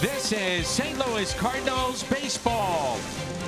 This is St. Louis Cardinals baseball,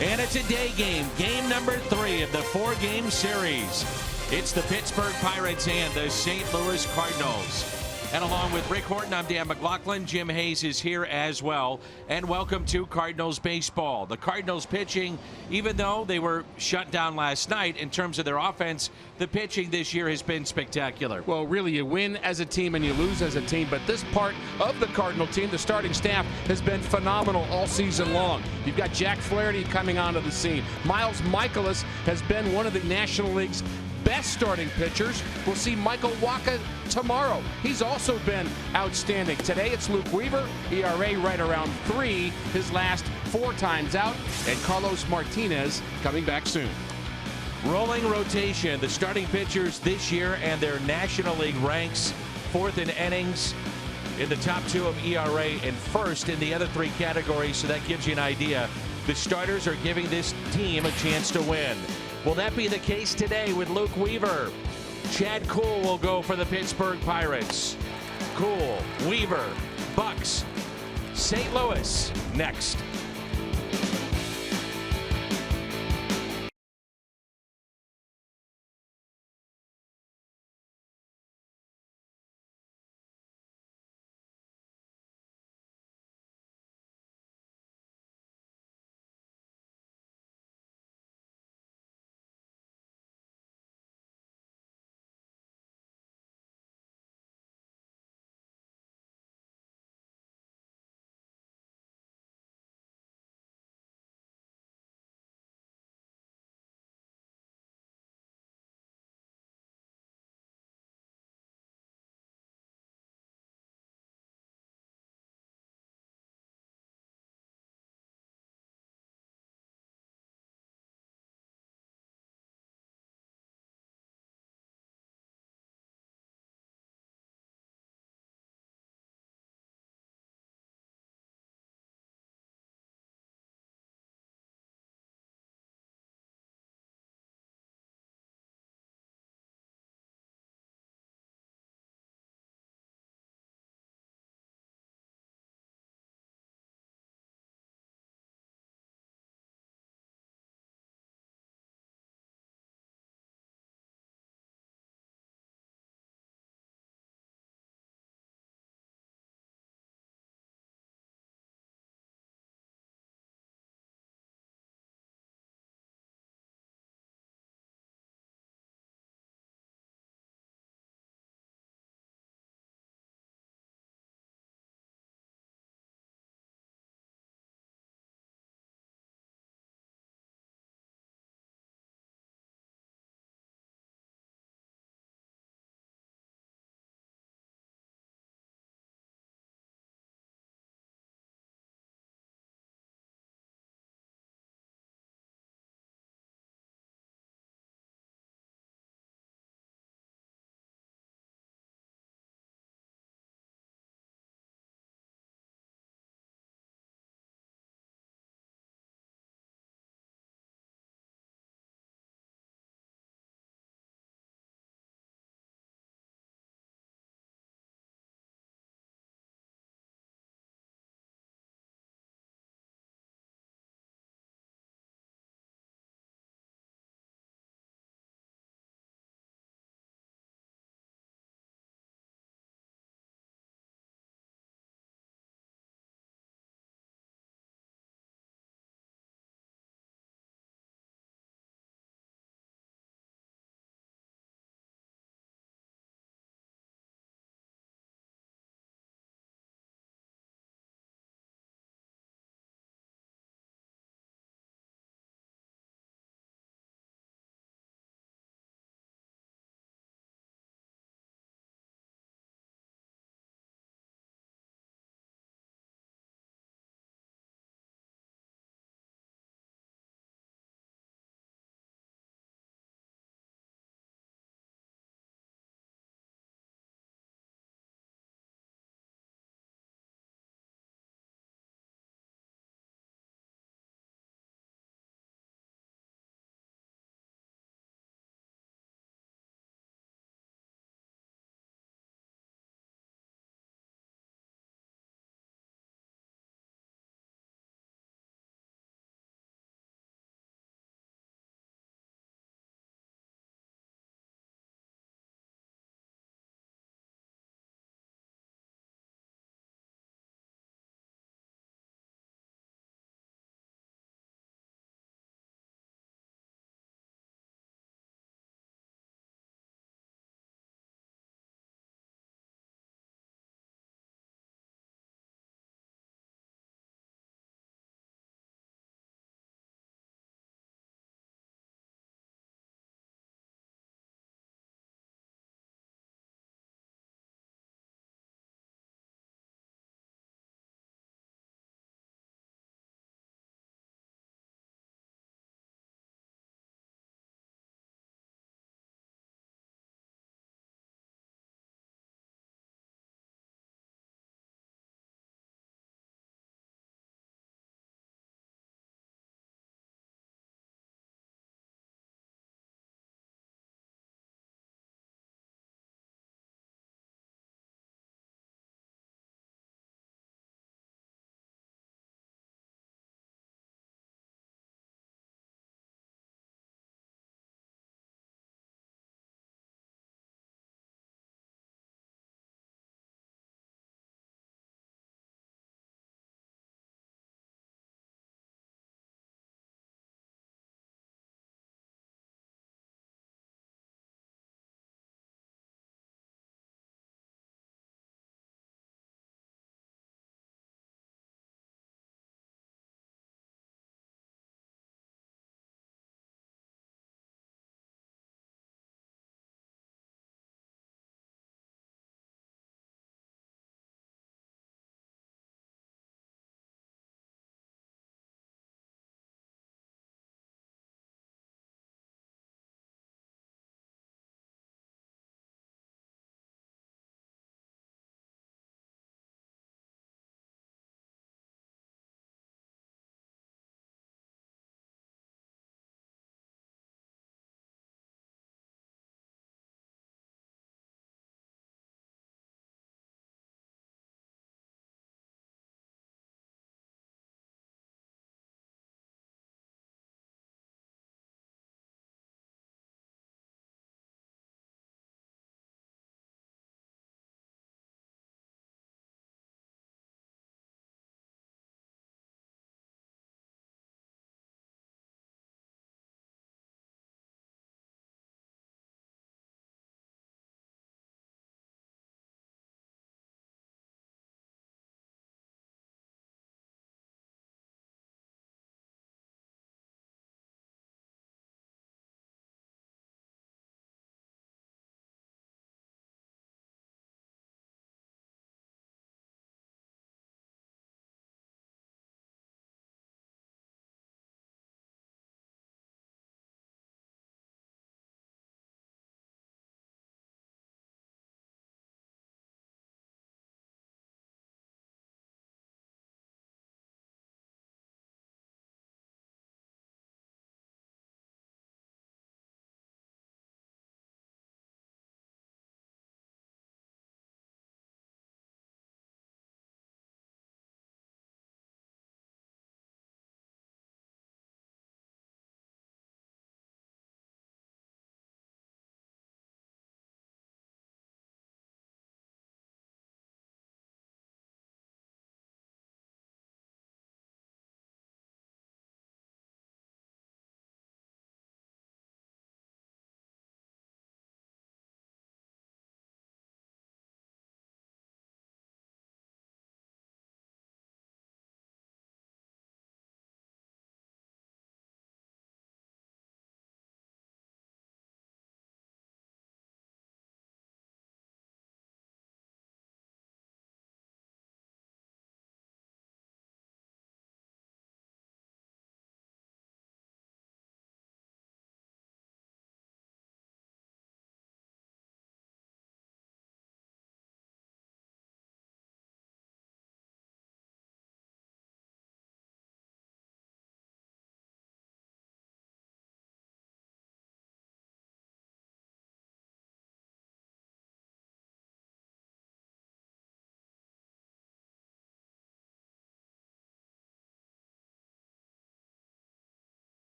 and it's a day game, game number 3 of the 4-game series. It's the Pittsburgh Pirates and the St. Louis Cardinals. And along with Rick Horton, I'm Dan McLaughlin. Jim Hayes is here as well. And welcome to Cardinals baseball. The Cardinals pitching, even though they were shut down last night in terms of their offense, the pitching this year has been spectacular. Well, really, you win as a team and you lose as a team. But this part of the Cardinal team, the starting staff, has been phenomenal all season long. You've got Jack Flaherty coming onto the scene. Miles Michaelis has been one of the National League's best starting pitchers. We'll see Michael Wacha tomorrow. He's also been outstanding. Today it's Luke Weaver, ERA right around 3, his last 4 times out, and Carlos Martinez coming back soon. Rolling rotation, the starting pitchers this year and their National League ranks, 4th in innings, in the top 2 of ERA, and 1st in the other 3 categories, so that gives you an idea. The starters are giving this team a chance to win. Will that be the case today with Luke Weaver? Chad Kuhl will go for the Pittsburgh Pirates. Kuhl, Weaver, Bucks, St. Louis next.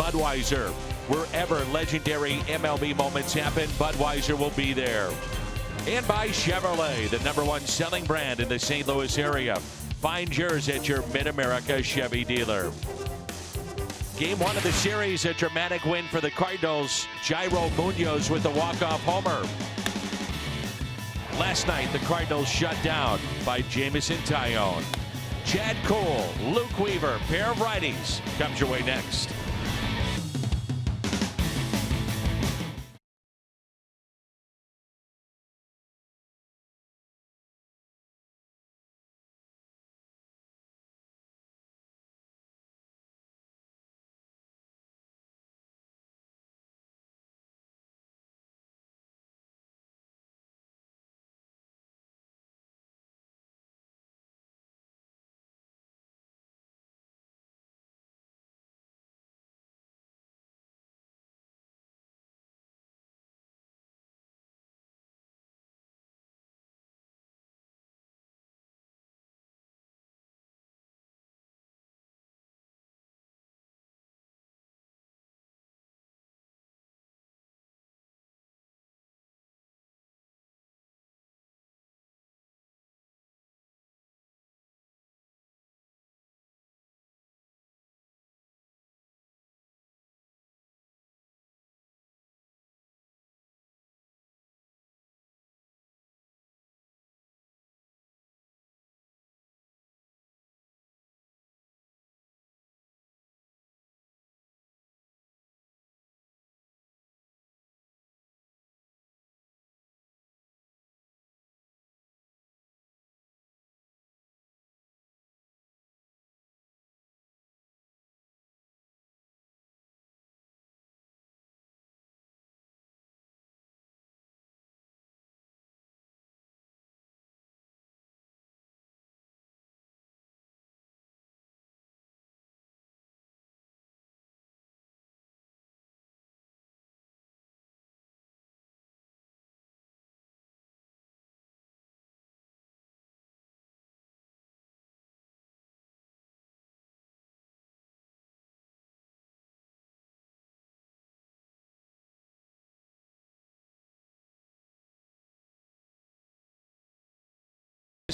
Budweiser. Wherever legendary MLB moments happen, Budweiser will be there. And by Chevrolet, the #1 selling brand in the St. Louis area. Find yours at your Mid-America Chevy dealer. Game 1 of the series, a dramatic win for the Cardinals. Jairo Munoz with the walk-off homer. Last night, the Cardinals shut down by Jamison Tyone. Chad Cole, Luke Weaver, pair of righties, comes your way next.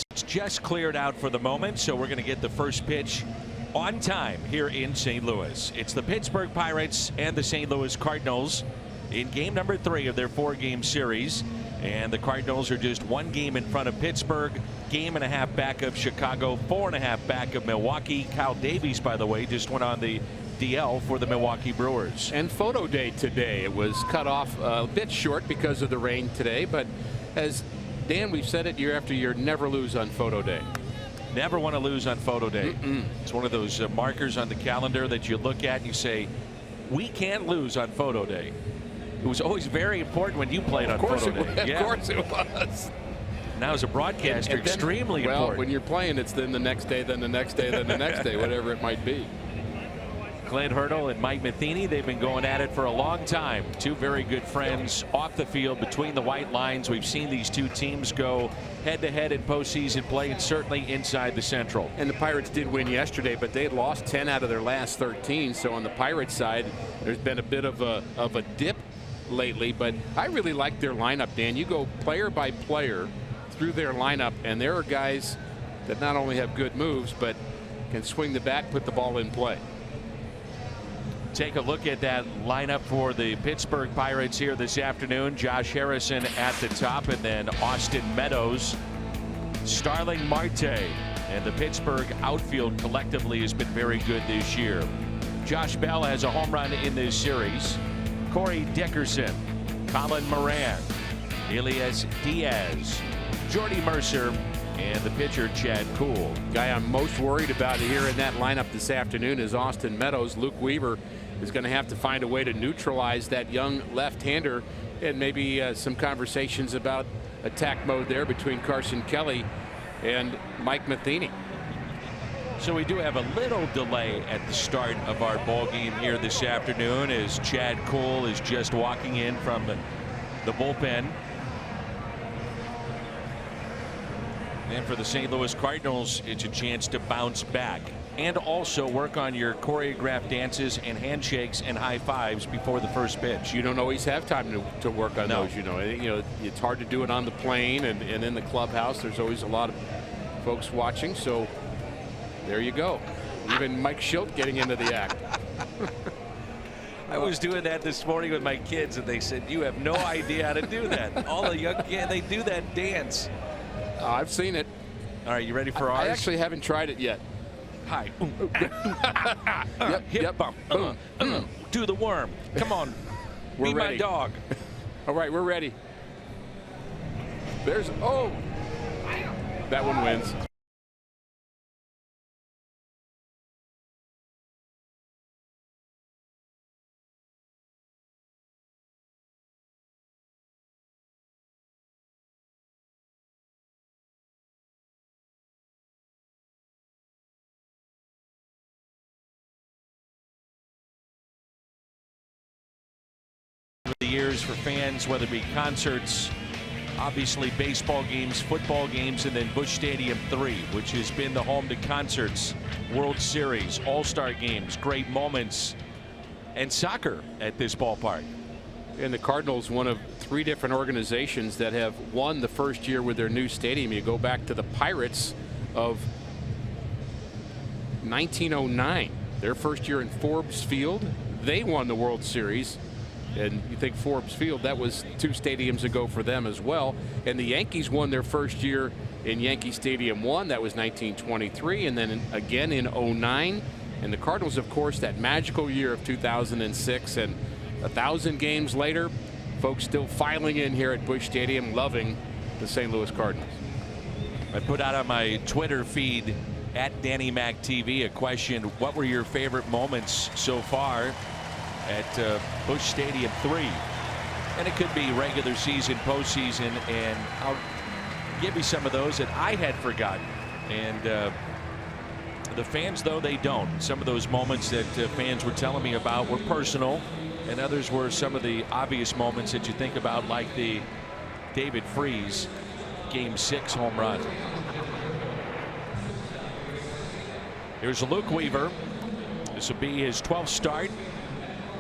It's just cleared out for the moment, so we're going to get the first pitch on time here in St. Louis. It's the Pittsburgh Pirates and the St. Louis Cardinals in game number 3 of their 4-game series. And the Cardinals are just 1 game in front of Pittsburgh, game and a half back of Chicago, 4.5 back of Milwaukee. Kyle Davies, by the way, just went on the DL for the Milwaukee Brewers. And photo day today. It was cut off a bit short because of the rain today, but as Dan, we've said it year after year, never lose on photo day. Never want to lose on photo day. It's one of those markers on the calendar that you look at and you say, we can't lose on photo day. It was always very important when you played on photo day. Of course it was. Now as a broadcaster, and then, extremely important. Well, when you're playing, it's then the next day, then the next day, then the next day, whatever it might be. Clint Hurdle and Mike Matheny, they've been going at it for a long time. 2 very good friends off the field between the white lines. We've seen these 2 teams go head-to-head in postseason play, and certainly inside the Central. And the Pirates did win yesterday, but they had lost 10 out of their last 13. So on the Pirates side, there's been a bit of a dip lately. But I really like their lineup, Dan. You go player by player through their lineup, and there are guys that not only have good moves, but can swing the bat, put the ball in play. Take a look at that lineup for the Pittsburgh Pirates here this afternoon. Josh Harrison at the top, and then Austin Meadows, Starling Marte, and the Pittsburgh outfield collectively has been very good this year. Josh Bell has a home run in this series. Corey Dickerson, Colin Moran, Elias Diaz, Jordy Mercer, and the pitcher Chad Cole. Guy I'm most worried about here in that lineup this afternoon is Austin Meadows. Luke Weaver is going to have to find a way to neutralize that young left-hander, and maybe some conversations about attack mode there between Carson Kelly and Mike Matheny. So we do have a little delay at the start of our ball game here this afternoon as Chad Cole is just walking in from the bullpen. And for the St. Louis Cardinals, it's a chance to bounce back. and also work on your choreographed dances and handshakes and high fives before the first pitch. You don't always have time to work on those. You know, it's hard to do it on the plane and in the clubhouse. There's always a lot of folks watching. So there you go. Even Mike Schilt getting into the act. I was doing that this morning with my kids, and they said, "You have no idea how to do that." All the young kids, they do that dance. I've seen it. All right, you ready for ours? I actually haven't tried it yet. Hi. Hip bump. Do the worm. Come on. We're Be ready. my dog. All right, we're ready. There's, oh, that one wins. The years for fans, whether it be concerts, obviously baseball games, football games, and then Busch Stadium 3, which has been the home to concerts, World Series, All-Star games, great moments, and soccer at this ballpark. And the Cardinals, one of 3 different organizations that have won the first year with their new stadium. You go back to the Pirates of 1909, their first year in Forbes Field. They won the World Series. And you think Forbes Field, that was 2 stadiums ago for them as well. And the Yankees won their first year in Yankee Stadium 1. That was 1923. And then again in 09. And the Cardinals, of course, that magical year of 2006. And 1,000 games later, folks still filing in here at Busch Stadium, loving the St. Louis Cardinals. I put out on my Twitter feed at Danny Mac TV a question: what were your favorite moments so far at Busch Stadium 3? And it could be regular season, postseason, and I'll give you some of those that I had forgotten. And the fans, though, they don't. Some of those moments that fans were telling me about were personal, and others were some of the obvious moments that you think about, like the David Freese Game 6 home run. Here's Luke Weaver. This will be his 12th start.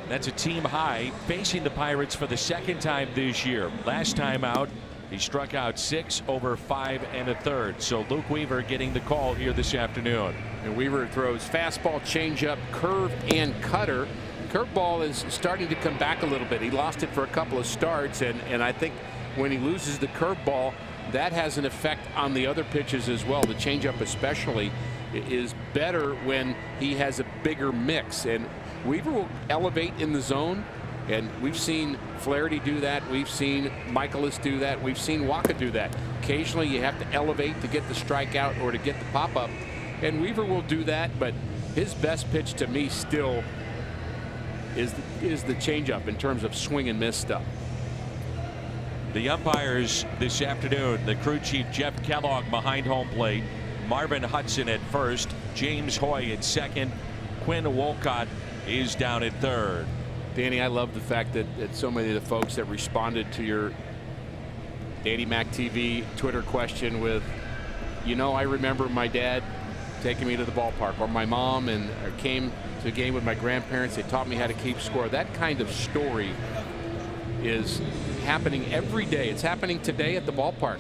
That's a team high, facing the Pirates for the 2nd time this year. Last time out, he struck out 6 over 5 1/3. So Luke Weaver getting the call here this afternoon. And Weaver throws fastball, changeup, curve, and cutter. Curveball is starting to come back a little bit. He lost it for a couple of starts, and I think when he loses the curveball, that has an effect on the other pitches as well. The changeup especially is better when he has a bigger mix. And Weaver will elevate in the zone, and we've seen Flaherty do that. We've seen Michaelis do that. We've seen Waka do that. Occasionally you have to elevate to get the strikeout or to get the pop-up, and Weaver will do that, but his best pitch to me still is the changeup in terms of swing and miss stuff. The umpires this afternoon: the crew chief Jeff Kellogg behind home plate, Marvin Hudson at first, James Hoy at second, Quinn Wolcott is down at third. Danny, I love the fact that so many of the folks that responded to your Danny Mac TV Twitter question with, you know, I remember my dad taking me to the ballpark, or my mom, and I came to a game with my grandparents. They taught me how to keep score. That kind of story is happening every day. It's happening today at the ballpark.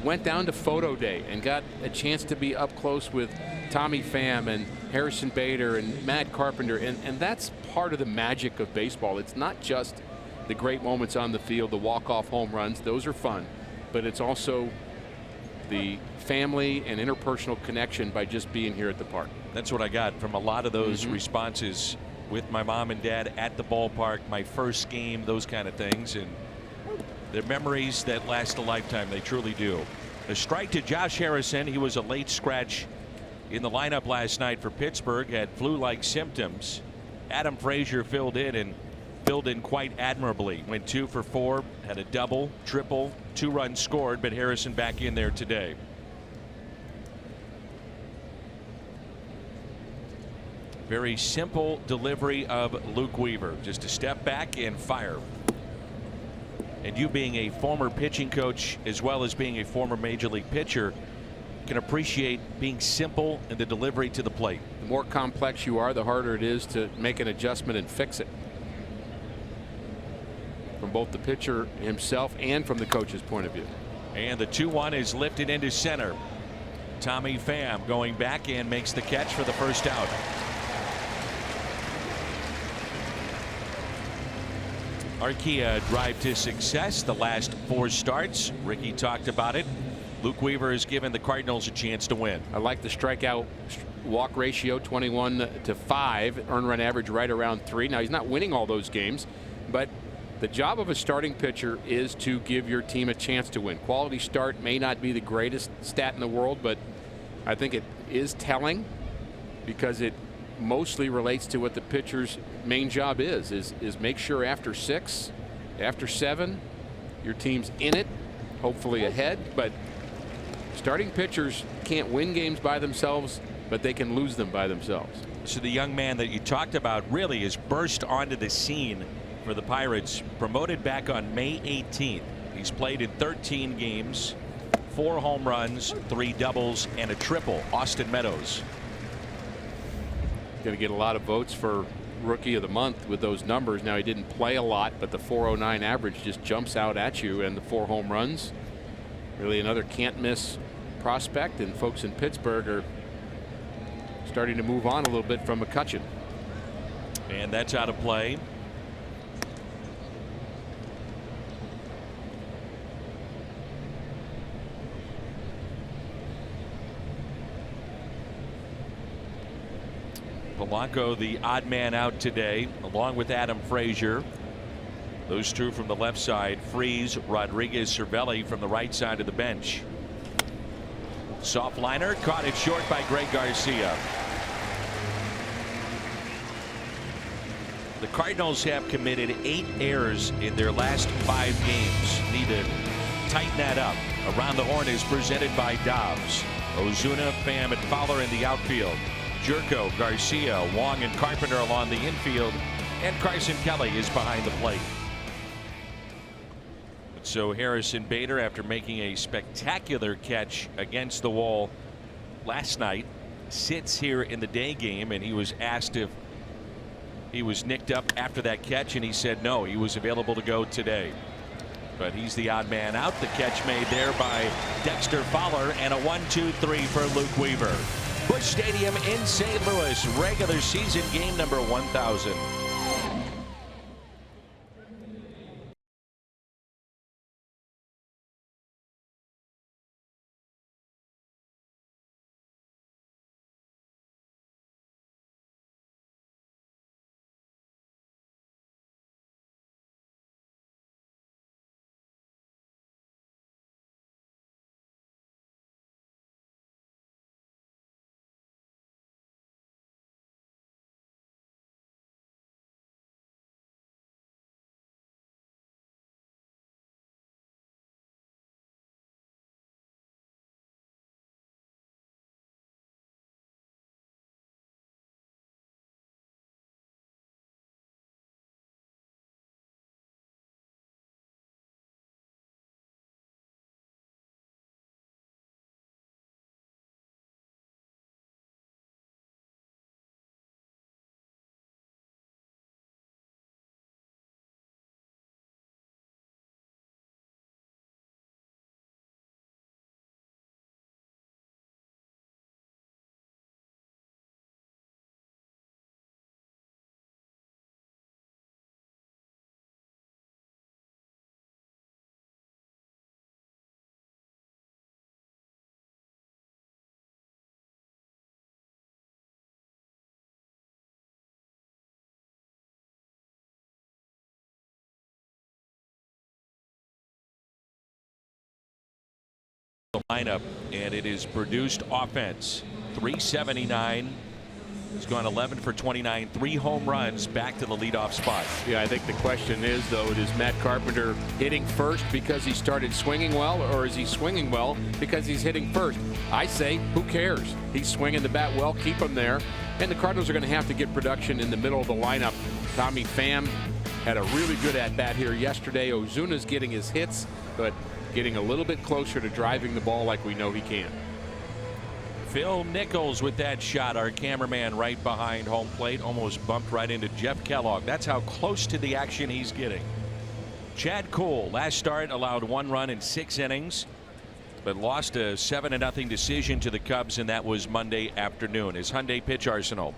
Went down to photo day and got a chance to be up close with Tommy Pham and Harrison Bader and Matt Carpenter, and that's part of the magic of baseball. It's not just the great moments on the field, the walk-off home runs. Those are fun, but it's also the family and interpersonal connection by just being here at the park. That's what I got from a lot of those responses with my mom and dad at the ballpark, my first game, those kind of things, and they're memories that last a lifetime. They truly do. A strike to Josh Harrison. He was a late scratch in the lineup last night for Pittsburgh, had flu-like symptoms. Adam Frazier filled in quite admirably. Went 2 for 4, had a double, triple, 2 runs scored, but Harrison back in there today. Very simple delivery of Luke Weaver. Just a step back and fire. And you being a former pitching coach as well as being a former major league pitcher, can appreciate being simple in the delivery to the plate. The more complex you are, the harder it is to make an adjustment and fix it. From both the pitcher himself and from the coach's point of view. And the 2-1 is lifted into center. Tommy Pham going back and makes the catch for the first out. Arcia drive to success the last 4 starts. Ricky talked about it. Luke Weaver has given the Cardinals a chance to win. I like the strikeout walk ratio, 21-5, earned run average right around 3. Now he's not winning all those games, but the job of a starting pitcher is to give your team a chance to win. Quality start may not be the greatest stat in the world, but I think it is telling because it mostly relates to what the pitcher's main job is make sure after 6, after 7, your team's in it, hopefully ahead. But starting pitchers can't win games by themselves, but they can lose them by themselves. So the young man that you talked about really has burst onto the scene for the Pirates, promoted back on May 18th. He's played in 13 games, 4 home runs, 3 doubles, and a triple. Austin Meadows. Going to get a lot of votes for Rookie of the Month with those numbers. Now, he didn't play a lot, but the .409 average just jumps out at you, and the 4 home runs. Really another can't miss prospect, and folks in Pittsburgh are starting to move on a little bit from McCutchen. And that's out of play. Polanco, the odd man out today, along with Adam Frazier. Those 2 from the left side. Freese, Rodriguez, Cervelli from the right side of the bench. Soft liner caught it short by Greg Garcia. The Cardinals have committed 8 errors in their last 5 games. Need to tighten that up. Around the Horn is presented by Dobbs. Ozuna, Pham, and Fowler in the outfield. Jerko, Garcia, Wong, and Carpenter along the infield, and Carson Kelly is behind the plate. So Harrison Bader, after making a spectacular catch against the wall last night, sits here in the day game, and he was asked if he was nicked up after that catch, and he said no, he was available to go today. But he's the odd man out. The catch made there by Dexter Fowler, and a 1-2-3 for Luke Weaver. Busch Stadium in St. Louis, regular season game number 1000. The lineup, and it is produced offense. 379. He's gone 11 for 29, 3 home runs, back to the leadoff spot. Yeah, I think the question is, though, is Matt Carpenter hitting first because he started swinging well, or is he swinging well because he's hitting first? I say, who cares? He's swinging the bat well, keep him there. And the Cardinals are going to have to get production in the middle of the lineup. Tommy Pham had a really good at-bat here yesterday. Ozuna's getting his hits, but getting a little bit closer to driving the ball like we know he can. Phil Nichols with that shot. Our cameraman right behind home plate almost bumped right into Jeff Kellogg. That's how close to the action he's getting. Chad Kuhl, last start, allowed 1 run in 6 innings, but lost a 7-0 decision to the Cubs, and that was Monday afternoon. His Hyundai pitch arsenal.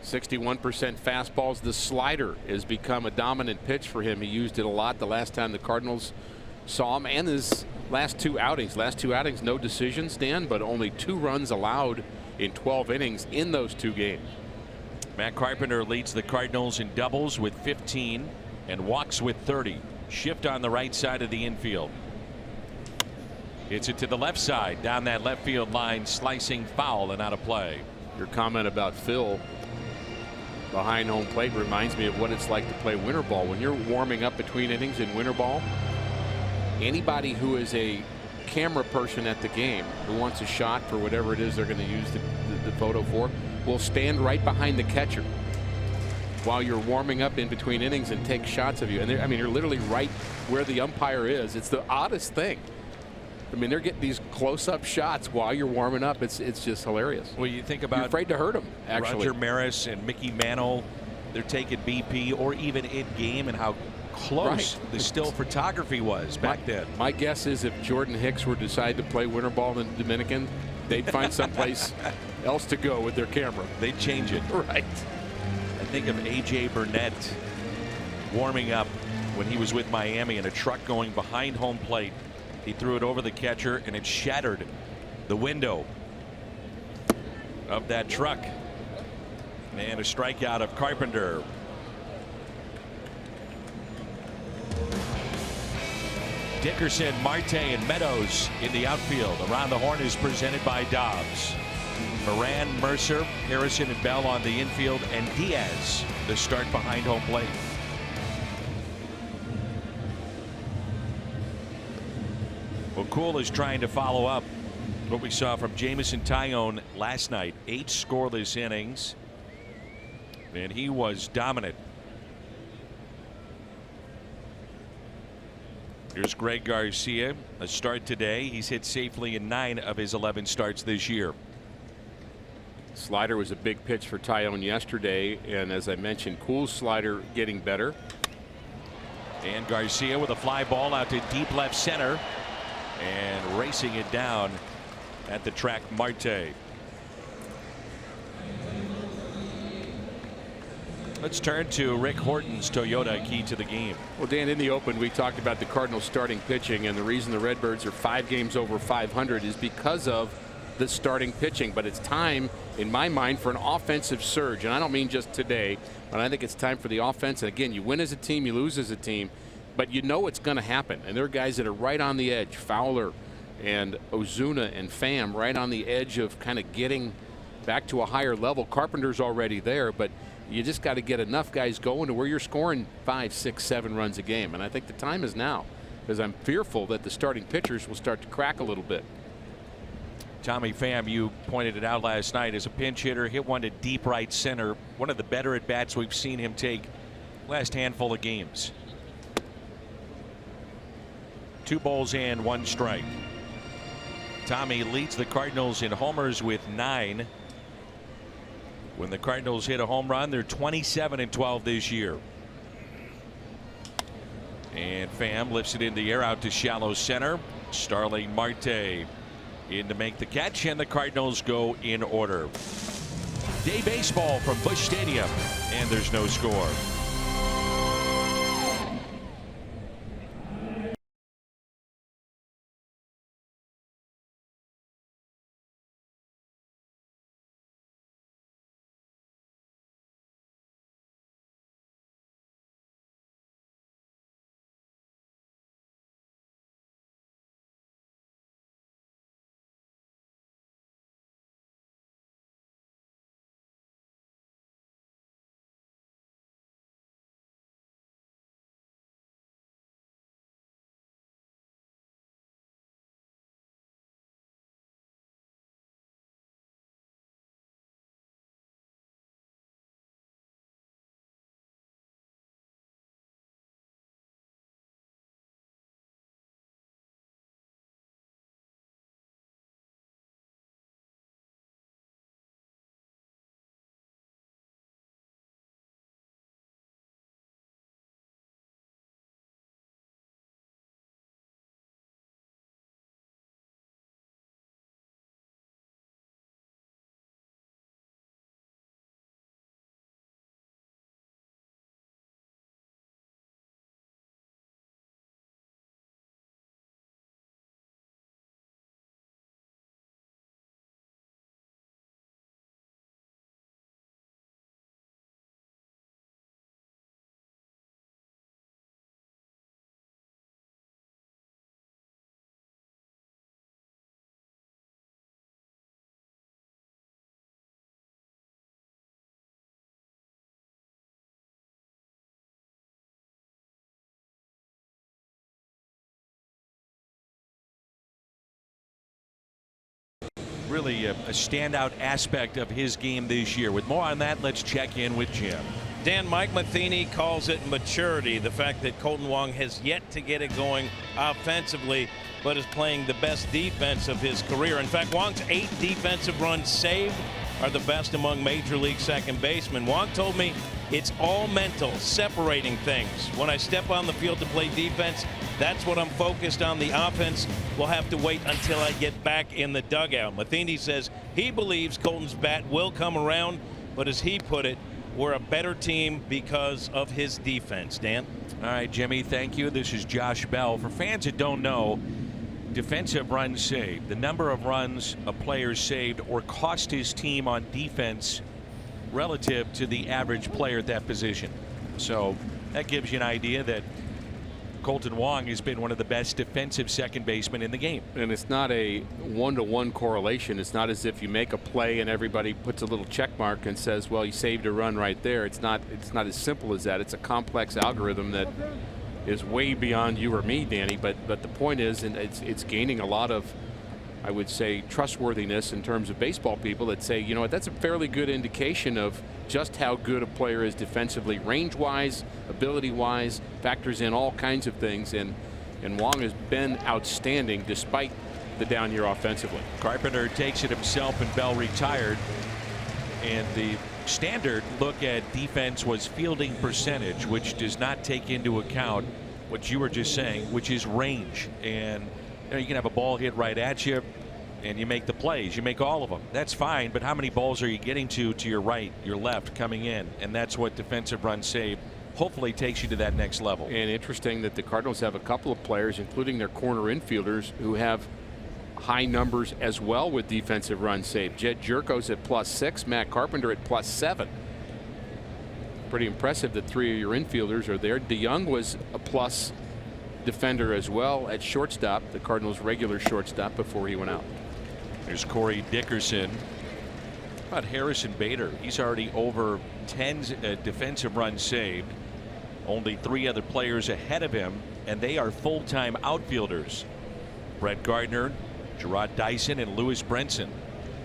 61% fastballs. The slider has become a dominant pitch for him. He used it a lot the last time the Cardinals saw him, and his last two outings. No decisions, Dan, but only 2 runs allowed in 12 innings in those 2 games. Matt Carpenter leads the Cardinals in doubles with 15 and walks with 30. Shift on the right side of the infield. Hits it to the left side, down that left field line, slicing foul and out of play. Your comment about Phil behind home plate reminds me of what it's like to play winter ball. When you're warming up between innings in winter ball, anybody who is a camera person at the game who wants a shot for whatever it is they're going to use the photo for will stand right behind the catcher while you're warming up in between innings and take shots of you. And I mean, you're literally right where the umpire is. It's the oddest thing. I mean, they're getting these close-up shots while you're warming up. It's just hilarious. Well, you think about, you're afraid to hurt them. Actually, Roger Maris and Mickey Mantle, they're taking BP or even in game, and how close the still photography was back then. My guess is if Jordan Hicks were to decide to play winter ball in the Dominican, they'd find someplace else to go with their camera. They'd change it. Right. I think of A.J. Burnett warming up when he was with Miami in a truck going behind home plate. He threw it over the catcher, and it shattered the window of that truck. And a strikeout of Carpenter. Dickerson, Marte, and Meadows in the outfield. Around the Horn is presented by Dobbs. Moran, Mercer, Harrison, and Bell on the infield, and Diaz the start behind home plate. Well, Kuhl is trying to follow up what we saw from Jamison Tyone last night. 8 scoreless innings, and he was dominant. Here's Greg Garcia, a start today. He's hit safely in 9 of his 11 starts this year. Slider was a big pitch for Tyone yesterday, and as I mentioned, Kuhl's slider getting better. And Garcia with a fly ball out to deep left center, and racing it down at the track, Marte. Let's turn to Rick Horton's Toyota key to the game. Well, Dan, in the open, we talked about the Cardinals starting pitching, and the reason the Redbirds are 5 games over 500 is because of the starting pitching. But it's time, in my mind, for an offensive surge. And I don't mean just today, but I think it's time for the offense. And again, you win as a team, you lose as a team, but you know it's going to happen. And there are guys that are right on the edge. Fowler and Ozuna and Pham right on the edge of kind of getting back to a higher level. Carpenter's already there, but you just got to get enough guys going to where you're scoring 5, 6, 7 runs a game. And I think the time is now, because I'm fearful that the starting pitchers will start to crack a little bit. Tommy Pham, you pointed it out last night, as a pinch hitter, hit one to deep right center. One of the better at bats we've seen him take last handful of games. 2 balls and 1 strike. Tommy leads the Cardinals in homers with 9. When the Cardinals hit a home run, they're 27-12 this year. And Pham lifts it in the air out to shallow center. Starling Marte in to make the catch, and the Cardinals go in order. Day baseball from Busch Stadium, and there's no score. really a standout aspect of his game this year. With more on that, let's check in with Jim. Dan, Mike Matheny calls it maturity, the fact that Kolten Wong has yet to get it going offensively, but is playing the best defense of his career. In fact, Wong's 8 defensive runs saved are the best among Major League second basemen. Wong told me it's all mental, separating things. When I step on the field to play defense, that's what I'm focused on. The offense will have to wait until I get back in the dugout. Matheny says he believes Kolten's bat will come around, but as he put it, we're a better team because of his defense. Dan? All right, Jimmy, thank you. This is Josh Bell. For fans that don't know, defensive runs saved, the number of runs a player saved or cost his team on defense relative to the average player at that position. So that gives you an idea that Kolten Wong has been one of the best defensive second basemen in the game. And it's not a one-to-one correlation. It's not as if you make a play and everybody puts a little check mark and says, well, you saved a run right there. It's not as simple as that. It's a complex algorithm that is way beyond you or me, Danny. But the point is, and it's gaining a lot of, I would say, trustworthiness in terms of baseball people that say, you know what, that's a fairly good indication of just how good a player is defensively, range-wise, ability-wise, factors in all kinds of things. And Wong has been outstanding despite the down year offensively. Carpenter takes it himself and Bell retired. And the standard look at defense was fielding percentage, which does not take into account what you were just saying, which is range. And you can have a ball hit right at you and you make the plays. You make all of them. That's fine. But how many balls are you getting to your right, your left coming in? And that's what defensive run save hopefully takes you to that next level. And interesting that the Cardinals have a couple of players, including their corner infielders, who have high numbers as well with defensive run save. Jed Jerko's at +6, Matt Carpenter at +7. Pretty impressive that 3 of your infielders are there. DeYoung was a plus defender as well at shortstop, the Cardinals' regular shortstop, before he went out. There's Corey Dickerson. How about Harrison Bader? He's already over 10 defensive runs saved. Only 3 other players ahead of him, and they are full-time outfielders. Brett Gardner, Gerard Dyson, and Lewis Brenson.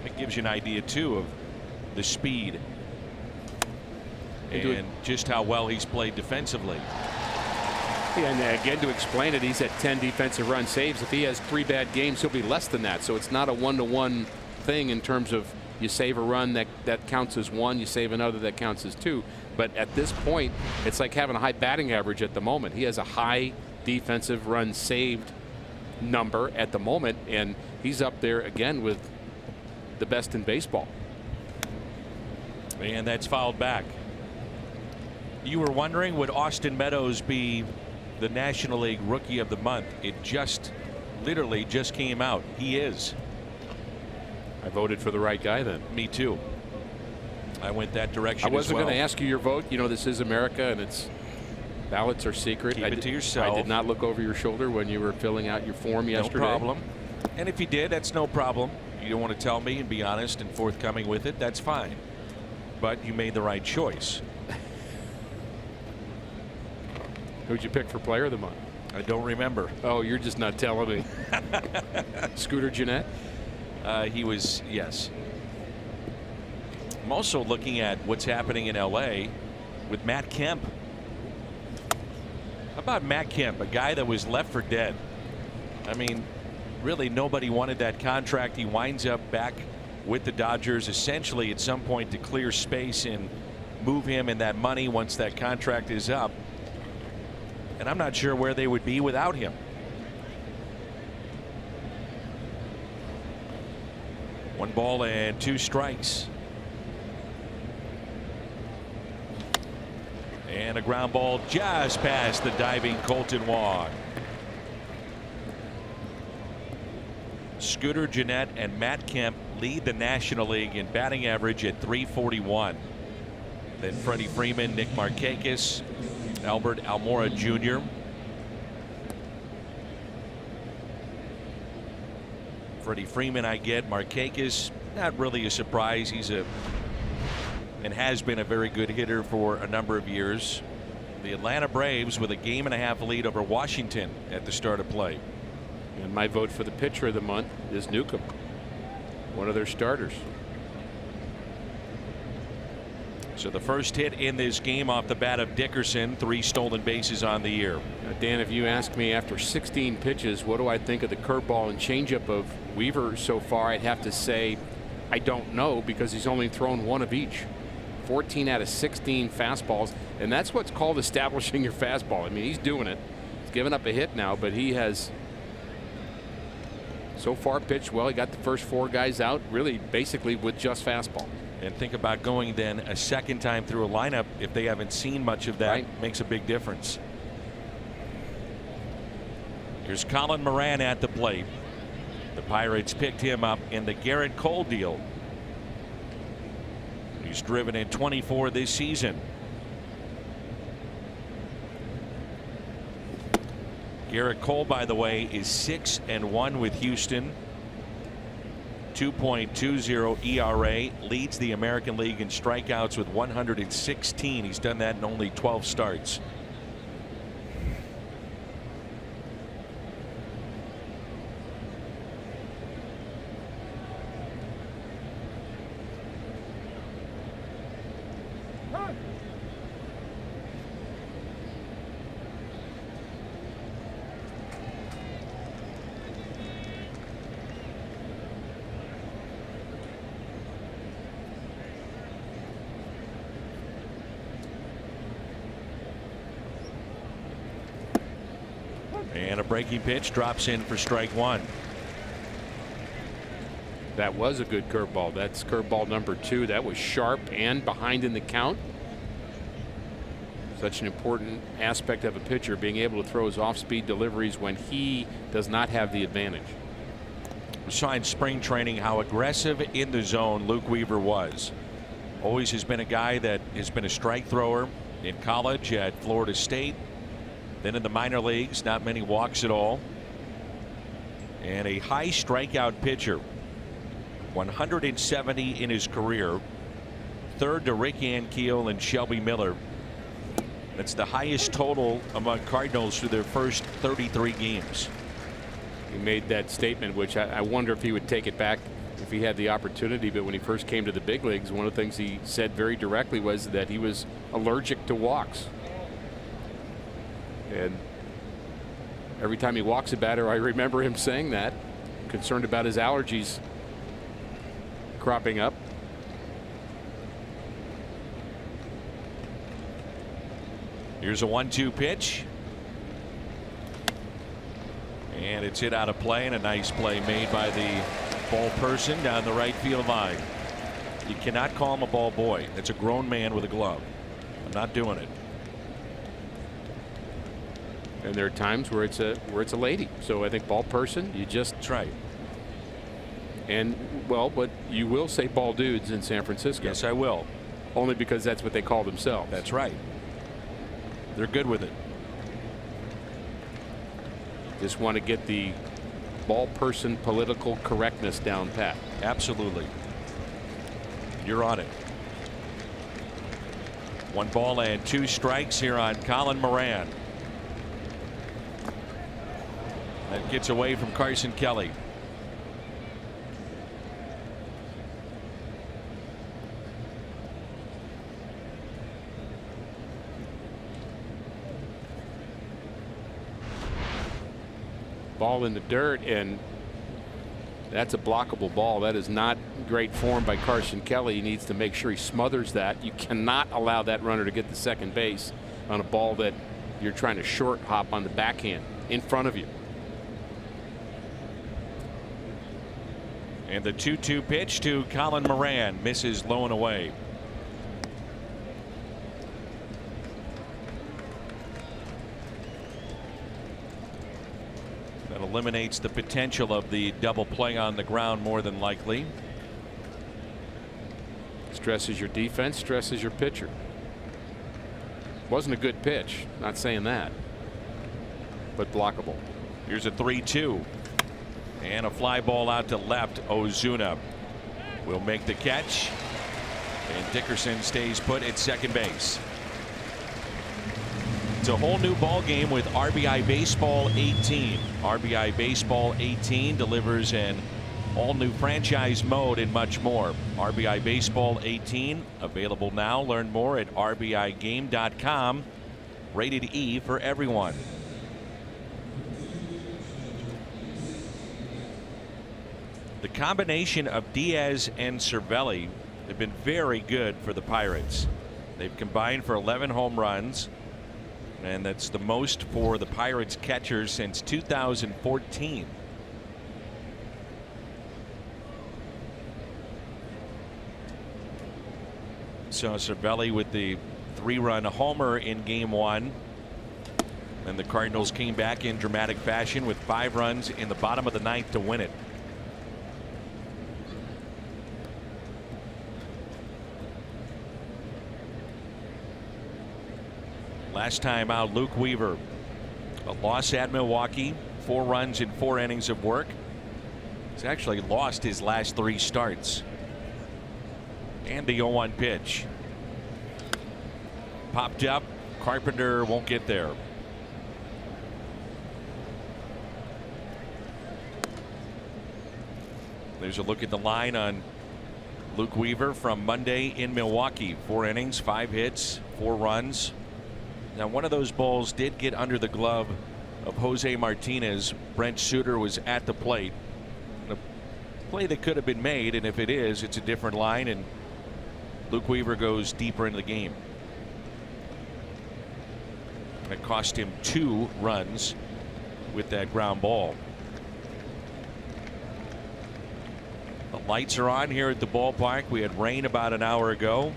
It gives you an idea, too, of the speed and just how well he's played defensively. And again, to explain it, he's at 10 defensive run saves. If he has 3 bad games, he'll be less than that. So it's not a one-to-one thing in terms of you save a run that counts as 1, you save another that counts as 2. But at this point, it's like having a high batting average at the moment. He has a high defensive run saved number at the moment, and he's up there again with the best in baseball. And that's fouled back. You were wondering, would Austin Meadows be the National League Rookie of the Month? It literally just came out. He is. I voted for the right guy then. Me too. I went that direction. I wasn't as well. going to ask you your vote. You know, this is America, and ballots are secret. Keep it to yourself. I did not look over your shoulder when you were filling out your form yesterday. No problem. And if you did, that's no problem. You don't want to tell me and be honest and forthcoming with it, that's fine. But you made the right choice. Who'd you pick for Player of the Month? I don't remember. Oh, you're just not telling me. Scooter Gennett? He was, yes. I'm also looking at what's happening in L.A. with Matt Kemp. How about Matt Kemp, a guy that was left for dead? I mean, really nobody wanted that contract. He winds up back with the Dodgers essentially at some point to clear space and move him and that money once that contract is up. And I'm not sure where they would be without him. One ball and 2 strikes. And a ground ball just past the diving Kolten Wong. Scooter Gennett and Matt Kemp lead the National League in batting average at .341. Then Freddie Freeman, Nick Markakis, Albert Almora Jr. Freddie Freeman I get. Markakis, not really a surprise. He's and has been a very good hitter for a number of years. The Atlanta Braves with a 1.5 game lead over Washington at the start of play. And my vote for the pitcher of the month is Newcomb. one of their starters. So the first hit in this game off the bat of Dickerson, 3 stolen bases on the year. Now, Dan, if you ask me after 16 pitches, what do I think of the curveball and changeup of Weaver so far, I'd have to say I don't know, because he's only thrown 1 of each. 14 out of 16 fastballs, and that's what's called establishing your fastball. I mean, he's doing it. He's given up a hit now, but he has so far pitched well. He got the first 4 guys out, really basically with just fastball. And think about going then a second time through a lineup if they haven't seen much of that. Right. Makes a big difference. Here's Colin Moran at the plate. The Pirates picked him up in the Garrett Cole deal. He's driven in 24 this season. Garrett Cole, by the way, is 6-1 with Houston. 2.20 ERA, leads the American League in strikeouts with 116. He's done that in only 12 starts. And a breaking pitch drops in for strike 1. That was a good curveball. That's curveball number 2. That was sharp and behind in the count. Such an important aspect of a pitcher, being able to throw his off-speed deliveries when he does not have the advantage. We saw in spring training how aggressive in the zone Luke Weaver was. Always has been a guy that has been a strike thrower in college at Florida State. Then in the minor leagues, not many walks at all. And a high strikeout pitcher. 170 in his career. Third to Rick Ankiel and Shelby Miller. That's the highest total among Cardinals through their first 33 games. He made that statement, which I wonder if he would take it back if he had the opportunity. But when he first came to the big leagues, one of the things he said very directly was that he was allergic to walks. And every time he walks a batter, I remember him saying that, concerned about his allergies cropping up. Here's a 1-2 pitch. And it's hit out of play, and a nice play made by the ball person down the right field line. You cannot call him a ball boy. That's a grown man with a glove. I'm not doing it. And there are times where it's a lady. So I think ball person, you just try. And well, but you will say ball dudes in San Francisco. Yes, I will. Only because that's what they call themselves. That's right. They're good with it. Just want to get the ball person political correctness down pat. Absolutely. You're on it. 1 ball and 2 strikes here on Colin Moran. That gets away from Carson Kelly. Ball in the dirt, and that's a blockable ball. That is not great form by Carson Kelly. He needs to make sure he smothers that. You cannot allow that runner to get to second base on a ball that you're trying to short hop on the backhand in front of you. And the 2-2 pitch to Colin Moran misses low and away. That eliminates the potential of the double play on the ground more than likely. Stresses your defense, stresses your pitcher. Wasn't a good pitch, not saying that, but blockable. Here's a 3-2. And a fly ball out to left. Ozuna will make the catch, and Dickerson stays put at second base. It's a whole new ball game with RBI Baseball 18. RBI Baseball 18 delivers an all new franchise mode, and much more. RBI Baseball 18 available now. Learn more at rbigame.com. Rated E for everyone. The combination of Diaz and Cervelli have been very good for the Pirates. They've combined for 11 home runs, and that's the most for the Pirates catchers since 2014. So Cervelli with the 3-run homer in game 1. And the Cardinals came back in dramatic fashion with 5 runs in the bottom of the 9th to win it. Last time out, Luke Weaver, a loss at Milwaukee, 4 runs in 4 innings of work. He's actually lost his last 3 starts. And the 0-1 pitch. Popped up. Carpenter won't get there. There's a look at the line on Luke Weaver from Monday in Milwaukee. 4 innings, 5 hits, 4 runs. Now, one of those balls did get under the glove of Jose Martinez. Brent Suter was at the plate. A play that could have been made, and if it is, it's a different line, and Luke Weaver goes deeper into the game. And it cost him 2 runs with that ground ball. The lights are on here at the ballpark. We had rain about an hour ago.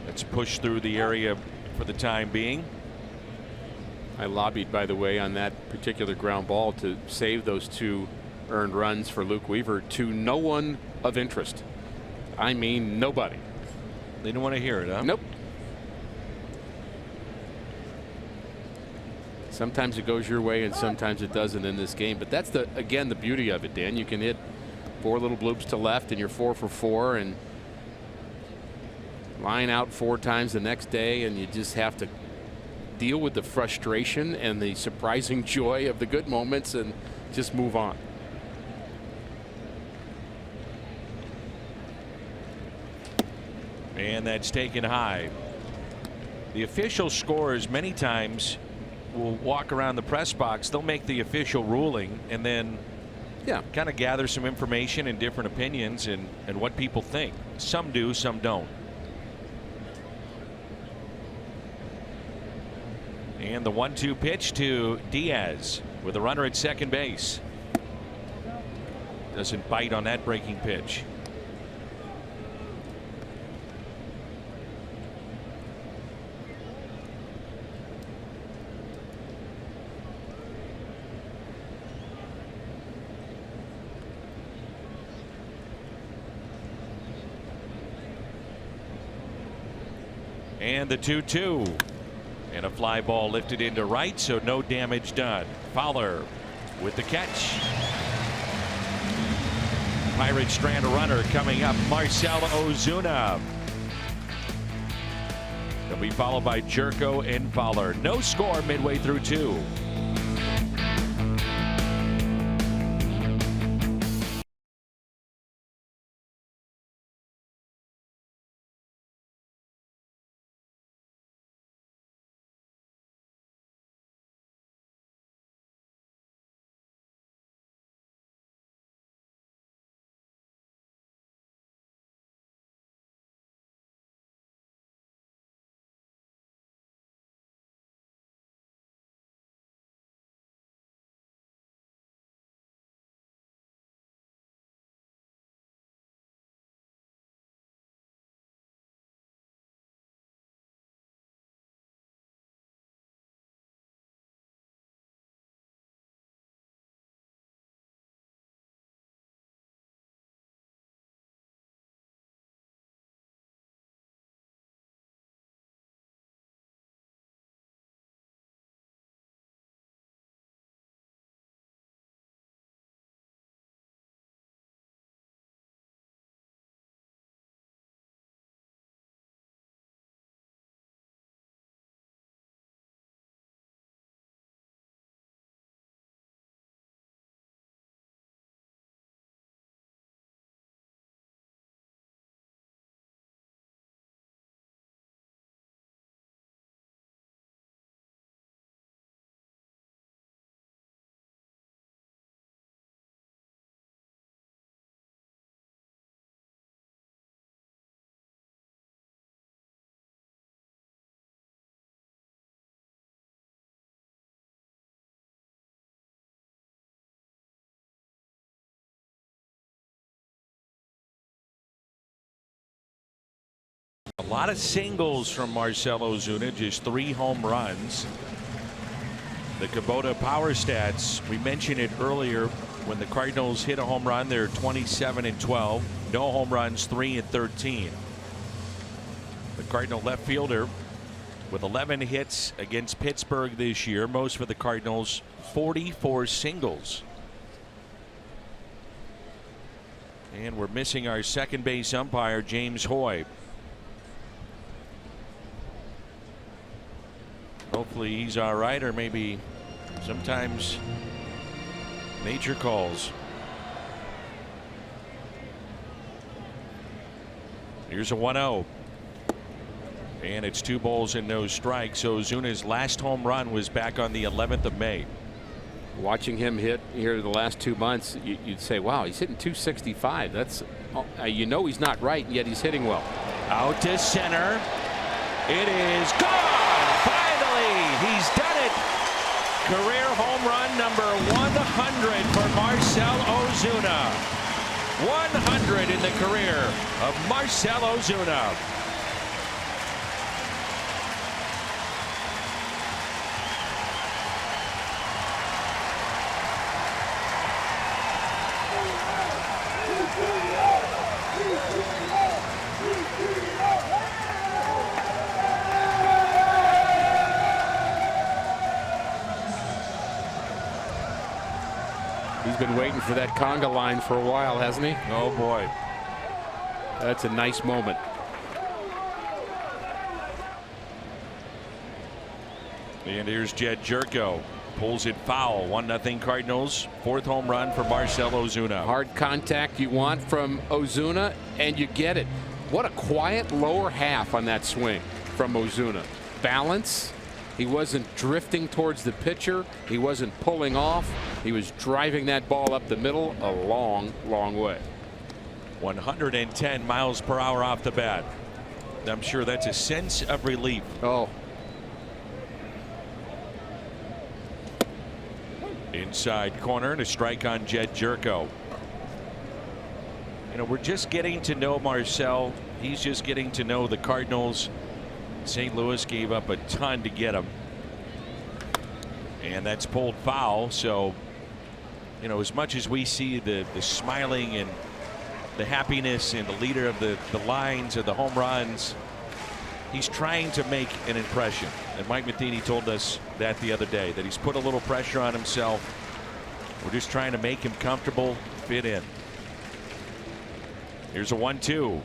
Let's push through the area for the time being. I lobbied, by the way, on that particular ground ball to save those 2 earned runs for Luke Weaver to no one of interest. I mean, nobody. They didn't want to hear it, huh? Nope. Sometimes it goes your way and sometimes it doesn't in this game. But that's again the beauty of it, Dan. You can hit 4 little bloops to left and you're 4 for 4 and line out 4 times the next day, and you just have to deal with the frustration and the surprising joy of the good moments and just move on. And that's taken high. The official scores many times will walk around the press box. They'll make the official ruling and then kind of gather some information and different opinions and what people think. Some do, some don't. And the 1-2 pitch to Diaz with a runner at second base. Doesn't bite on that breaking pitch. And the 2-2. And a fly ball lifted into right, so no damage done. Fowler with the catch. Pirates strand a runner coming up. Marcell Ozuna. They'll be followed by Jerko and Fowler. No score midway through 2. lot of singles from Marcell Ozuna, just 3 home runs. The Kubota power stats, we mentioned it earlier, when the Cardinals hit a home run, they're 27-12. No home runs, 3-13. The Cardinal left fielder with 11 hits against Pittsburgh this year, most for the Cardinals, 44 singles. And we're missing our second base umpire, James Hoy. Hopefully he's all right, or maybe sometimes nature calls. Here's a 1-0. And it's 2 balls and no strikes. So Ozuna's last home run was back on the 11th of May. Watching him hit here the last 2 months, you'd say, wow, he's hitting 265. That's, you know, he's not right, and yet he's hitting well. Out to center. It is gone. Finally, he's done it. Career home run number 100 for Marcell Ozuna. 100 in the career of Marcell Ozuna. He's been waiting for that conga line for a while, hasn't he? Oh boy. That's a nice moment. And here's Jed Jerko. Pulls it foul. 1-0 Cardinals. 4th home run for Marcell Ozuna. Hard contact you want from Ozuna, and you get it. What a quiet lower half on that swing from Ozuna. Balance. He wasn't drifting towards the pitcher. He wasn't pulling off. He was driving that ball up the middle a long, long way. 110 miles per hour off the bat. I'm sure that's a sense of relief. Oh. Inside corner, and a strike on Jed Jerko. You know, we're just getting to know Marcell. He's just getting to know the Cardinals. St. Louis gave up a ton to get him. And that's pulled foul. So, you know, as much as we see the smiling and the happiness and the leader of the lines of the home runs, he's trying to make an impression. And Mike Matheny told us that the other day, that he's put a little pressure on himself. We're just trying to make him comfortable, fit in. Here's a 1-2.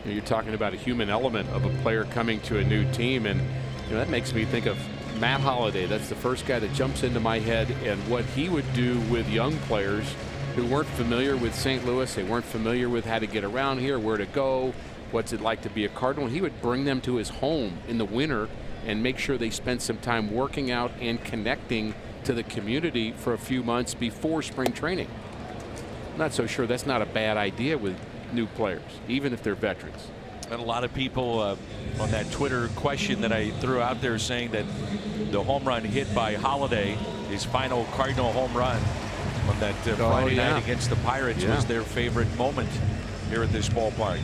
You're talking about a human element of a player coming to a new team, and you know, that makes me think of Matt Holliday. That's the first guy that jumps into my head, and what he would do with young players who weren't familiar with St. Louis. They weren't familiar with how to get around here, where to go, what's it like to be a Cardinal. He would bring them to his home in the winter and make sure they spent some time working out and connecting to the community for a few months before spring training. I'm not so sure that's not a bad idea with new players, even if they're veterans. And a lot of people on that Twitter question that I threw out there saying that the home run hit by Holliday, his final Cardinal home run on that Friday night against the Pirates, was their favorite moment here at this ballpark.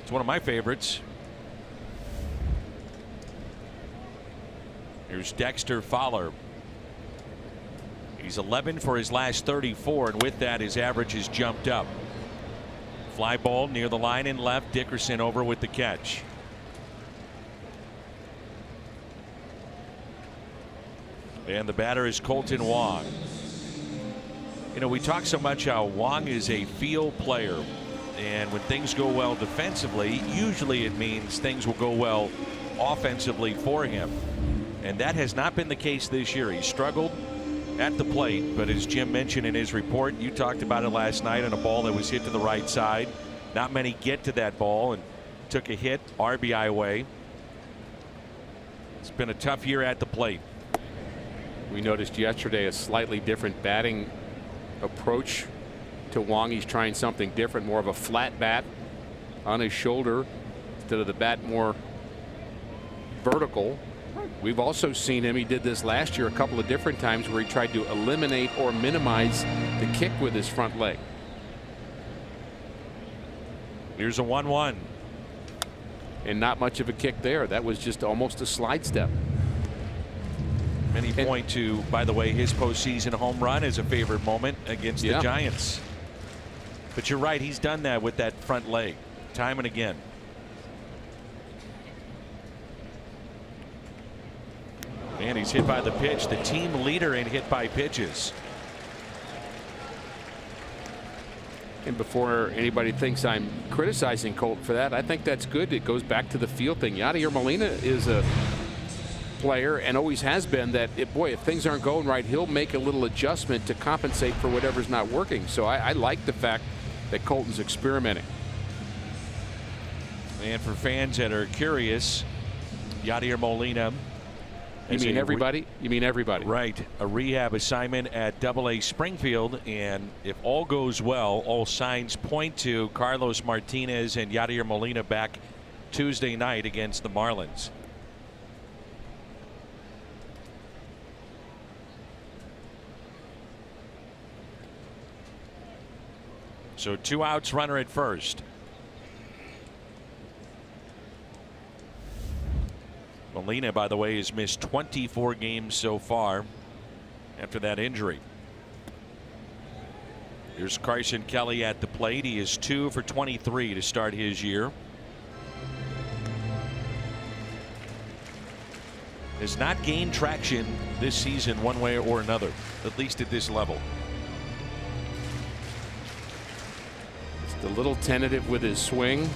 It's one of my favorites. Here's Dexter Fowler. He's 11 for his last 34, and with that his average has jumped up. Fly ball near the line and left. Dickerson over with the catch. And the batter is Kolten Wong. You know, we talk so much how Wong is a field player, and when things go well defensively, usually it means things will go well offensively for him, and that has not been the case this year. He struggled at the plate, but as Jim mentioned in his report, you talked about it last night, on a ball that was hit to the right side. Not many get to that ball, and took a hit RBI way. It's been a tough year at the plate. We noticed yesterday a slightly different batting approach to Wong. He's trying something different, more of a flat bat on his shoulder instead of the bat more vertical. We've also seen him, he did this last year a couple of different times where he tried to eliminate or minimize the kick with his front leg. Here's a 1-1. And not much of a kick there. That was just almost a slide step. Many point to, by the way, his postseason home run is a favorite moment against the Giants. But you're right, he's done that with that front leg time and again. And he's hit by the pitch, the team leader in hit by pitches. And before anybody thinks I'm criticizing Colton for that, I think that's good. It goes back to the field thing. Yadier Molina is a player and always has been that, if things aren't going right, he'll make a little adjustment to compensate for whatever's not working. So I like the fact that Colton's experimenting. And for fans that are curious, Yadier Molina. You mean everybody? You mean everybody? Right. A rehab assignment at AA Springfield, and if all goes well, all signs point to Carlos Martinez and Yadier Molina back Tuesday night against the Marlins. So 2 outs, runner at first. Molina, by the way, has missed 24 games so far after that injury. Here's Carson Kelly at the plate. He is 2 for 23 to start his year. Has not gained traction this season one way or another, at least at this level. Just a little tentative with his swing.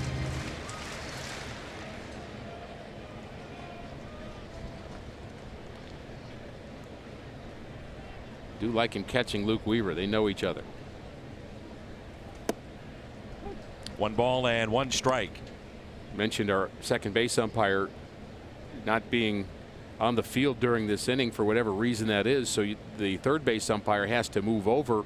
Do like him catching Luke Weaver. They know each other. 1 ball and 1 strike. Mentioned our second base umpire not being on the field during this inning for whatever reason that is. So the third base umpire has to move over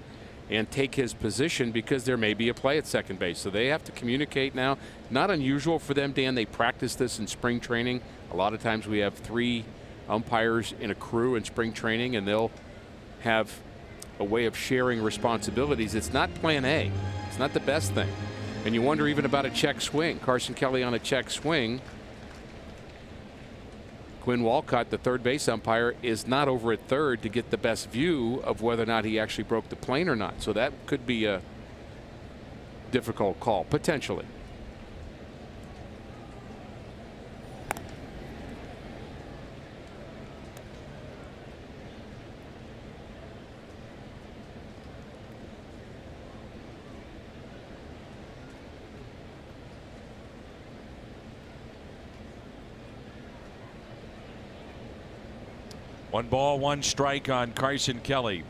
and take his position because there may be a play at second base. So they have to communicate now. Not unusual for them, Dan. They practice this in spring training. A lot of times we have 3 umpires in a crew in spring training, and they'll have a way of sharing responsibilities. It's not plan A. It's not the best thing. And you wonder even about a check swing. Carson Kelly on a check swing. Quinn Walcott, the third base umpire, is not over at third to get the best view of whether or not he actually broke the plane or not. So that could be a difficult call, potentially. One ball, 1 strike on Carson Kelly.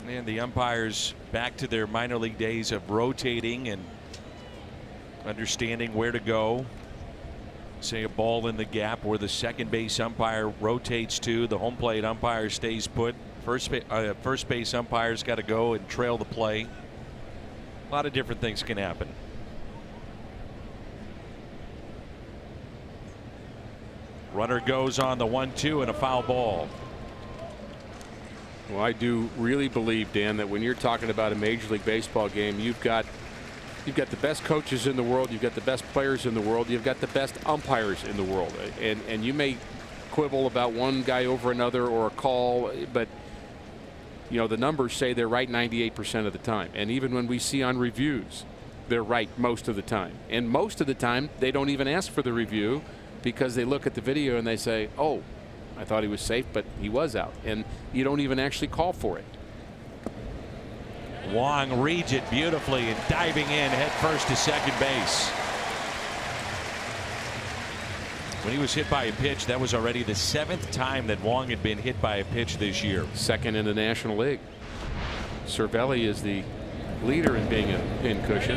And the umpires back to their minor league days of rotating and understanding where to go. Say a ball in the gap where the second base umpire rotates to, the home plate umpire stays put. First base umpire's got to go and trail the play. A lot of different things can happen. Runner goes on the 1-2 and a foul ball. Well, I do really believe, Dan, that when you're talking about a Major League Baseball game, you've got the best coaches in the world, you've got the best players in the world, you've got the best umpires in the world, and you may quibble about one guy over another or a call, but you know the numbers say they're right 98% of the time, and even when we see on reviews, they're right most of the time, and most of the time they don't even ask for the review because they look at the video and they say, oh, I thought he was safe, but he was out, and you don't even actually call for it. Wong reads it beautifully and diving in head first to second base. When he was hit by a pitch, that was already the 7th time that Wong had been hit by a pitch this year. Second in the National League. Cervelli is the leader in being a pin cushion.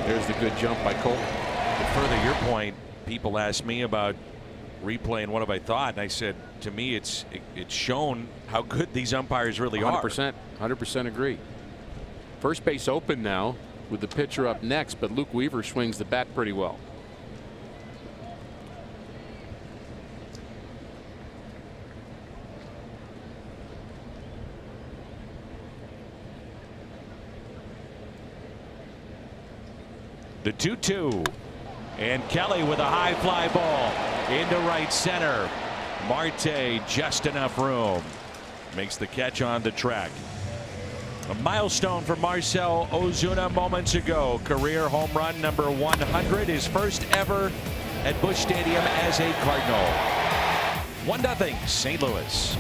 There's the good jump by Colton. To further your point, people ask me about replay and what have I thought? And I said, to me, it's shown how good these umpires really 100%, 100% agree. First base open now with the pitcher up next, but Luke Weaver swings the bat pretty well. The 2-2. And Kelly with a high fly ball into right center. Marte just enough room. Makes the catch on the track. A milestone for Marcell Ozuna moments ago. Career home run number 100. His first ever at Busch Stadium as a Cardinal. 1-0 St. Louis.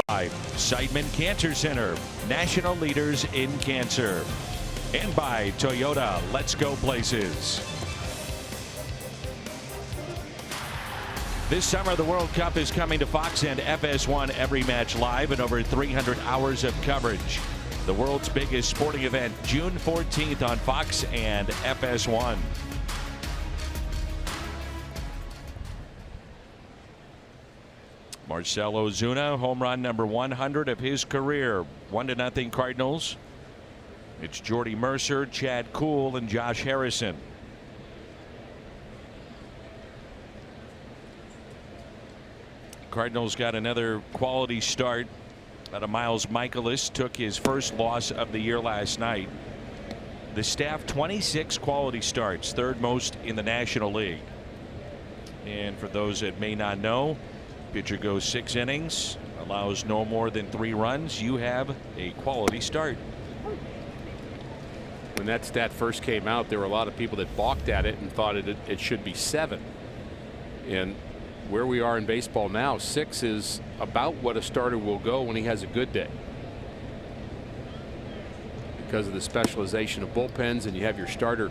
By Seidman Cancer Center, national leaders in cancer. And by Toyota, let's go places. This summer, the World Cup is coming to Fox and FS1 every match live and over 300 hours of coverage. The world's biggest sporting event, June 14th on Fox and FS1. Marcell Ozuna, home run number 100 of his career. 1-0 Cardinals. It's Jordy Mercer, Chad Kuhl, and Josh Harrison. Cardinals got another quality start out of Miles Michaelis. Took his first loss of the year last night. The staff 26 quality starts, third most in the National League. And for those that may not know, pitcher goes 6 innings, allows no more than 3 runs. You have a quality start. When that stat first came out, there were a lot of people that balked at it and thought it should be 7. And where we are in baseball now, 6 is about what a starter will go when he has a good day. Because of the specialization of bullpens, and you have your starter.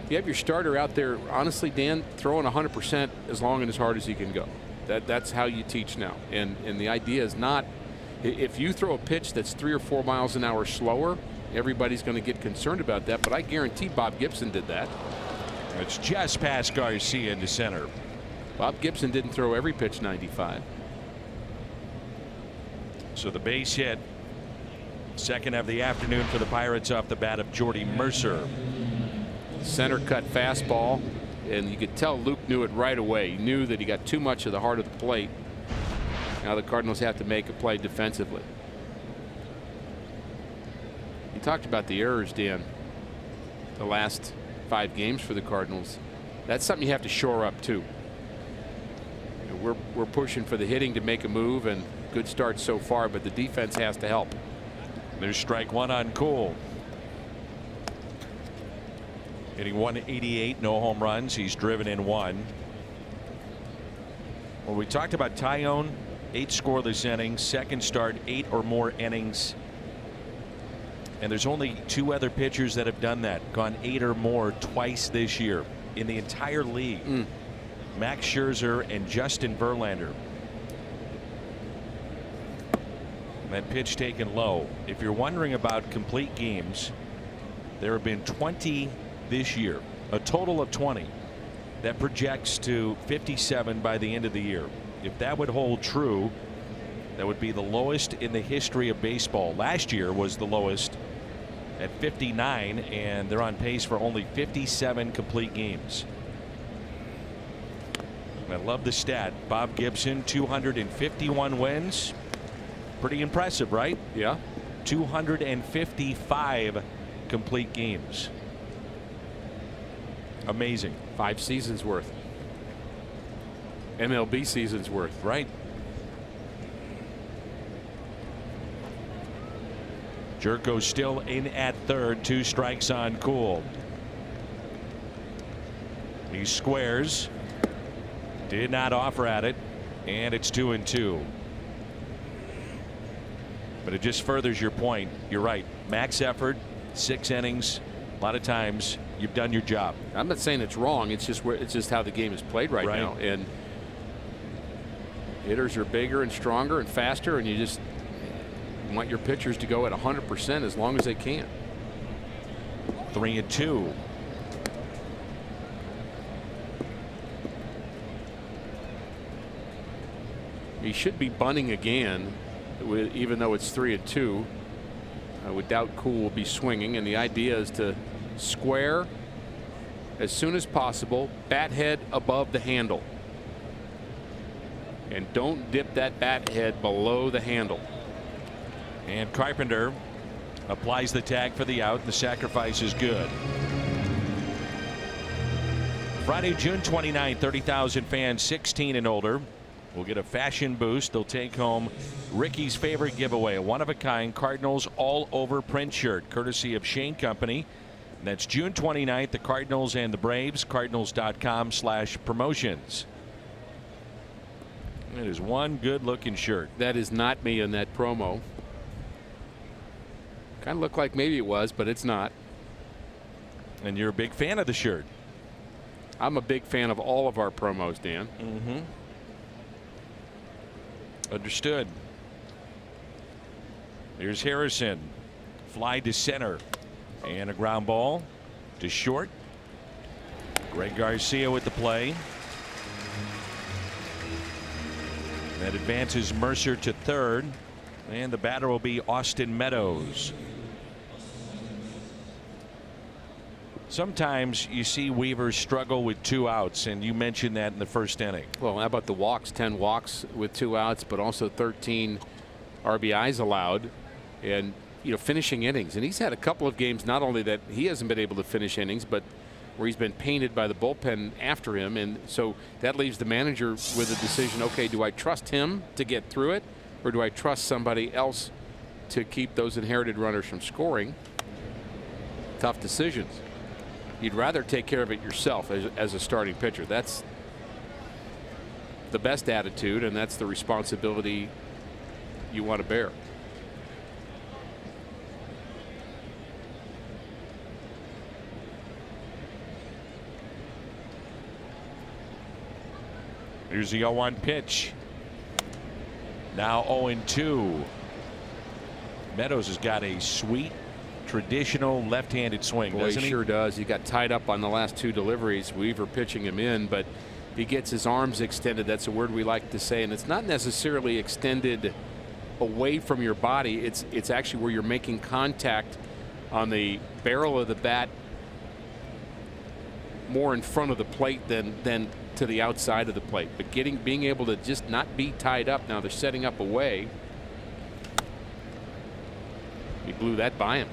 You have your starter out there, honestly, Dan, throwing 100% as long and as hard as he can go. That's how you teach now. And the idea is not, if you throw a pitch that's 3 or 4 miles an hour slower, everybody's going to get concerned about that. But I guarantee Bob Gibson did that. It's just past Garcia into center. Bob Gibson didn't throw every pitch 95. So the base hit, second of the afternoon for the Pirates off the bat of Jordy Mercer. Center cut fastball. And you could tell Luke knew it right away. He knew that he got too much of the heart of the plate. Now the Cardinals have to make a play defensively. You talked about the errors, Dan, the last 5 games for the Cardinals. That's something you have to shore up too. You know, we're pushing for the hitting to make a move, and good start so far, but the defense has to help. There's strike 1 on Kuhl. Hitting 188, no home runs. He's driven in 1. Well, we talked about Tyone, 8 scoreless innings, second start, 8 or more innings. And there's only 2 other pitchers that have done that, gone 8 or more twice this year in the entire league. Max Scherzer and Justin Verlander. That pitch taken low. If you're wondering about complete games, there have been 20 this year, a total of 20. That projects to 57 by the end of the year. If that would hold true, that would be the lowest in the history of baseball. Last year was the lowest at 59, and they're on pace for only 57 complete games. I love the stat. Bob Gibson, 251 wins. Pretty impressive, right? Yeah. 255 complete games. Amazing. 5 seasons worth. MLB seasons worth. Right. Jerko still in at third. 2 strikes on Cool. He squares. Did not offer at it. And it's 2-2. But it just furthers your point. You're right. Max effort, 6 innings. A lot of times you've done your job. I'm not saying it's wrong. It's just how the game is played right now. And hitters are bigger and stronger and faster, and you just want your pitchers to go at 100% as long as they can. 3-2. He should be bunting again, even though it's 3-2. I would doubt Cool will be swinging, and the idea is to square as soon as possible, bat head above the handle, and don't dip that bat head below the handle. And Carpenter applies the tag for the out. The sacrifice is good. Friday, June 29, 30,000 fans 16 and older will get a fashion boost. They'll take home Ricky's favorite giveaway, a one-of-a-kind Cardinals all-over print shirt, courtesy of Shane Company. And that's June 29th, the Cardinals and the Braves, cardinals.com/promotions. It is one good-looking shirt. That is not me in that promo. Kind of looked like maybe it was, but it's not. And you're a big fan of the shirt. I'm a big fan of all of our promos, Dan. Understood. Here's Harrison. Fly to center. And a ground ball to short. Greg Garcia with the play. That advances Mercer to third. And the batter will be Austin Meadows. Sometimes you see Weaver struggle with 2 outs, and you mentioned that in the first inning. Well, how about the walks? 10 walks with 2 outs, but also 13 RBIs allowed, and finishing innings. And he's had a couple of games not only that he hasn't been able to finish innings, but where he's been painted by the bullpen after him. And so that leaves the manager with a decision. Okay, do I trust him to get through it, or do I trust somebody else to keep those inherited runners from scoring? Tough decisions. You'd rather take care of it yourself as a starting pitcher. That's the best attitude, and that's the responsibility you want to bear. Here's the 0-1 pitch. Now 0-2. Meadows has got a sweet, traditional left-handed swing, doesn't he? Sure does. He got tied up on the last 2 deliveries. Weaver pitching him in, but he gets his arms extended. That's a word we like to say, and it's not necessarily extended away from your body. It's actually where you're making contact on the barrel of the bat, more in front of the plate than to the outside of the plate. But being able to just not be tied up. Now they're setting up away. He blew that by him.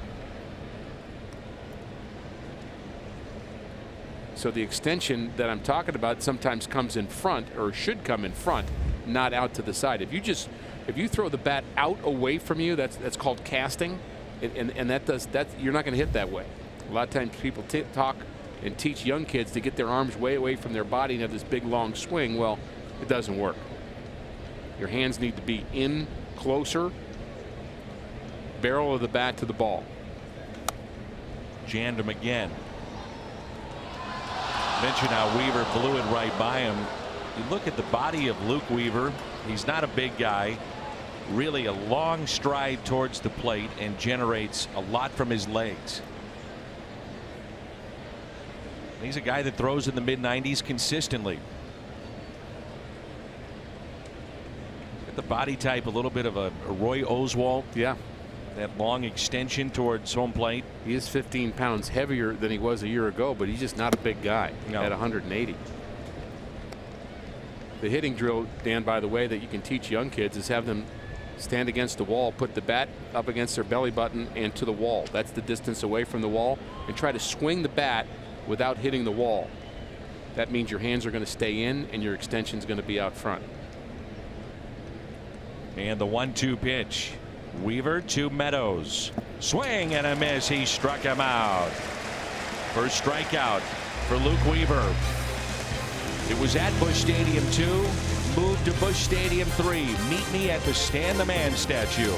So the extension that I'm talking about sometimes comes in front, or should come in front, not out to the side. If you throw the bat out away from you, that's called casting, and that you're not going to hit that way. A lot of times people talk and teach young kids to get their arms way away from their body and have this big long swing, well, it doesn't work. Your hands need to be in closer, barrel of the bat to the ball. Jammed him again. Mention how Weaver blew it right by him. You look at the body of Luke Weaver. He's not a big guy. Really a long stride towards the plate and generates a lot from his legs. He's a guy that throws in the mid-90s consistently. Got the body type a little bit of a Roy Oswalt. Yeah. That long extension towards home plate. He is 15 pounds heavier than he was a year ago, but he's just not a big guy at 180. The hitting drill, Dan, by the way, that you can teach young kids is have them stand against the wall, put the bat up against their belly button and to the wall. That's the distance away from the wall, and try to swing the bat without hitting the wall. That means your hands are going to stay in and your extension is going to be out front. And the 1-2 pitch. Weaver to Meadows. Swing and a miss. He struck him out. First strikeout for Luke Weaver. It was at Busch Stadium 2. Moved to Busch Stadium 3. Meet me at the Stan the Man statue.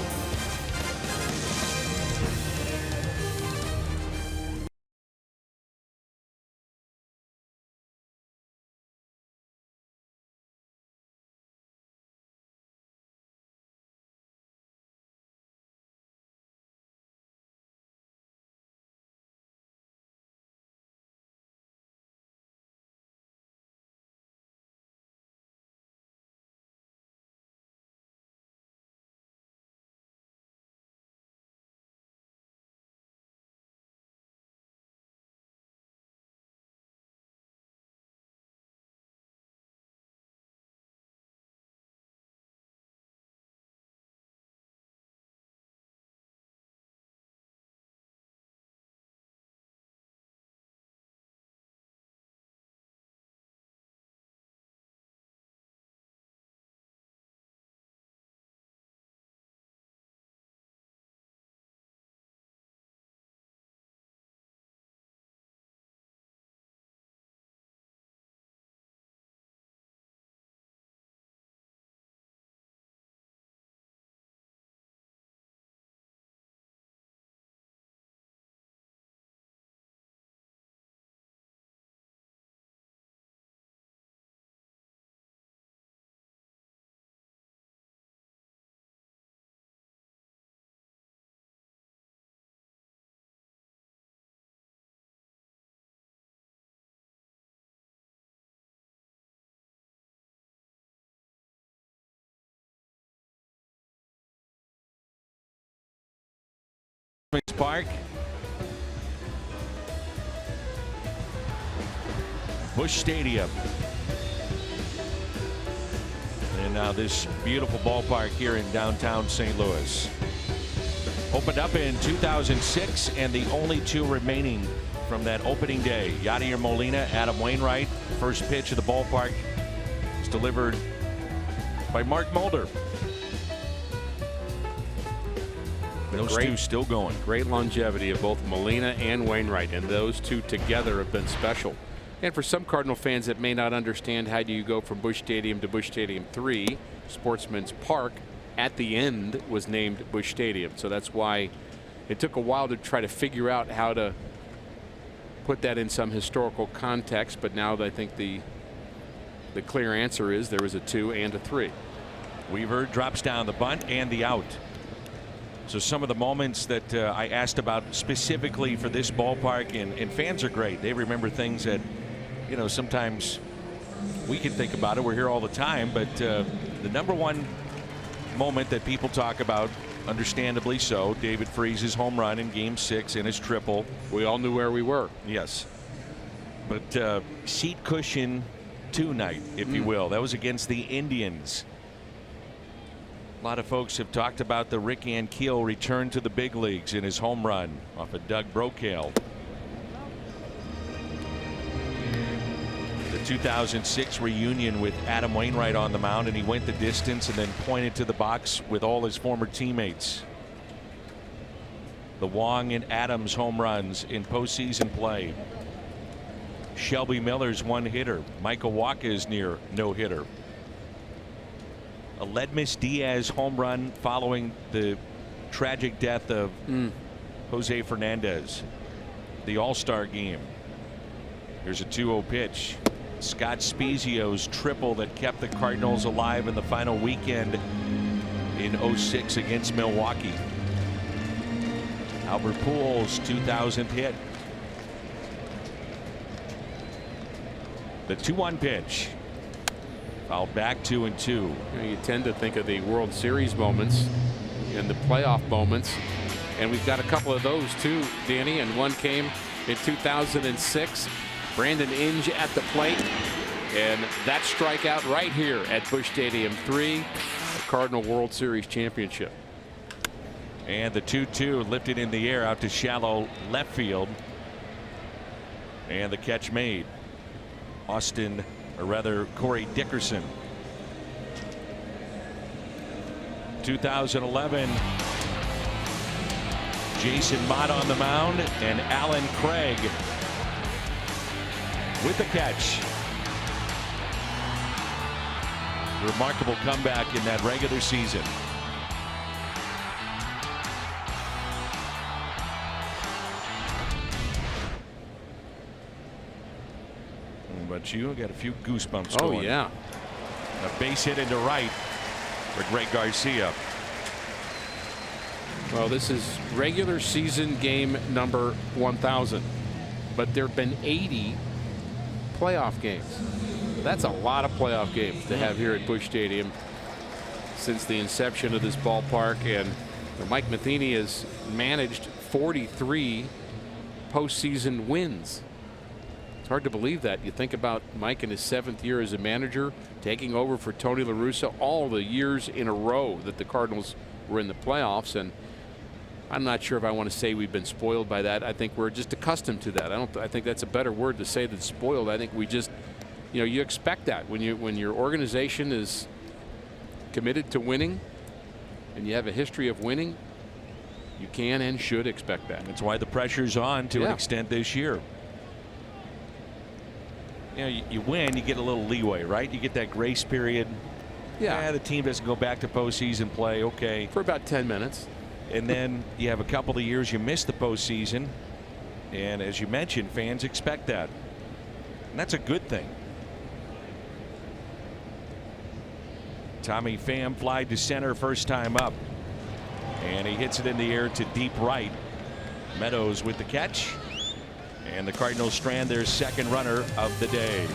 Park. Busch Stadium. And now this beautiful ballpark here in downtown St. Louis. Opened up in 2006 and the only two remaining from that opening day. Yadier Molina, Adam Wainwright. First pitch of the ballpark was delivered by Mark Mulder. Those two still going. Great longevity of both Molina and Wainwright, and those two together have been special. And for some Cardinal fans that may not understand, how do you go from Busch Stadium to Busch Stadium 3? Sportsman's Park at the end was named Busch Stadium, so that's why it took a while to try to figure out how to put that in some historical context. But now I think the clear answer is there was a 2 and a 3. Weaver drops down the bunt and the out. So some of the moments that I asked about specifically for this ballpark, and fans are great. They remember things that, you know, sometimes we can think about it. We're here all the time. But the number one moment that people talk about, understandably so, David Freese's home run in Game 6 and his triple. We all knew where we were. Yes. But seat cushion 2 night, if you will. That was against the Indians. A lot of folks have talked about the Rick Ankiel return to the big leagues in his home run off of Doug Brocail. The 2006 reunion with Adam Wainwright on the mound, and he went the distance and then pointed to the box with all his former teammates. The Wong and Adams home runs in postseason play. Shelby Miller's one-hitter. Michael Wacha's near no-hitter. A Ledmus Diaz home run following the tragic death of Jose Fernandez. The All-Star game. Here's a 2-0 pitch. Scott Spezio's triple that kept the Cardinals alive in the final weekend in 06 against Milwaukee. Albert Pujols' 2000th hit. The 2-1 pitch. Fouled back 2-2. You tend to think of the World Series moments and the playoff moments, and we've got a couple of those too, Danny, and one came in 2006. Brandon Inge at the plate, and that strikeout right here at Busch Stadium, 3, the Cardinal World Series championship. And the 2-2 lifted in the air out to shallow left field, and the catch made. Austin, or rather Corey Dickerson. 2011, Jason Mott on the mound, and Alan Craig with the catch. Remarkable comeback in that regular season. But you got a few goosebumps going. Oh yeah. A base hit into right for Greg Garcia. Well, this is regular season game number 1000, but there have been 80 playoff games. That's a lot of playoff games to have here at Busch Stadium since the inception of this ballpark. And Mike Matheny has managed 43 postseason wins. It's hard to believe that. You think about Mike in his 7th year as a manager, taking over for Tony La Russa, all the years in a row that the Cardinals were in the playoffs. And I'm not sure if I want to say we've been spoiled by that. I think we're just accustomed to that. I think that's a better word to say than spoiled. I think we just, you expect that when your organization is committed to winning and you have a history of winning, you can and should expect that. That's why the pressure's on to an extent this year. You win, you get a little leeway, right? You get that grace period. Yeah, the team doesn't go back to postseason play. Okay, for about 10 minutes. And then you have a couple of years you miss the postseason, and as you mentioned, fans expect that, and that's a good thing. Tommy Pham flied to center first time up, and he hits it in the air to deep right. Meadows with the catch, and the Cardinals strand their second runner of the day.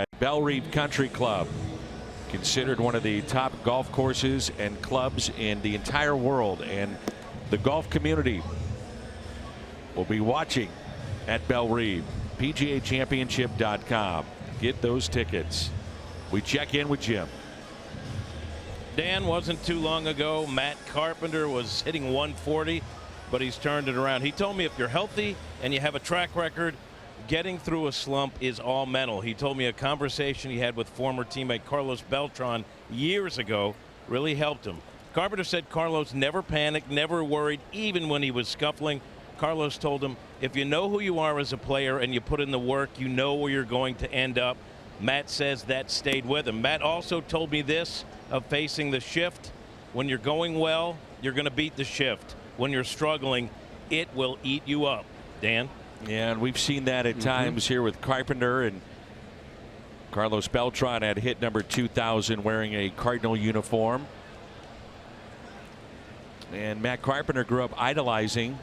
At Belle Reve Country Club, considered one of the top golf courses and clubs in the entire world, and the golf community will be watching at Belle Reve. PGAchampionship.com. Get those tickets. We check in with Jim. Dan, wasn't too long ago, Matt Carpenter was hitting 140, but he's turned it around. He told me if you're healthy and you have a track record, getting through a slump is all mental. He told me a conversation he had with former teammate Carlos Beltran years ago really helped him. Carpenter said Carlos never panicked, never worried, even when he was scuffling. Carlos told him, if you know who you are as a player and you put in the work, you know where you're going to end up. Matt says that stayed with him. Matt also told me this of facing the shift. When you're going well, you're going to beat the shift. When you're struggling, it will eat you up. Dan? Yeah, and we've seen that at times here with Carpenter, and Carlos Beltran had hit number 2,000 wearing a Cardinal uniform. And Matt Carpenter grew up idolizing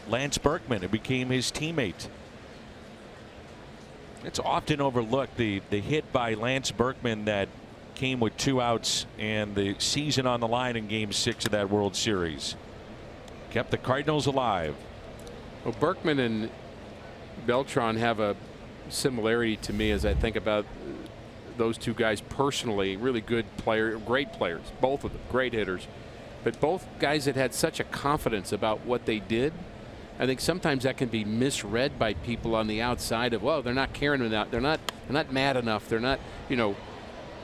Lance Berkman, who became his teammate. It's often overlooked, the hit by Lance Berkman that came with 2 outs and the season on the line in Game 6 of that World Series. Kept the Cardinals alive. Well, Berkman and Beltran have a similarity to me as I think about those two guys personally. Really good player, great players, both of them, great hitters. But both guys that had such a confidence about what they did. I think sometimes that can be misread by people on the outside of, well, they're not caring enough. They're not mad enough. They're not, you know,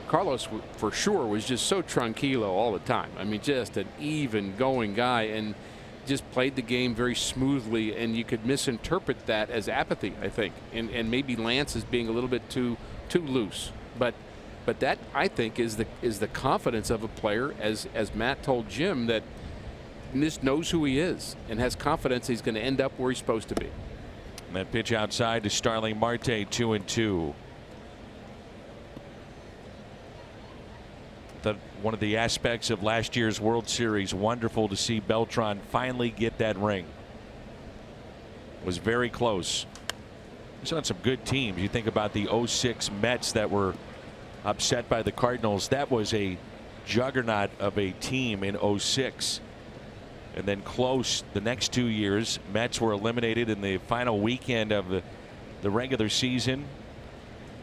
Carlos for sure was just so tranquilo all the time. I mean, just an even going guy and just played the game very smoothly, and you could misinterpret that as apathy, I think, and maybe Lance is being a little bit too loose. But that, I think, is the confidence of a player, as Matt told Jim, that just knows who he is and has confidence he's going to end up where he's supposed to be. And that pitch outside to Starling Marte, 2-2. One of the aspects of last year's World Series, wonderful to see Beltran finally get that ring. Was very close. He's on some good teams. You think about the 06 Mets that were upset by the Cardinals. That was a juggernaut of a team in 06. And then close the next 2 years. Mets were eliminated in the final weekend of the regular season.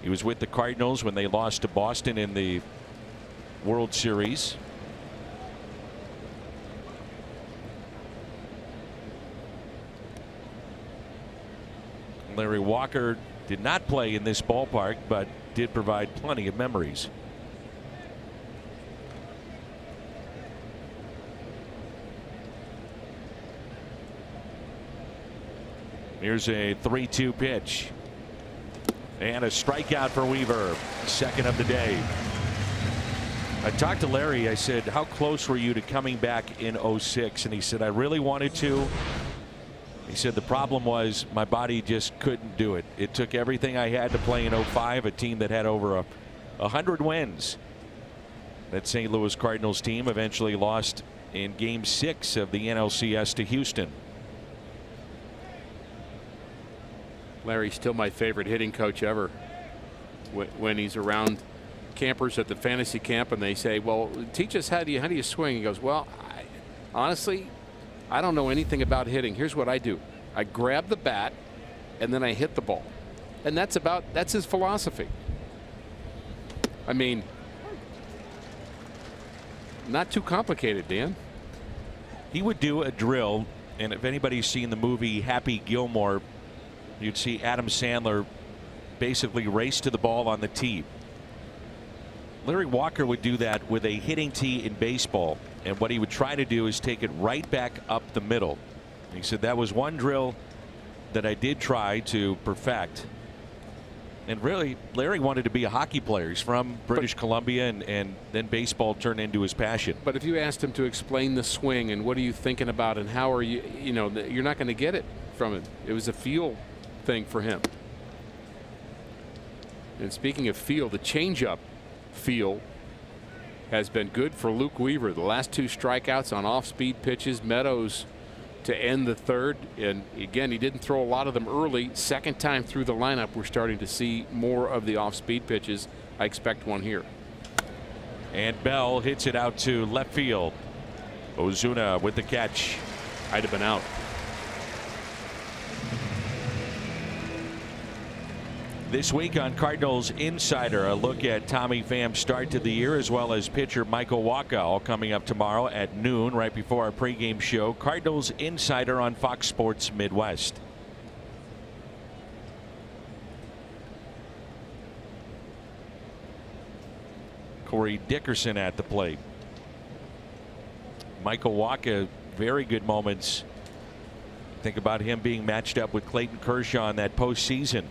He was with the Cardinals when they lost to Boston in the World Series. Larry Walker did not play in this ballpark, but did provide plenty of memories. Here's a 3-2 pitch. And a strikeout for Weaver. Second of the day. I talked to Larry. I said, how close were you to coming back in 06? And he said, I really wanted to. He said, the problem was my body just couldn't do it. It took everything I had to play in 05, a team that had over 100 wins. That St. Louis Cardinals team eventually lost in Game 6 of the NLCS to Houston. Larry's still my favorite hitting coach ever. When he's around campers at the fantasy camp and they say, well, teach us how do you swing? He goes, well, honestly, I don't know anything about hitting. Here's what I do. I grab the bat and then I hit the ball. And that's his philosophy. I mean, not too complicated, Dan. He would do a drill, and if anybody's seen the movie Happy Gilmore, you'd see Adam Sandler basically race to the ball on the tee. Larry Walker would do that with a hitting tee in baseball, and what he would try to do is take it right back up the middle. He said that was one drill that I did try to perfect. And really, Larry wanted to be a hockey player. He's from British Columbia, and then baseball turned into his passion. But if you asked him to explain the swing and what are you thinking about and how are you, you're not going to get it from him. It was a feel thing for him. And speaking of feel, the changeup feel has been good for Luke Weaver. The last 2 strikeouts on off-speed pitches. Meadows to end the third, and again, he didn't throw a lot of them early. Second time through the lineup, we're starting to see more of the off-speed pitches. I expect one here. And Bell hits it out to left field. Ozuna with the catch. I'd have been out. This week on Cardinals Insider, a look at Tommy Pham's start to the year, as well as pitcher Michael Wacha, all coming up tomorrow at noon, right before our pregame show. Cardinals Insider on Fox Sports Midwest. Corey Dickerson at the plate. Michael Wacha, very good moments. Think about him being matched up with Clayton Kershaw in that postseason.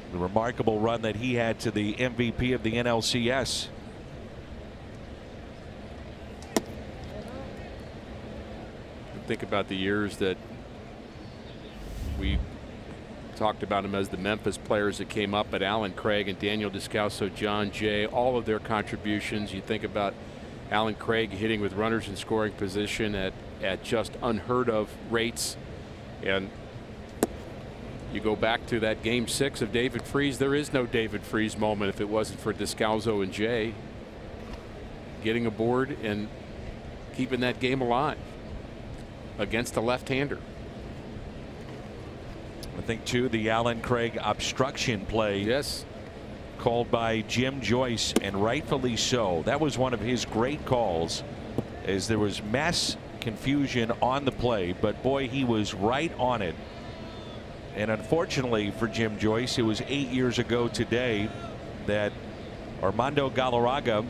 The remarkable run that he had to the MVP of the NLCS. Think about the years that we talked about him as the Memphis players that came up, at Alan Craig and Daniel Descalso, John Jay, all of their contributions. You think about Alan Craig hitting with runners in scoring position at just unheard of rates. And you go back to that game 6 of David Freese. There is no David Freese moment if it wasn't for Descalso and Jay getting aboard and keeping that game alive against a left-hander. I think too the Alan Craig obstruction play, yes, called by Jim Joyce, and rightfully so. That was one of his great calls, as there was mass confusion on the play, but boy, he was right on it. And unfortunately for Jim Joyce, it was 8 years ago today that Armando Galarraga,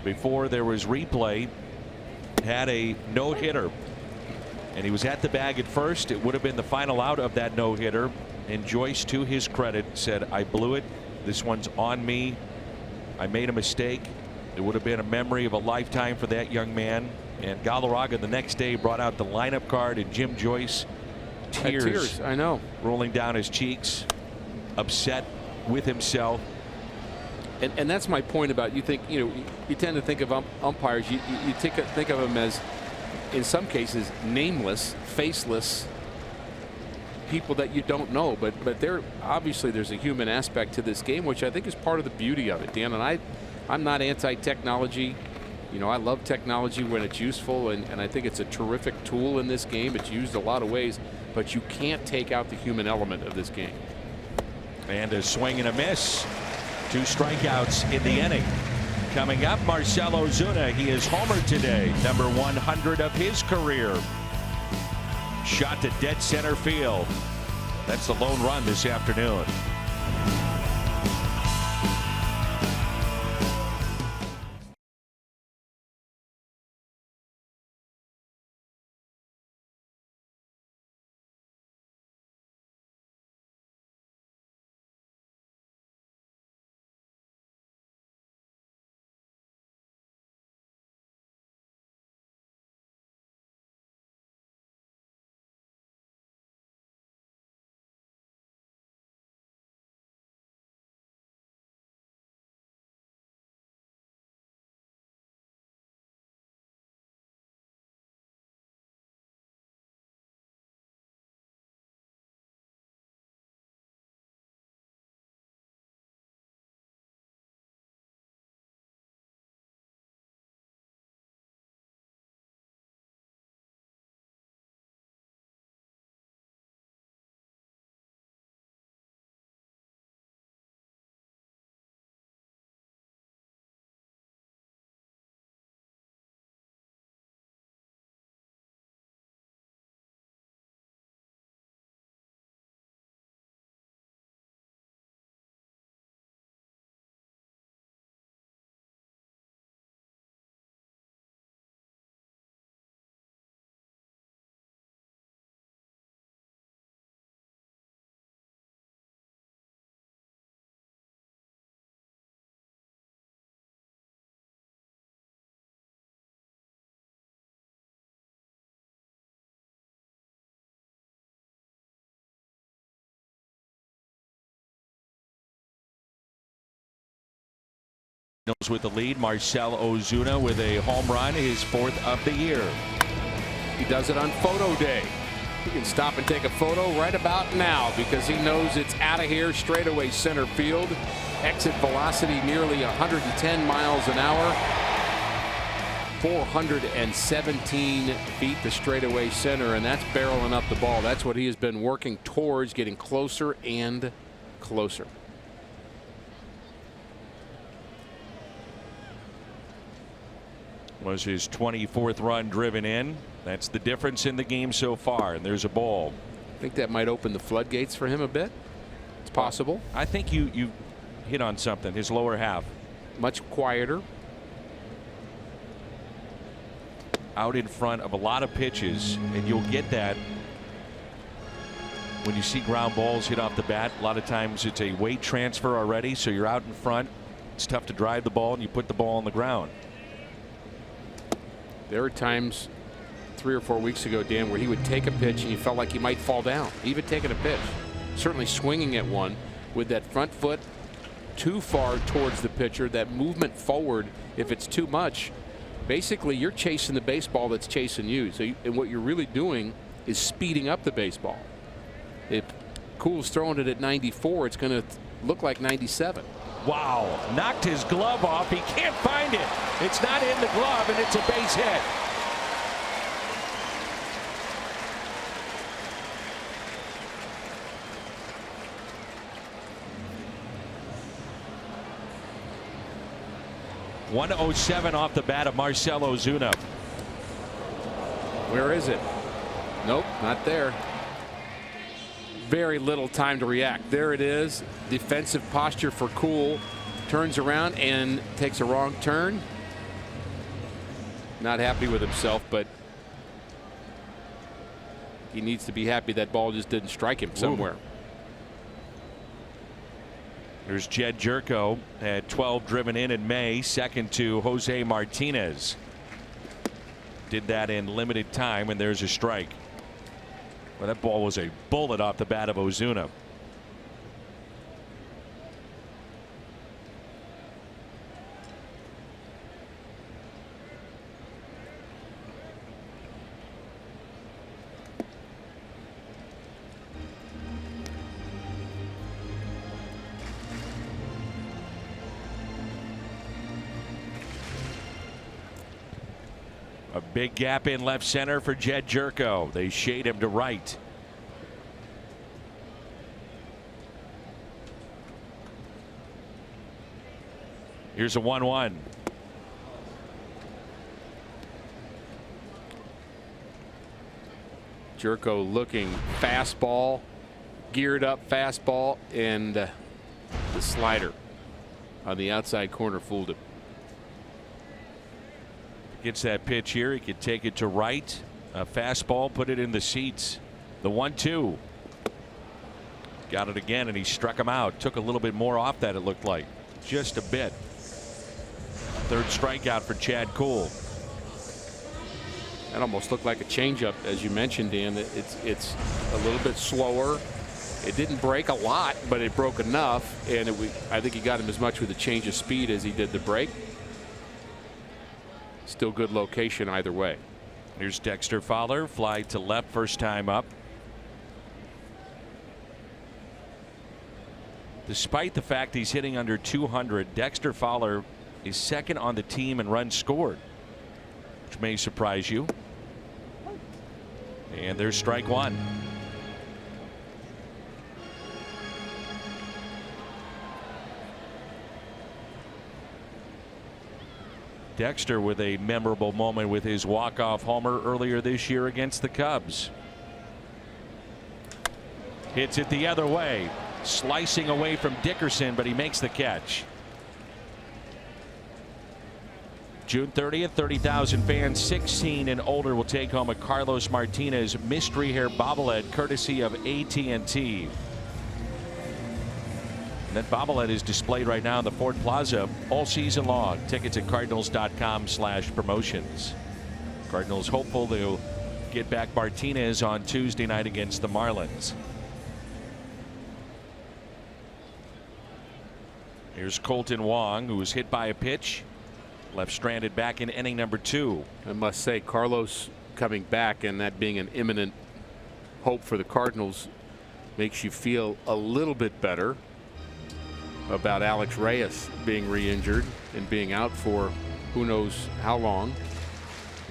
before there was replay, had a no-hitter. And he was at the bag at first. It would have been the final out of that no-hitter. And Joyce, to his credit, said, "I blew it. This one's on me. I made a mistake." It would have been a memory of a lifetime for that young man. And Galarraga the next day brought out the lineup card, and Jim Joyce, tears, I know, rolling down his cheeks, upset with himself. And that's my point about, you think, you tend to think of umpires, you think of them as, in some cases, nameless, faceless people that you don't know, but they're obviously, there's a human aspect to this game, which I think is part of the beauty of it, Dan. And I'm not anti-technology. I love technology when it's useful, and I think it's a terrific tool in this game. It's used a lot of ways, but you can't take out the human element of this game. And a swing and a miss. 2 strikeouts in the inning. Coming up, Marcell Ozuna. He is homered today, number 100 of his career. Shot to dead center field. That's the lone run this afternoon. With the lead, Marcell Ozuna with a home run, his 4th of the year. He does it on photo day. He can stop and take a photo right about now because he knows it's out of here, straightaway center field. Exit velocity nearly 110 miles an hour. 417 feet to straightaway center, and that's barreling up the ball. That's what he has been working towards, getting closer and closer. Was his 24th run driven in. That's the difference in the game so far. And there's a ball. I think that might open the floodgates for him a bit. It's possible. I think you hit on something. His lower half. Much quieter. Out in front of a lot of pitches, and you'll get that when you see ground balls hit off the bat. A lot of times it's a weight transfer already, so you're out in front. It's tough to drive the ball, and you put the ball on the ground. There were times 3 or 4 weeks ago, Dan, where he would take a pitch and you felt like he might fall down, even taking a pitch. Certainly swinging at one with that front foot too far towards the pitcher, that movement forward. If it's too much, basically you're chasing the baseball that's chasing you. So and what you're really doing is speeding up the baseball. If Cool's throwing it at 94, it's going to look like 97. Wow, knocked his glove off. He can't find it. It's not in the glove, and it's a base hit. .107 off the bat of Marcell Ozuna. Where is it? Nope, not there. Very little time to react. There it is. Defensive posture for Cool. Turns around and takes a wrong turn. Not happy with himself, but he needs to be happy that ball just didn't strike him somewhere. Ooh. There's Jed Jerko, had 12 driven in May, second to Jose Martinez. Did that in limited time, and there's a strike. Well, that ball was a bullet off the bat of Ozuna. A big gap in left center for Jed Jerko. They shade him to right. Here's a 1-1. Jerko looking fastball, geared up fastball, and the slider on the outside corner fooled him. Gets that pitch here. He could take it to right. A fastball, put it in the seats. The 1-2. Got it again, and he struck him out. Took a little bit more off that, it looked like. Just a bit. Third strikeout for Chad Kuhl. That almost looked like a changeup, as you mentioned, Dan. It's a little bit slower. It didn't break a lot, but it broke enough, and I think he got him as much with a change of speed as he did the break. Still good location either way. Here's Dexter Fowler, fly to left, first time up. Despite the fact he's hitting under 200, Dexter Fowler is second on the team in runs scored, which may surprise you. And there's strike one. Dexter with a memorable moment with his walk-off homer earlier this year against the Cubs. Hits it the other way, slicing away from Dickerson, but he makes the catch. June 30th, 30,000 fans 16 and older will take home a Carlos Martinez mystery hair bobblehead courtesy of AT&T. That bobblehead is displayed right now in the Ford Plaza all season long. Tickets at cardinals.com/promotions. Cardinals hopeful they'll get back Martinez on Tuesday night against the Marlins. Here's Colton Wong, who was hit by a pitch, left stranded back in inning number 2. I must say, Carlos coming back and that being an imminent hope for the Cardinals makes you feel a little bit better about Alex Reyes being re-injured and being out for who knows how long.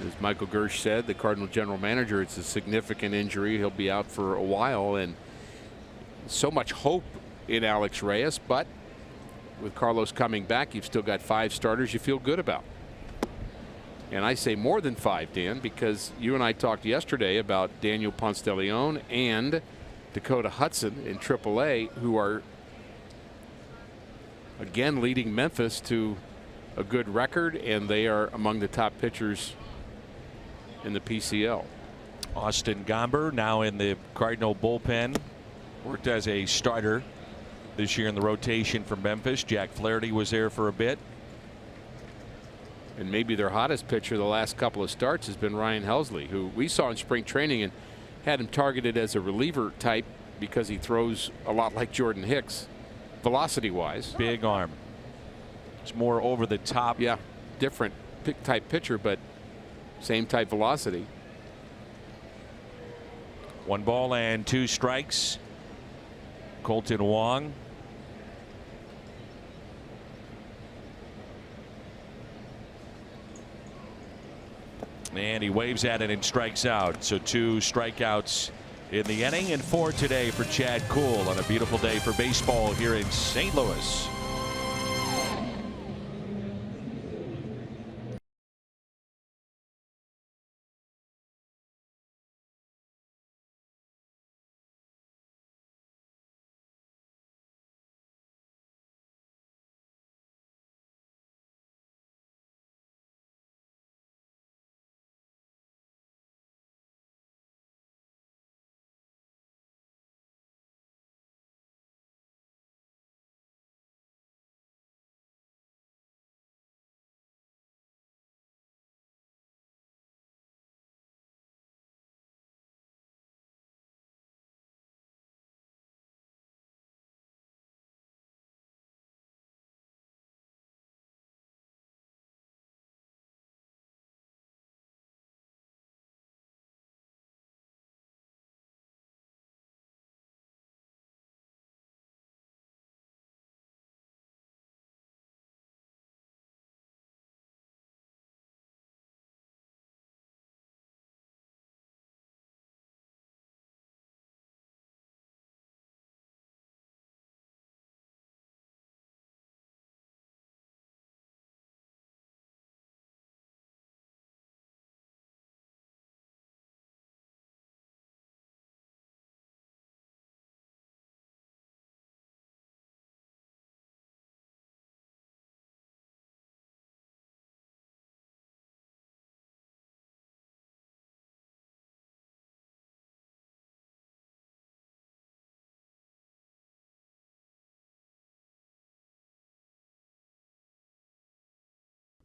As Michael Gersh said, the Cardinal general manager, it's a significant injury. He'll be out for a while, and so much hope in Alex Reyes, but with Carlos coming back, you've still got 5 starters you feel good about. And I say more than 5, Dan, because you and I talked yesterday about Daniel Ponce de Leon and Dakota Hudson in AAA, who are again leading Memphis to a good record, and they are among the top pitchers in the PCL. Austin Gomber now in the Cardinal bullpen, worked as a starter this year in the rotation for Memphis. Jack Flaherty was there for a bit. And maybe their hottest pitcher the last couple of starts has been Ryan Helsley, who we saw in spring training and had him targeted as a reliever type because he throws a lot like Jordan Hicks, velocity wise. Big arm. It's more over the top. Yeah, different type pitcher, but same type velocity. 1 ball and 2 strikes. Colton Wong. And he waves at it and strikes out. So 2 strikeouts in the inning, and 4 today for Chad Kuhl on a beautiful day for baseball here in St. Louis.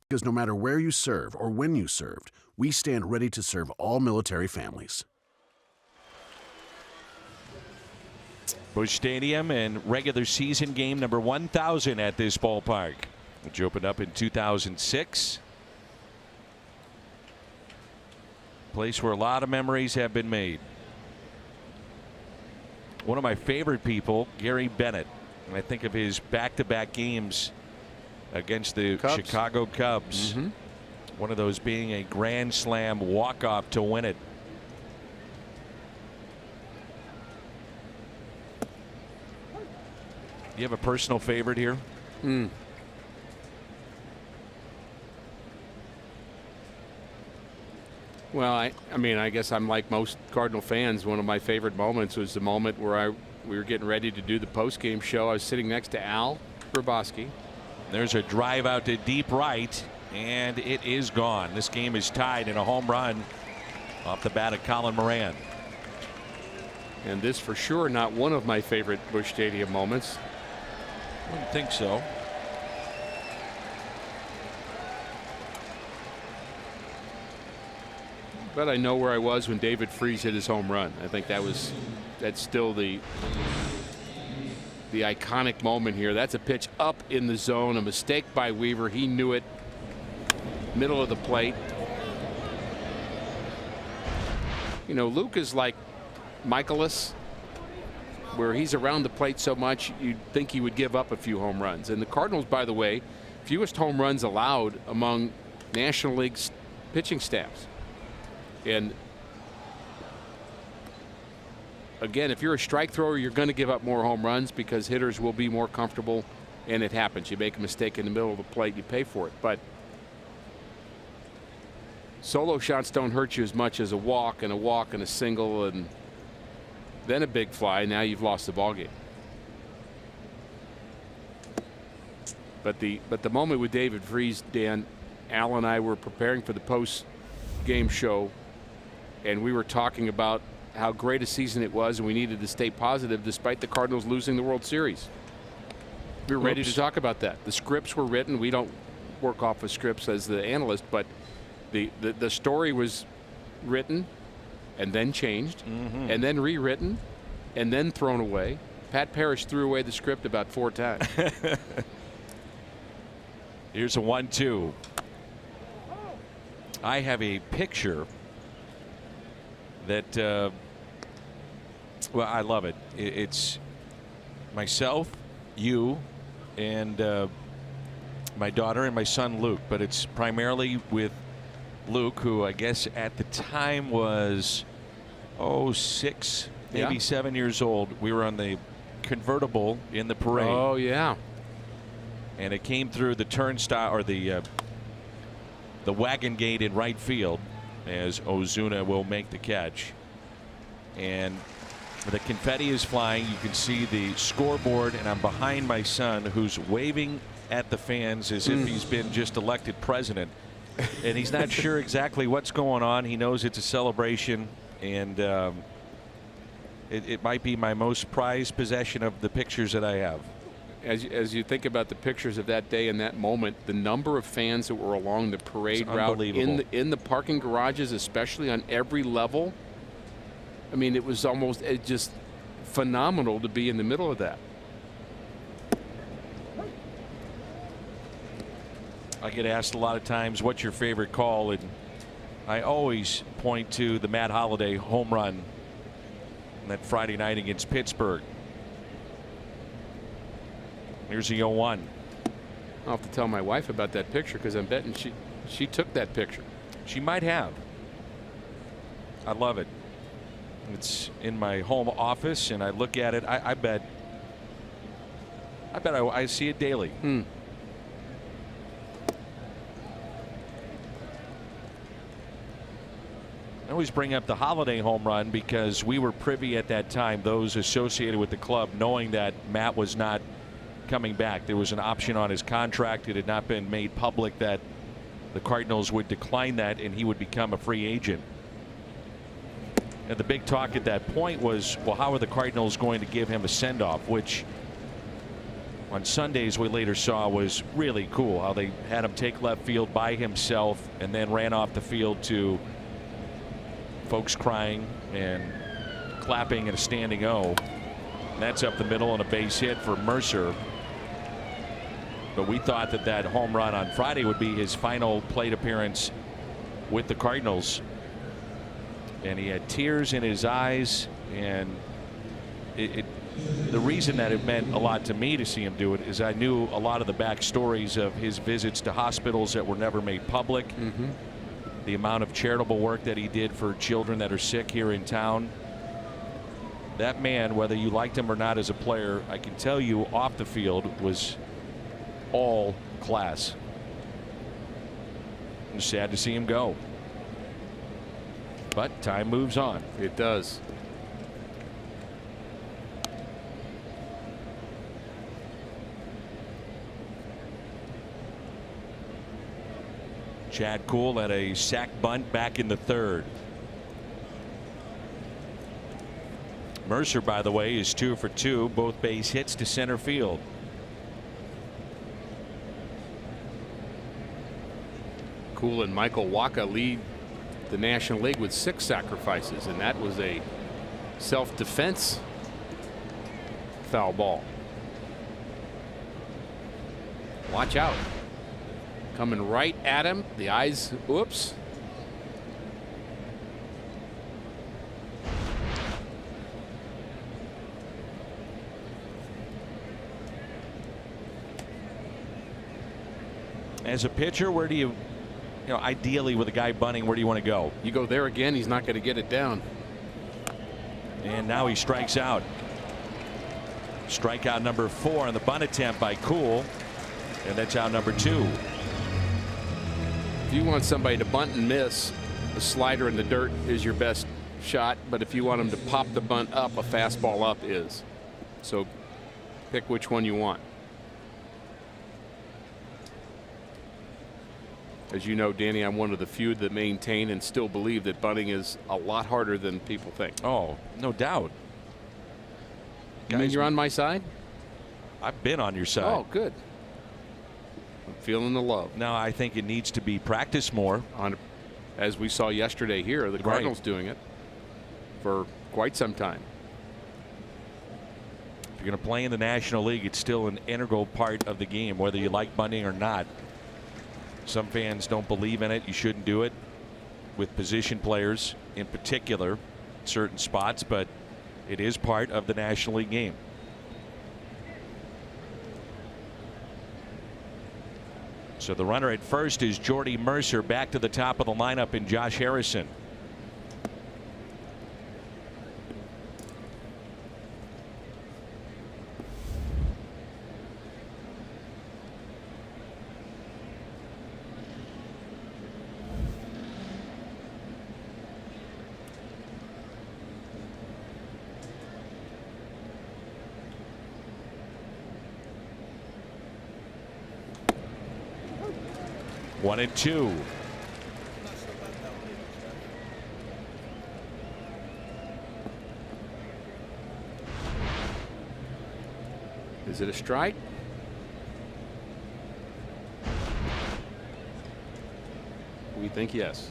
Because no matter where you serve or when you served, we stand ready to serve all military families. Busch Stadium and regular season game number 1,000 at this ballpark, which opened up in 2006. Place where a lot of memories have been made. One of my favorite people, Gary Bennett, and I think of his back-to-back games against the Cubs. Chicago Cubs. One of those being a grand slam walk-off to win it. You have a personal favorite here? Well, I mean, I guess I'm like most Cardinal fans. One of my favorite moments was the moment where we were getting ready to do the post-game show. I was sitting next to Al Grabowski. There's a drive out to deep right, and it is gone. This game is tied in a home run off the bat of Colin Moran. And this for sure not one of my favorite Busch Stadium moments. Wouldn't think so. But I know where I was when David Freese hit his home run. I think that's still the iconic moment here. That's a pitch up in the zone, a mistake by Weaver. He knew it. Middle of the plate. You know, Luke is like Michaelis, where he's around the plate so much you'd think he would give up a few home runs. And the Cardinals, by the way, fewest home runs allowed among National League pitching staffs. And again, if you're a strike thrower, you're going to give up more home runs because hitters will be more comfortable, and it happens. You make a mistake in the middle of the plate, you pay for it. But solo shots don't hurt you as much as a walk and a single and then a big fly. Now you've lost the ball game. But the moment with David Freese, Dan, Al and I were preparing for the post-game show, and we were talking about how great a season it was, and we needed to stay positive despite the Cardinals losing the World Series. We were ready to talk about that. The scripts were written. We don't work off of scripts as the analyst, but the story was written and then changed and then rewritten and then thrown away. Pat Parrish threw away the script about 4 times. Here's a 1-2. I have a picture that, well, I love it. It's myself, you, and my daughter and my son Luke, but it's primarily with Luke, who I guess at the time was 6, maybe 7 years old. We were on the convertible in the parade. Oh yeah. And it came through the turnstile, or the wagon gate in right field, as Ozuna will make the catch. And the confetti is flying. You can see the scoreboard, and I'm behind my son, who's waving at the fans as if he's been just elected president. And he's not sure exactly what's going on. He knows it's a celebration, and it might be my most prized possession of the pictures that I have. As you think about the pictures of that day and that moment, the number of fans that were along the parade route in the parking garages, especially on every level, I mean, it was almost just phenomenal to be in the middle of that. I get asked a lot of times, what's your favorite call? And I always point to the Matt Holliday home run on that Friday night against Pittsburgh. Here's the 0-1. I'll have to tell my wife about that picture, because I'm betting she took that picture. She might have. I love it. It's in my home office, and I look at it. I bet I see it daily. I always bring up the Holiday home run because we were privy at that time, those associated with the club, knowing that Matt was not coming back. There was an option on his contract. It had not been made public that the Cardinals would decline that and he would become a free agent. And the big talk at that point was, well, how are the Cardinals going to give him a send-off, which on Sundays we later saw was really cool, how they had him take left field by himself and then ran off the field to folks crying and clapping at a standing O. And that's up the middle and a base hit for Mercer. But we thought that home run on Friday would be his final plate appearance with the Cardinals. And he had tears in his eyes, and the reason that it meant a lot to me to see him do it is I knew a lot of the backstories of his visits to hospitals that were never made public. The amount of charitable work that he did for children that are sick here in town. That man, whether you liked him or not as a player, I can tell you off the field was all class. I'm sad to see him go. But time moves on. It does. Chad Kuhl had a sac bunt back in the third. Mercer, by the way, is 2 for 2, both base hits to center field. Kuhl and Michael Wacha lead the National League with 6 sacrifices, and that was a self-defense foul ball. Watch out. Coming right at him. The eyes, whoops. As a pitcher, where do you ideally with a guy bunting, where do you want to go? You go there again, he's not going to get it down. And now he strikes out. Strikeout number 4 on the bunt attempt by Cool. And that's out number 2. If you want somebody to bunt and miss, a slider in the dirt is your best shot. But if you want him to pop the bunt up, a fastball up is. So pick which one you want. As you know, Danny, I'm one of the few that maintain and still believe that bunting is a lot harder than people think. Oh, no doubt. You mean you're on my side? I've been on your side. Oh, good. I'm feeling the love. Now I think it needs to be practiced more. As we saw yesterday here, the Cardinals doing it for quite some time. If you're going to play in the National League, it's still an integral part of the game, whether you like bunting or not. Some fans don't believe in it. You shouldn't do it with position players in particular, certain spots, but it is part of the National League game. So the runner at first is Jordy Mercer. Back to the top of the lineup in Josh Harrison. One and two. Is it a strike? We think yes.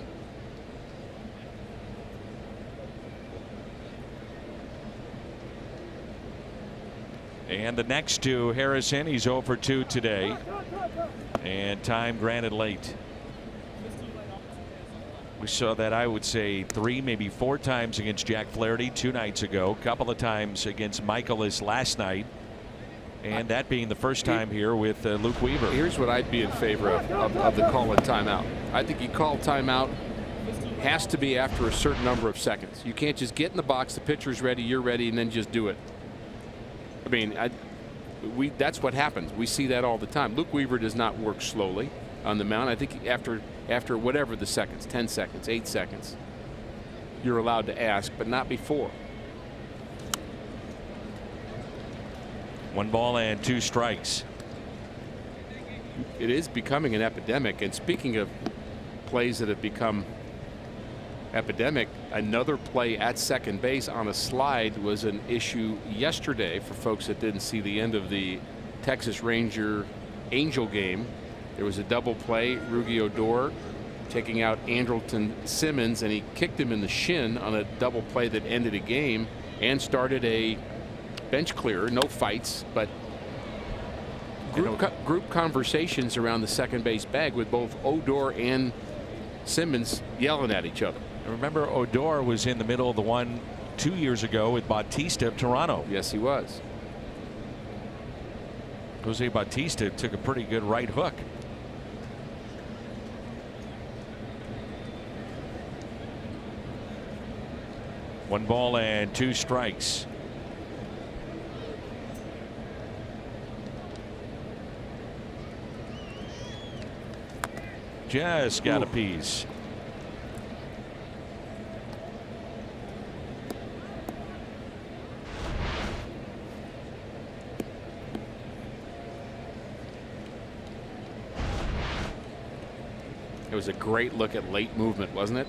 And the next to Harrison, he's 0 for 2 today. And time granted late. We saw that, I would say, 3, maybe 4 times against Jack Flaherty 2 nights ago. A couple of times against Michaelis last night. And that being the first time here with Luke Weaver. Here's what I'd be in favor of the call of timeout. I think you call timeout has to be after a certain number of seconds. You can't just get in the box, the pitcher's ready, you're ready, and then just do it. I mean, that's what happens. We see that all the time. Luke Weaver does not work slowly on the mound. I think after whatever the seconds, 10 seconds, 8 seconds, you're allowed to ask, but not before. 1 ball and 2 strikes. It is becoming an epidemic. And speaking of plays that have become epidemic, another play at second base on a slide was an issue yesterday for folks that didn't see the end of the Texas Ranger Angel game. There was a double play. Rugi Odor taking out Andrelton Simmons, and he kicked him in the shin on a double play that ended a game and started a bench clearer. No fights, but group conversations around the second base bag with both Odor and Simmons yelling at each other. Remember, Odor was in the middle of the one 2 years ago with Bautista of Toronto. Yes, he was. Jose Bautista took a pretty good right hook. One ball and 2 strikes. Just got a piece. It was a great look at late movement, wasn't it?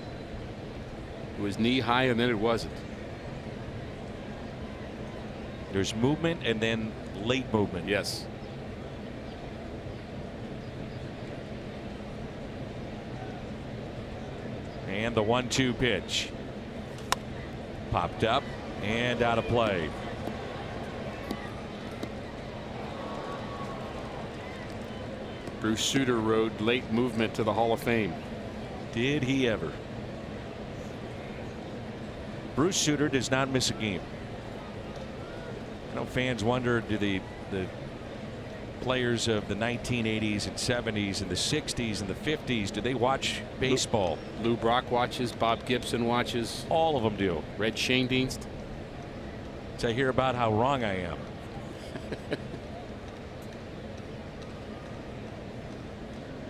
It was knee high and then it wasn't. There's movement and then late movement. Yes. And the 1-2 pitch. Popped up and out of play. Bruce Sutter rode late movement to the Hall of Fame. Did he ever? Bruce Sutter does not miss a game. I know fans wonder, do the players of the 1980s and 70s and the 60s and the 50s, do they watch baseball? Lou Brock watches. Bob Gibson watches. All of them do. Red Schoendienst. to hear about how wrong I am.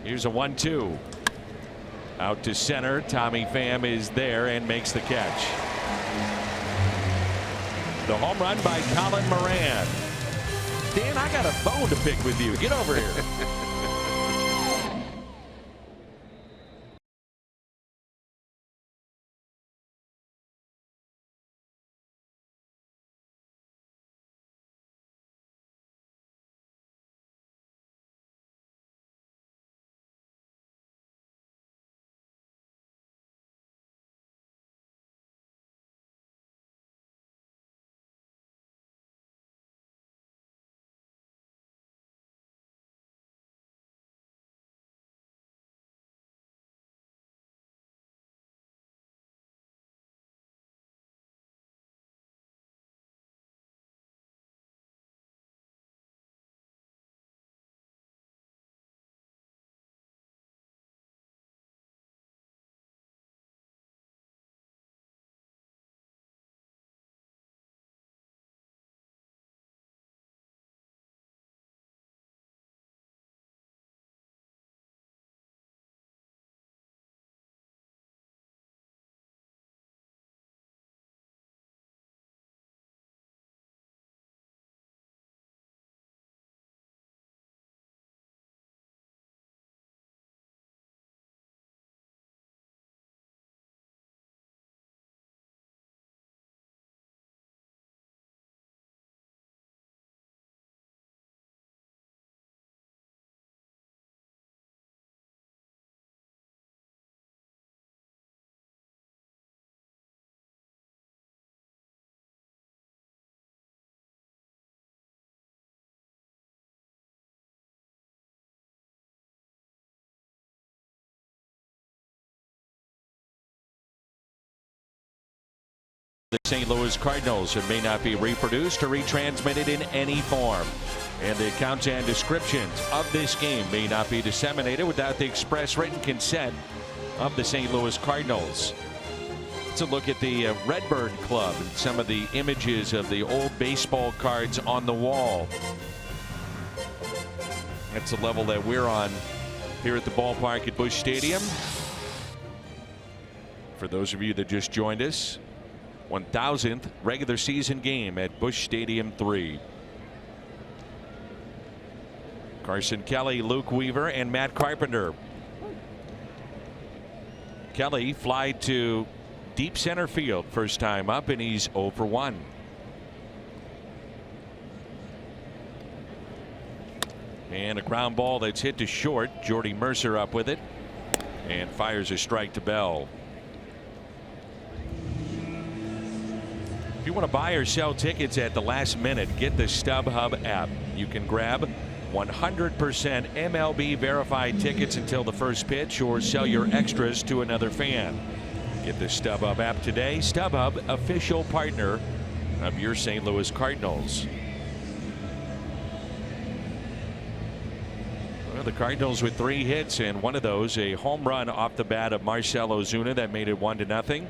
Here's a 1-2. Out to center. Tommy Pham is there and makes the catch. The home run by Colin Moran. Dan, I got a bone to pick with you. Get over here. The St. Louis Cardinals. It may not be reproduced or retransmitted in any form. And the accounts and descriptions of this game may not be disseminated without the express written consent of the St. Louis Cardinals. Let's look at the Redbird Club and some of the images of the old baseball cards on the wall. That's the level that we're on here at the ballpark at Busch Stadium. For those of you that just joined us, 1000th regular season game at Busch Stadium 3. Carson Kelly, Luke Weaver, and Matt Carpenter. Kelly flied to deep center field first time up, and he's 0 for 1. And a ground ball that's hit to short. Jordy Mercer up with it and fires a strike to Bell. If you want to buy or sell tickets at the last minute, get the StubHub app. You can grab 100% MLB verified tickets until the first pitch, or sell your extras to another fan. Get the StubHub app today. StubHub, official partner of your St. Louis Cardinals. Well, the Cardinals with 3 hits, and one of those a home run off the bat of Marcell Ozuna that made it 1-0.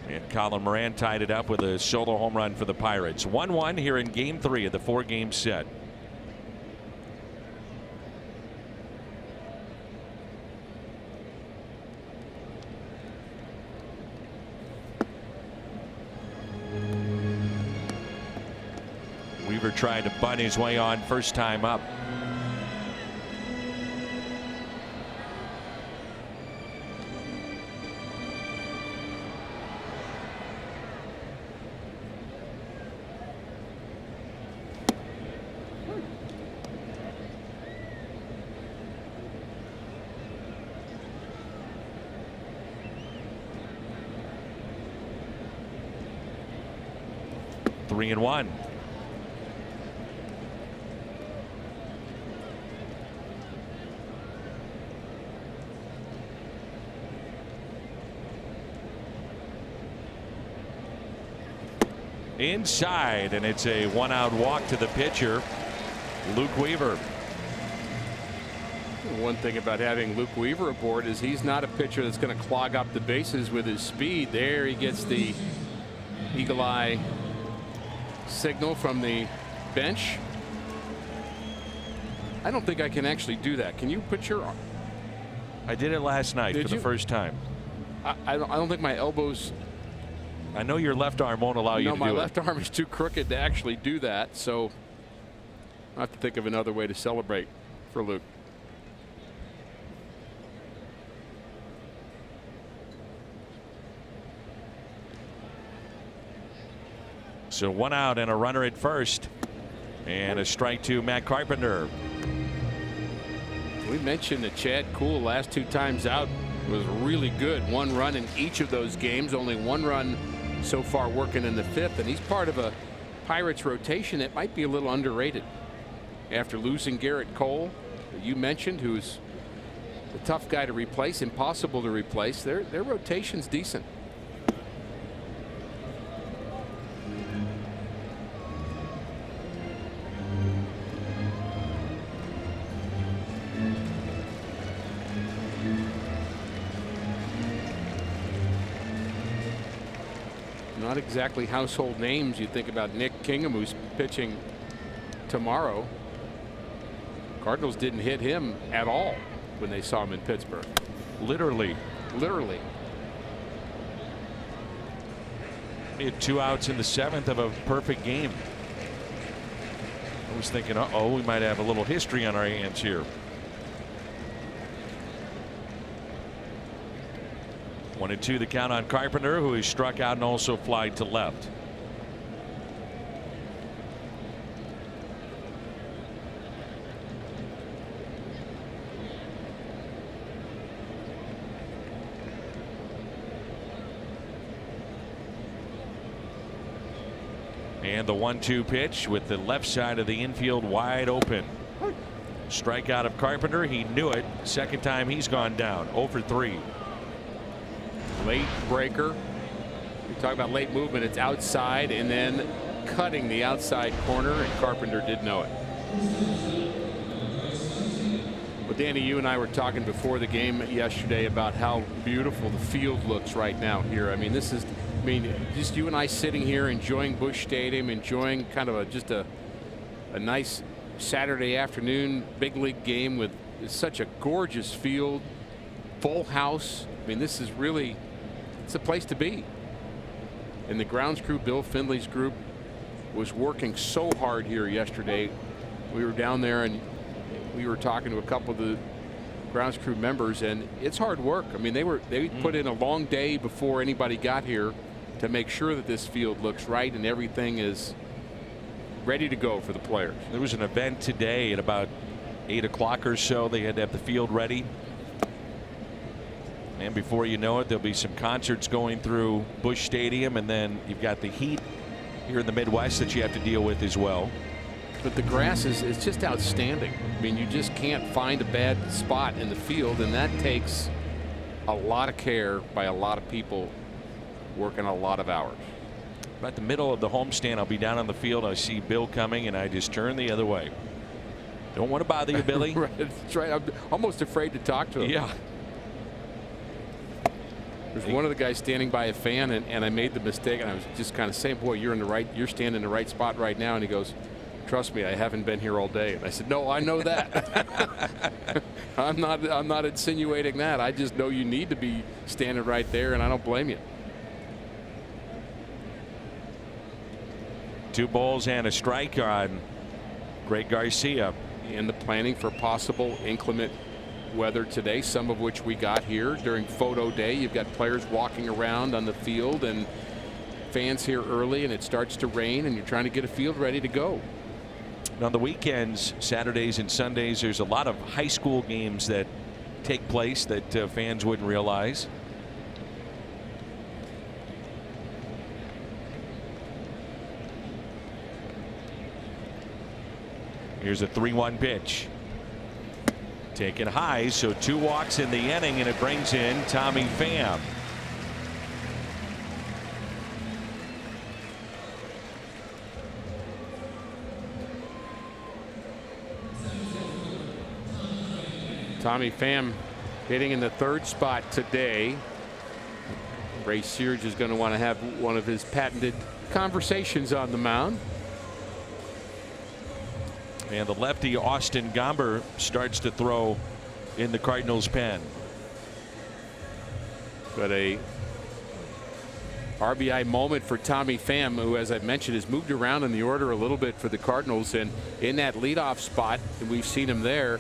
And Colin Moran tied it up with a solo home run for the Pirates. 1-1 here in game 3 of the 4-game set. Weaver tried to bunt his way on first time up. Three and one. Inside, and it's a 1-out walk to the pitcher, Luke Weaver. One thing about having Luke Weaver aboard is he's not a pitcher that's going to clog up the bases with his speed. There he gets the eagle eye signal from the bench. I don't think I can actually do that. Can you put your? I did it last night for the first time. I don't think my elbows. I know your left arm won't allow you to do it. No, my left arm is too crooked to actually do that. So I have to think of another way to celebrate for Luke. So 1 out and a runner at first, and a strike to Matt Carpenter. We mentioned that Chad Kuhl last 2 times out was really good. 1 run in each of those games, only 1 run so far working in the 5th, and he's part of a Pirates rotation that might be a little underrated after losing Garrett Cole, that you mentioned, who's a tough guy to replace, impossible to replace. Their rotation's decent. Not exactly household names. You think about Nick Kingham, who's pitching tomorrow. Cardinals didn't hit him at all when they saw him in Pittsburgh. Literally. He had 2 outs in the 7th of a perfect game. I was thinking, uh-oh, we might have a little history on our hands here. 1-2 the count on Carpenter, who is struck out and also flied to left. And the 1-2 pitch with the left side of the infield wide open. Strikeout of Carpenter. He knew it. Second time he's gone down. 0 for 3. Late breaker. We talk about late movement. It's outside and then cutting the outside corner, and Carpenter did know it. But Danny, you and I were talking before the game yesterday about how beautiful the field looks right now here. I mean, this is, just you and I sitting here enjoying Busch Stadium, enjoying kind of just a nice Saturday afternoon big league game with such a gorgeous field, full house. I mean, this is really, it's a place to be. And the grounds crew, Bill Findley's group, was working so hard here yesterday. We were down there and we were talking to a couple of the grounds crew members, and it's hard work. I mean, they put in a long day before anybody got here to make sure that this field looks right and everything is ready to go for the players. There was an event today at about 8 o'clock or so. They had to have the field ready. And before you know it, there'll be some concerts going through Busch Stadium, and then you've got the heat here in the Midwest that you have to deal with as well. But the grass is just outstanding. I mean, you just can't find a bad spot in the field, and that takes a lot of care by a lot of people working a lot of hours. About the middle of the homestand, I'll be down on the field. I see Bill coming, and I just turn the other way. Don't want to bother you, Billy. Right, that's right. I'm almost afraid to talk to him. Yeah. There's one of the guys standing by a fan, and I made the mistake, and I was just kind of saying, boy, you're standing in the right spot right now. And he goes, trust me, I haven't been here all day. And I said, no, I know that. I'm not insinuating that. I just know you need to be standing right there, and I don't blame you. 2 balls and a strike on Greg Garcia. And the planning for possible inclement weather today, some of which we got here during photo day. You've got players walking around on the field and fans here early, and it starts to rain, and you're trying to get a field ready to go. On the weekends, Saturdays and Sundays, there's a lot of high school games that take place that fans wouldn't realize. Here's a 3-1 pitch. Taken high, so 2 walks in the inning, and it brings in Tommy Pham. Tommy Pham hitting in the 3rd spot today. Ray Searage is going to want to have one of his patented conversations on the mound. And the lefty Austin Gomber starts to throw in the Cardinals pen. But a RBI moment for Tommy Pham, who, as I mentioned, has moved around in the order a little bit for the Cardinals. And in that leadoff spot, and we've seen him there,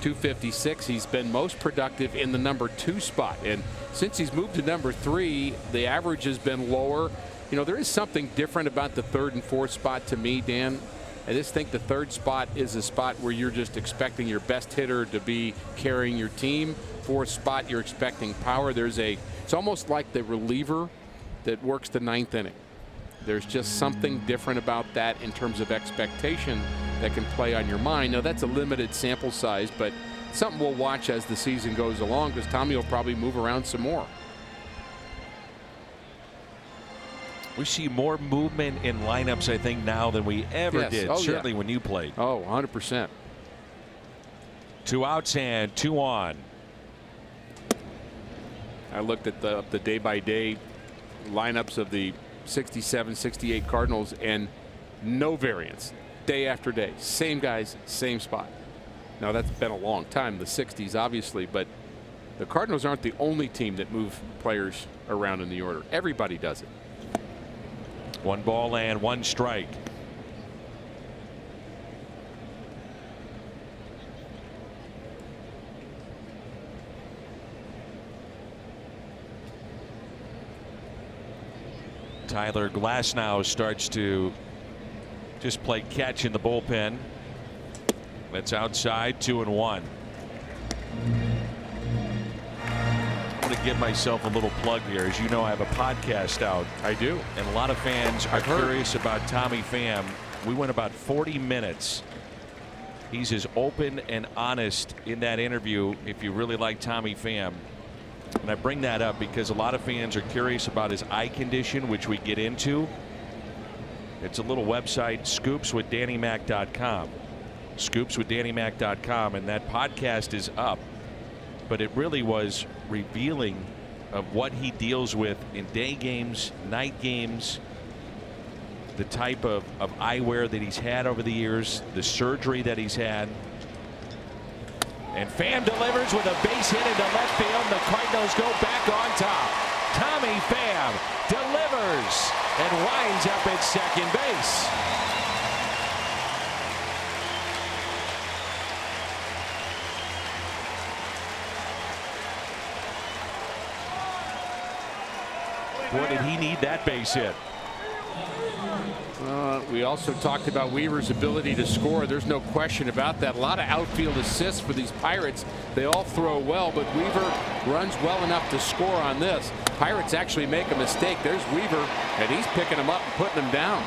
256, he's been most productive in the number 2 spot. And since he's moved to number 3, the average has been lower. You know, there is something different about the 3rd and 4th spot to me, Dan. I just think the 3rd spot is a spot where you're just expecting your best hitter to be carrying your team. 4th spot, you're expecting power. It's almost like the reliever that works the 9th inning. There's just something different about that in terms of expectation that can play on your mind. Now, that's a limited sample size, but something we'll watch as the season goes along, because Tommy will probably move around some more. We see more movement in lineups, I think, now than we ever did. Oh, certainly yeah. when you played. Oh, 100%. 2 outs and 2 on. I looked at the day-by-day lineups of the 67, 68 Cardinals, and no variance day after day. Same guys, same spot. Now, that's been a long time, the 60s, obviously, but the Cardinals aren't the only team that move players around in the order. Everybody does it. 1 ball and 1 strike. Tyler Glasnow starts to just play catch in the bullpen. That's outside, 2-1. I'm going to give myself a little plug here. As you know, I have a podcast out. I do. And a lot of fans are curious about Tommy Pham. We went about 40 minutes. He's as open and honest in that interview, if you really like Tommy Pham. And I bring that up because a lot of fans are curious about his eye condition, which we get into. It's a little website, scoopswithdannymac.com. Scoopswithdannymac.com, and that podcast is up. But it really was revealing of what he deals with in day games, night games, the type of eyewear that he's had over the years, the surgery that he's had. And Pham delivers with a base hit into left field. The Cardinals go back on top. Tommy Pham delivers and winds up at second base. Boy, did he need that base hit. We also talked about Weaver's ability to score. There's no question about that. A lot of outfield assists for these Pirates. They all throw well, but Weaver runs well enough to score on this. Pirates actually make a mistake. There's Weaver, and he's picking them up and putting them down.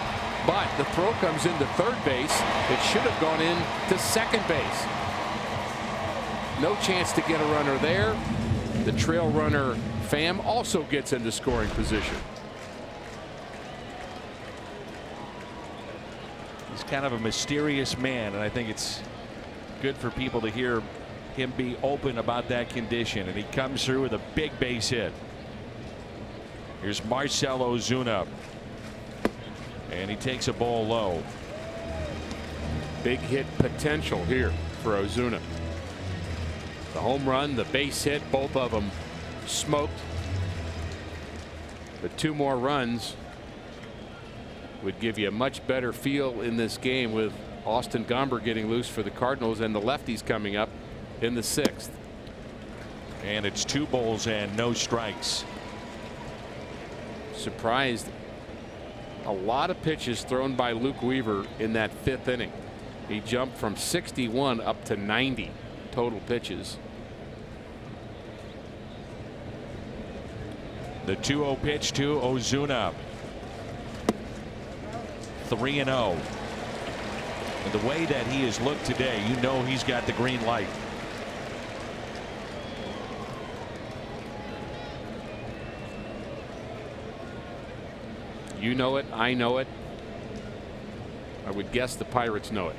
But the throw comes into third base. It should have gone in to second base. No chance to get a runner there. The trail runner, Pham, also gets into scoring position. He's kind of a mysterious man, and I think it's good for people to hear him be open about that condition. And he comes through with a big base hit. Here's Marcell Ozuna, and he takes a ball low. Big hit potential here for Ozuna. The home run, the base hit, both of them smoked. But 2 more runs would give you a much better feel in this game, with Austin Gomber getting loose for the Cardinals and the lefties coming up in the 6th. And it's 2 balls and no strikes. Surprised. A lot of pitches thrown by Luke Weaver in that 5th inning. He jumped from 61 up to 90 total pitches. The 2-0 pitch to Ozuna. 3-0. And the way that he has looked today, you know he's got the green light. You know it. I know it. I would guess the Pirates know it.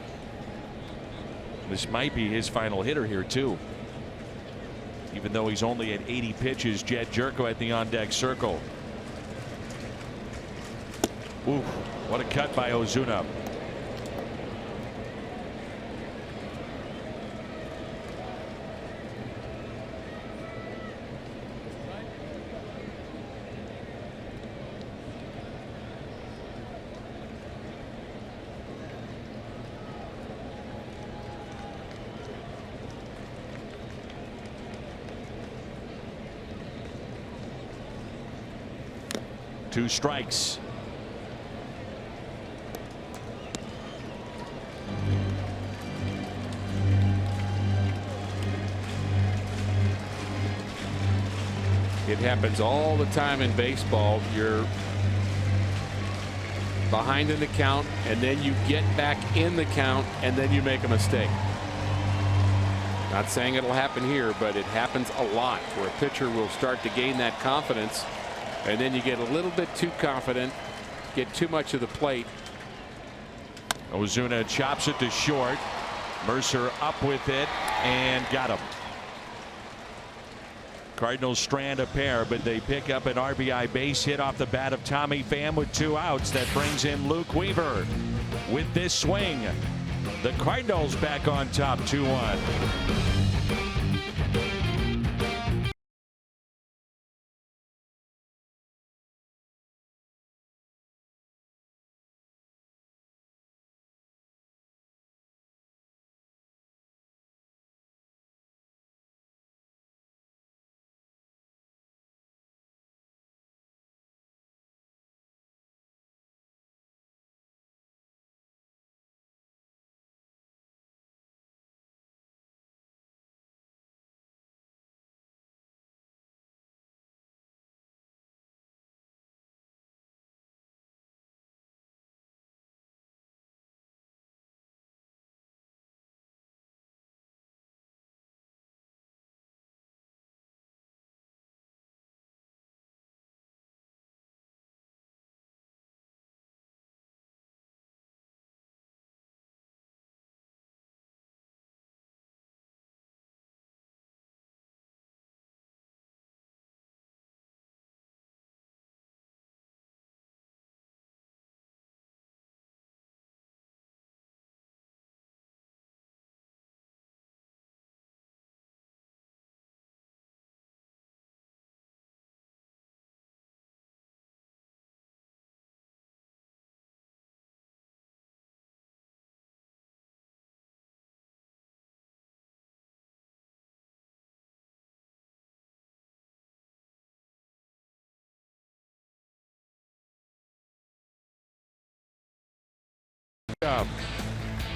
This might be his final hitter here, too. Even though he's only at 80 pitches, Jed Jerko at the on-deck circle. Ooh, what a cut by Ozuna. Two strikes. It happens all the time in baseball. You're behind in the count, and then you get back in the count, and then you make a mistake. Not saying it'll happen here, but it happens a lot where a pitcher will start to gain that confidence, and then you get a little bit too confident, get too much of the plate. Ozuna chops it to short. Mercer up with it and got him. Cardinals strand a pair, but they pick up an RBI base hit off the bat of Tommy Pham with 2 outs. That brings in Luke Weaver with this swing. The Cardinals back on top 2-1.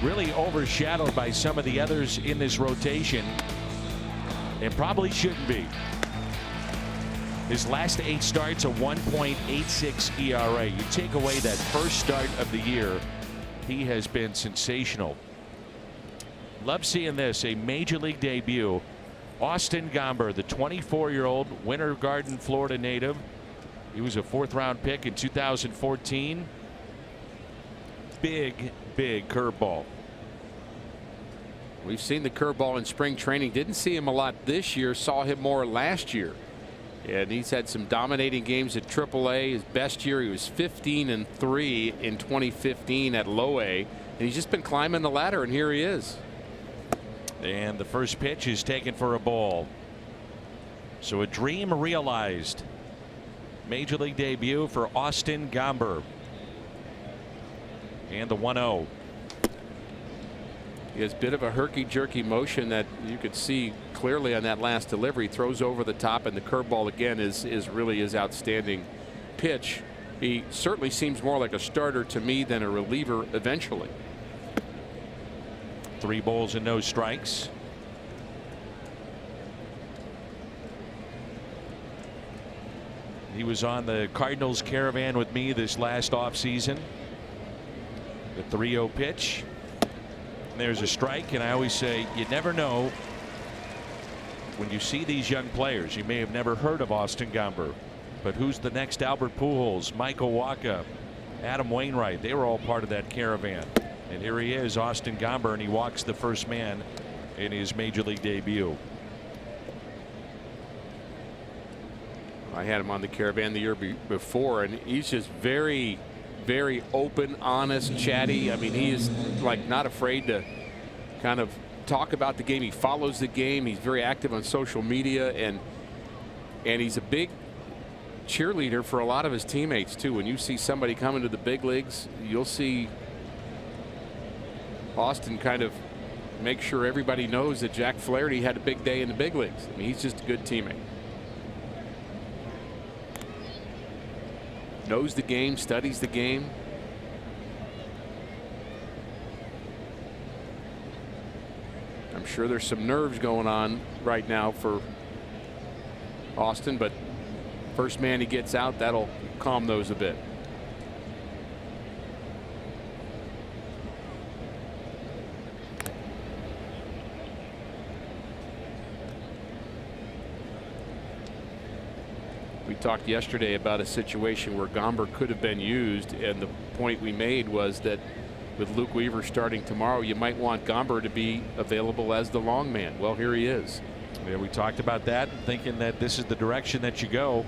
Really overshadowed by some of the others in this rotation, and probably shouldn't be. His last 8 starts, a 1.86 ERA. You take away that first start of the year, he has been sensational. Love seeing this, a major league debut. Austin Gomber, the 24-year-old Winter Garden, Florida native. He was a 4th-round pick in 2014. Big curveball. We've seen the curveball in spring training. Didn't see him a lot this year. Saw him more last year. And he's had some dominating games at AAA. His best year, he was 15-3 in 2015 at low A. And he's just been climbing the ladder, and here he is. And the first pitch is taken for a ball. So a dream realized. Major league debut for Austin Gomber. And the 1-0. He has a bit of a herky-jerky motion that you could see clearly on that last delivery. Throws over the top, and the curveball again is really his outstanding pitch. He certainly seems more like a starter to me than a reliever eventually. 3 balls and no strikes. He was on the Cardinals caravan with me this last offseason. The 3-0 pitch. And there's a strike, and I always say you never know when you see these young players. You may have never heard of Austin Gomber, but who's the next Albert Pujols, Michael Wacha, Adam Wainwright? They were all part of that caravan. And here he is, Austin Gomber, and he walks the first man in his major league debut. I had him on the caravan the year before, and he's just very very open, honest, chatty. I mean, he is like not afraid to kind of talk about the game. He follows the game. He's very active on social media, and he's a big cheerleader for a lot of his teammates too. When you see somebody coming to the big leagues, you'll see Austin kind of make sure everybody knows that Jack Flaherty had a big day in the big leagues. I mean, he's just a good teammate. Knows the game, studies the game. I'm sure there's some nerves going on right now for Austin, but first man he gets out, that'll calm those a bit. We talked yesterday about a situation where Gomber could have been used, and the point we made was that with Luke Weaver starting tomorrow, you might want Gomber to be available as the long man. Well, here he is. Yeah, we talked about that, thinking that this is the direction that you go.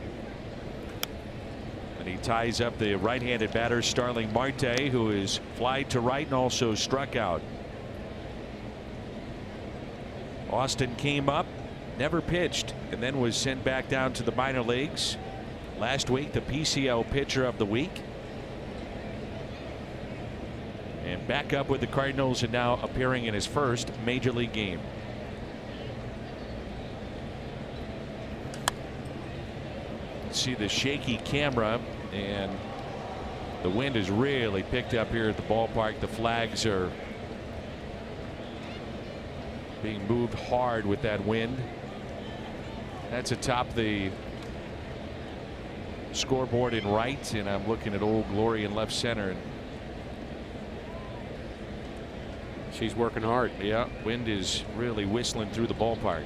And he ties up the right-handed batter Starling Marte, who is flied to right and also struck out. Austin came up, never pitched, and then was sent back down to the minor leagues. Last week, the PCL pitcher of the week. And back up with the Cardinals, and now appearing in his first major league game. See the shaky camera, and the wind is really picked up here at the ballpark. The flags are being moved hard with that wind. That's atop the scoreboard in right, and I'm looking at Old Glory in left center. And she's working hard. Yeah, wind is really whistling through the ballpark.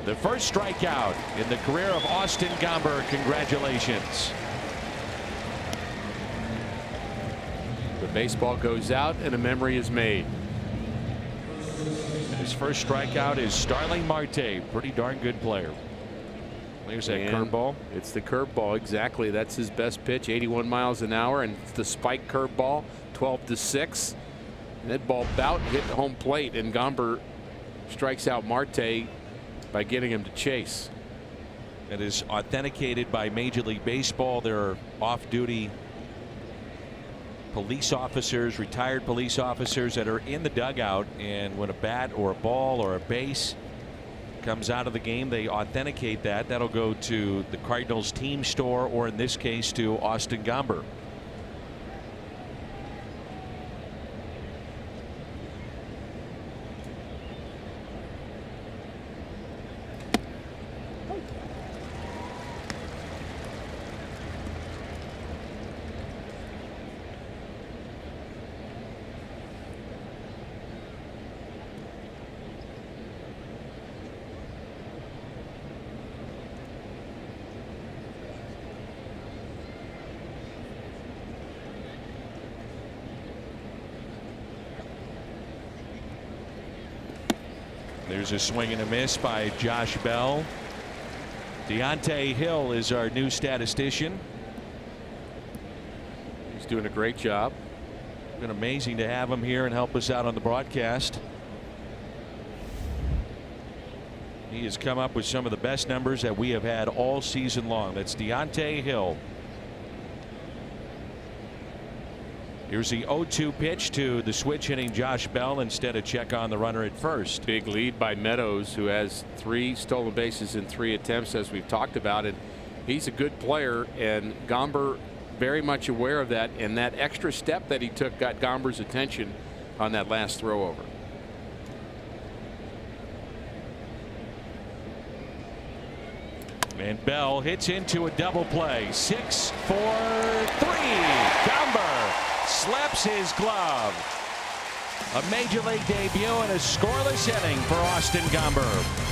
The first strikeout in the career of Austin Gomber. Congratulations. The baseball goes out and a memory is made. His first strikeout is Starling Marte. Pretty darn good player. There's that curveball. It's the curveball, exactly. That's his best pitch, 81 miles an hour, and it's the spike curveball, 12-6. And that ball about hit the home plate, and Gomber strikes out Marte by getting him to chase. It is authenticated by Major League Baseball. There are off-duty police officers, retired police officers that are in the dugout, and when a bat or a ball or a base comes out of the game, they authenticate that. That'll go to the Cardinals team store, or in this case to Austin Gomber. There's a swing and a miss by Josh Bell. Deontay Hill is our new statistician. He's doing a great job. It's been amazing to have him here and help us out on the broadcast. He has come up with some of the best numbers that we have had all season long. That's Deontay Hill. Here's the 0-2 pitch to the switch hitting Josh Bell instead of check on the runner at first. Big lead by Meadows, who has 3 stolen bases in 3 attempts, as we've talked about. And he's a good player, and Gomber very much aware of that. And that extra step that he took got Gomber's attention on that last throw over. And Bell hits into a double play. 6-4-3. Gomber slaps his glove. A major league debut and a scoreless inning for Austin Gomber.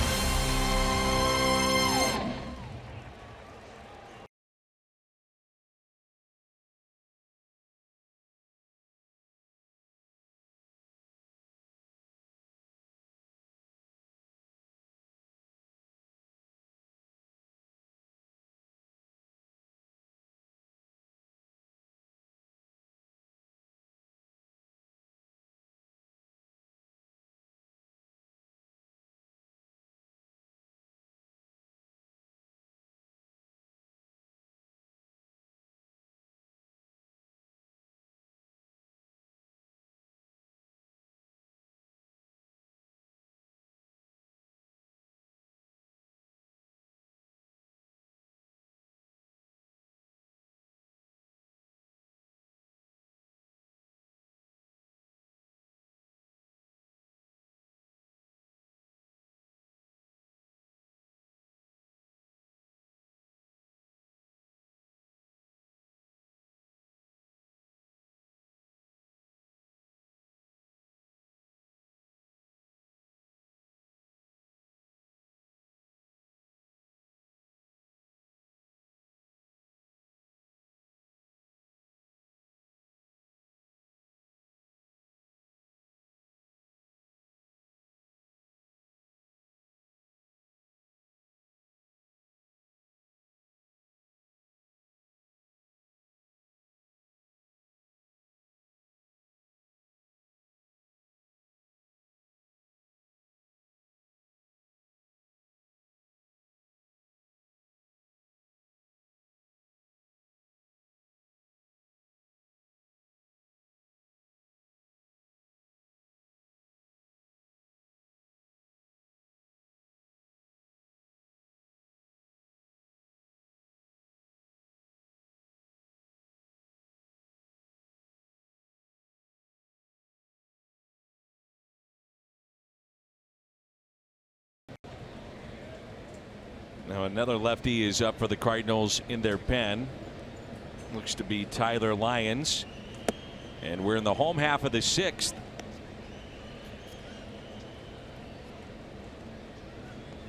Now another lefty is up for the Cardinals in their pen. Looks to be Tyler Lyons. And we're in the home half of the 6th.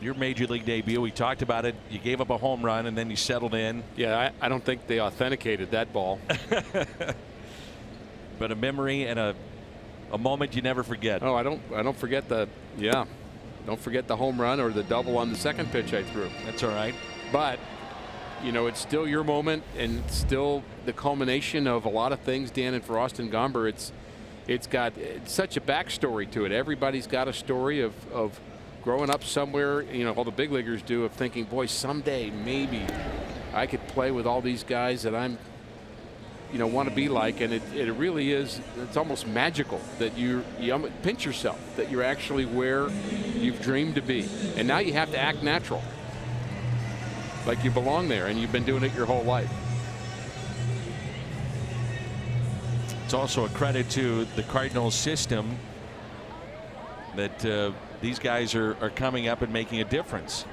Your major league debut, we talked about it. You gave up a home run and then you settled in. Yeah, I don't think they authenticated that ball. But a memory and a moment you never forget. Oh, I don't forget the don't forget the home run or the double on the second pitch I threw. That's all right. But you know, it's still your moment and still the culmination of a lot of things, Dan. And for Austin Gomber, it's got such a backstory to it. Everybody's got a story of growing up somewhere, you know, all the big leaguers do, of thinking, boy, someday maybe I could play with all these guys that I'm, you know, want to be like. And it really is, it's almost magical that you pinch yourself that you're actually where you've dreamed to be. And now you have to act natural, like you belong there, and you've been doing it your whole life. It's also a credit to the Cardinals system that these guys are coming up and making a difference.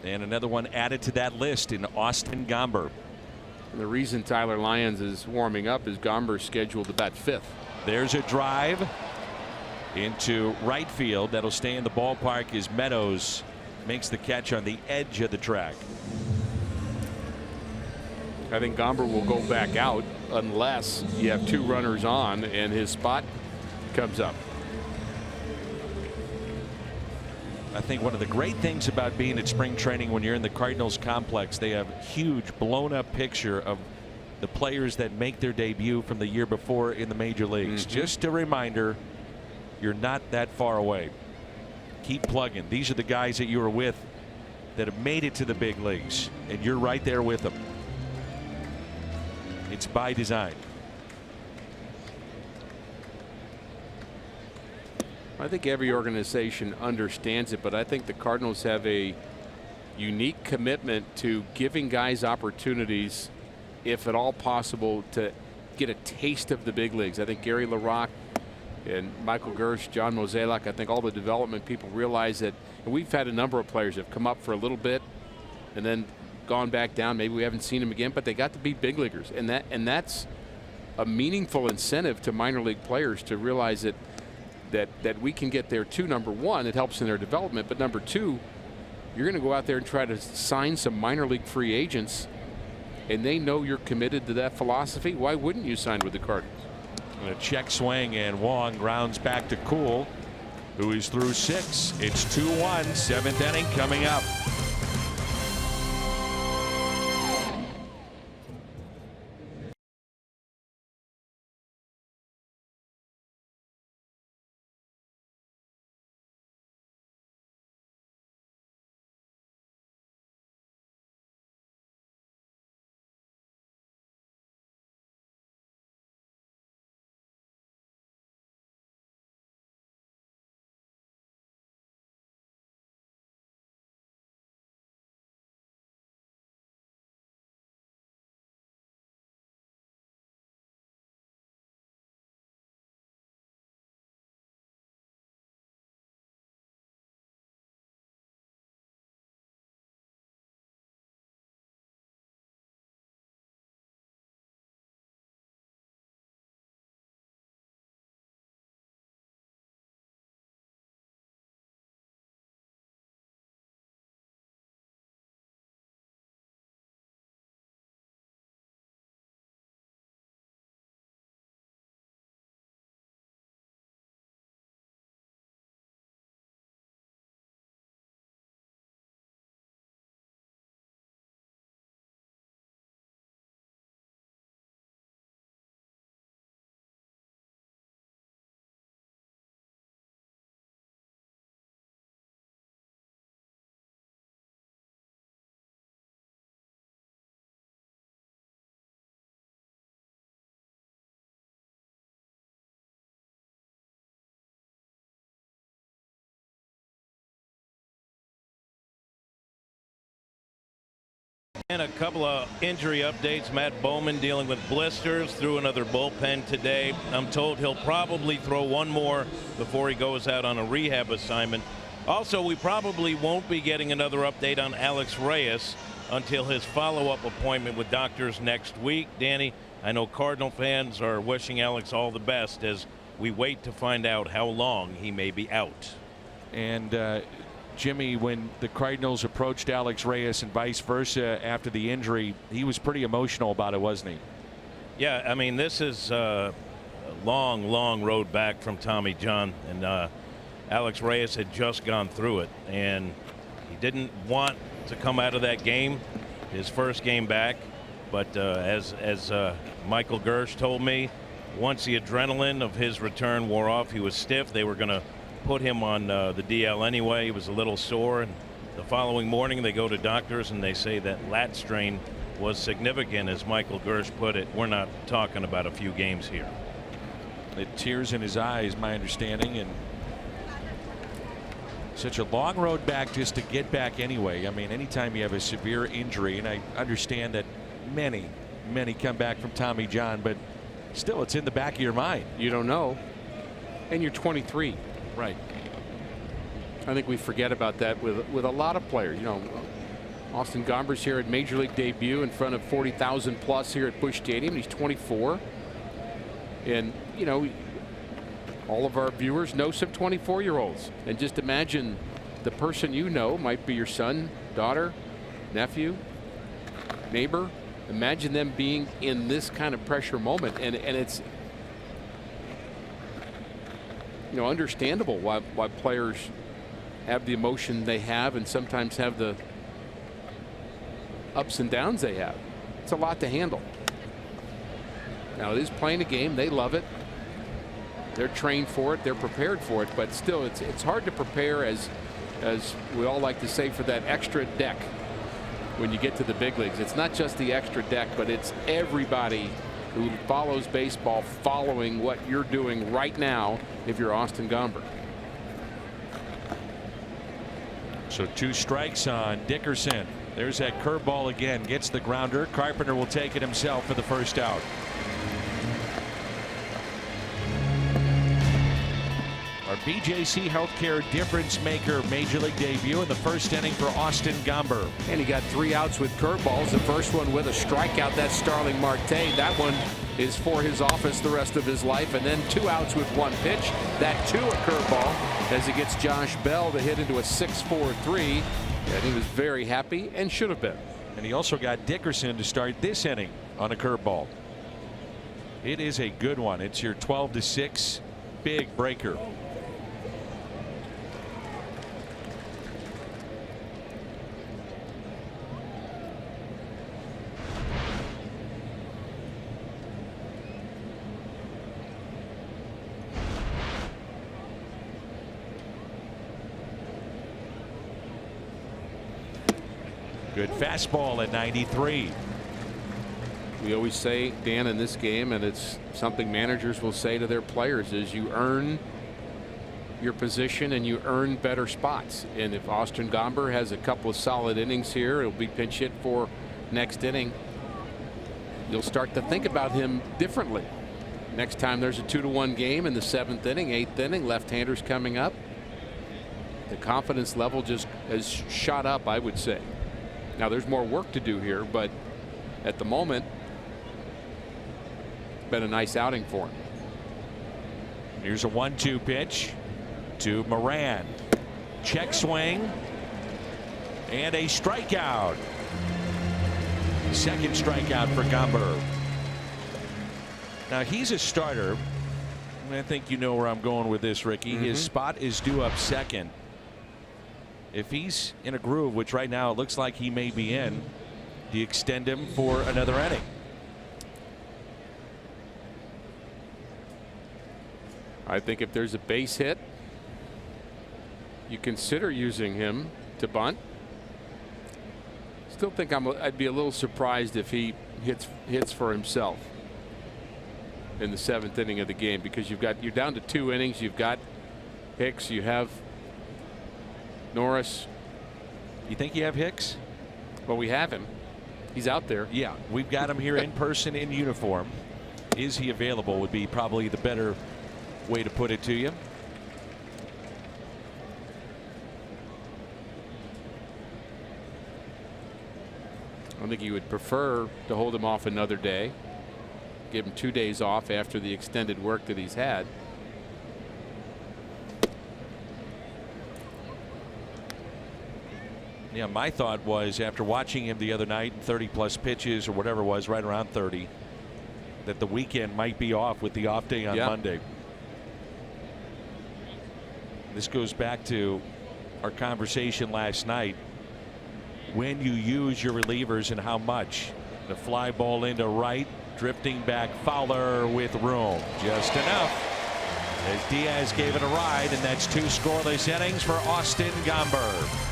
And another one added to that list in Austin Gomber. And the reason Tyler Lyons is warming up is Gomber's scheduled to bat 5th. There's a drive into right field that'll stay in the ballpark as Meadows makes the catch on the edge of the track. I think Gomber will go back out unless you have 2 runners on and his spot comes up. I think one of the great things about being at spring training when you're in the Cardinals complex, they have a huge blown up picture of the players that make their debut from the year before in the major leagues. Just a reminder, you're not that far away. Keep plugging. These are the guys that you were with that have made it to the big leagues, and you're right there with them. It's by design. I think every organization understands it, but I think the Cardinals have a unique commitment to giving guys opportunities, if at all possible, to get a taste of the big leagues. I think Gary LaRocque and Michael Gersh, John Mozeliak, I think all the development people realize that, and we've had a number of players that have come up for a little bit and then gone back down. Maybe we haven't seen them again, but they got to be big leaguers, and that's a meaningful incentive to minor league players to realize that we can get there too. Number one, it helps in their development, but number two, you're going to go out there and try to sign some minor league free agents, and they know you're committed to that philosophy. Why wouldn't you sign with the Cardinals? And a check swing, and Wong grounds back to Cool, who is through 6. It's 2-1, 7th inning coming up. And a couple of injury updates. Matt Bowman dealing with blisters, threw another bullpen today. I'm told he'll probably throw one more before he goes out on a rehab assignment. Also, we probably won't be getting another update on Alex Reyes until his follow-up appointment with doctors next week. Danny, I know Cardinal fans are wishing Alex all the best as we wait to find out how long he may be out. And Jimmy, when the Cardinals approached Alex Reyes and vice versa after the injury, he was pretty emotional about it, wasn't he? Yeah, I mean, this is a long, long road back from Tommy John, and Alex Reyes had just gone through it, and he didn't want to come out of that game, his first game back. But as Michael Gersh told me, once the adrenaline of his return wore off, he was stiff. They were going to put him on the DL anyway. He was a little sore, and the following morning they go to doctors and they say that lat strain was significant. As Michael Gersh put it, we're not talking about a few games here. The tears in his eyes, my understanding, and such a long road back just to get back anyway. I mean, anytime you have a severe injury, and I understand that many come back from Tommy John, but still, it's in the back of your mind. You don't know, and you're 23. Right. I think we forget about that with a lot of players. You know, Austin Gomber's here at Major League debut in front of 40,000 plus here at Busch Stadium. He's 24, and you know, all of our viewers know some 24-year-olds, and just imagine the person you know might be your son, daughter, nephew, neighbor. Imagine them being in this kind of pressure moment, and it's, you know, understandable why players have the emotion they have and sometimes have the ups and downs they have. It's a lot to handle. Now, it is playing a game. They love it. They're trained for it. They're prepared for it. But still, it's hard to prepare, as we all like to say, for that extra deck when you get to the big leagues. It's not just the extra deck, but it's everybody who follows baseball following what you're doing right now if you're Austin Gomber. So 2 strikes on Dickerson. There's that curveball again. Gets the grounder. Carpenter will take it himself for the first out. Our BJC Healthcare difference maker Major League debut in the first inning for Austin Gomber. And he got 3 outs with curveballs. The first one with a strikeout. That's Starling Marte. That one is for his office the rest of his life. And then 2 outs with 1 pitch. That too a curveball as he gets Josh Bell to hit into a 6-4-3. And he was very happy and should have been. And he also got Dickerson to start this inning on a curveball. It is a good one. It's your 12-6 big breaker. Good fastball at 93. We always say, Dan, in this game, and it's something managers will say to their players, is you earn your position and you earn better spots. And if Austin Gomber has a couple of solid innings here, it'll be pinch hit for next inning. You'll start to think about him differently. Next time there's a 2-1 game in the 7th inning, 8th inning, left-handers coming up. The confidence level just has shot up, I would say. Now, there's more work to do here, but at the moment, it's been a nice outing for him. Here's a 1-2 pitch to Moran. Check swing and a strikeout. Second strikeout for Gomber. Now, he's a starter. I think you know where I'm going with this, Ricky. His spot is due up second. If he's in a groove, which right now it looks like he may be in, do you extend him for another inning? I think if there's a base hit, you consider using him to bunt. Still think I'd be a little surprised if he hits for himself in the 7th inning of the game, because you're down to 2 innings. You've got Hicks, you have Norris. You think you have Hicks? Well, we have him. He's out there. Yeah, we've got him here in person in uniform. Is he available would be probably the better way to put it to you. I think you would prefer to hold him off another day, give him 2 days off after the extended work that he's had. Yeah, my thought was after watching him the other night, 30+ pitches or whatever it was, right around 30, that the weekend might be off with the off day on Monday. This goes back to our conversation last night. When you use your relievers and how much. The fly ball into right, drifting back, Fowler with room. Just enough as Diaz gave it a ride, and that's 2 scoreless innings for Austin Gomber.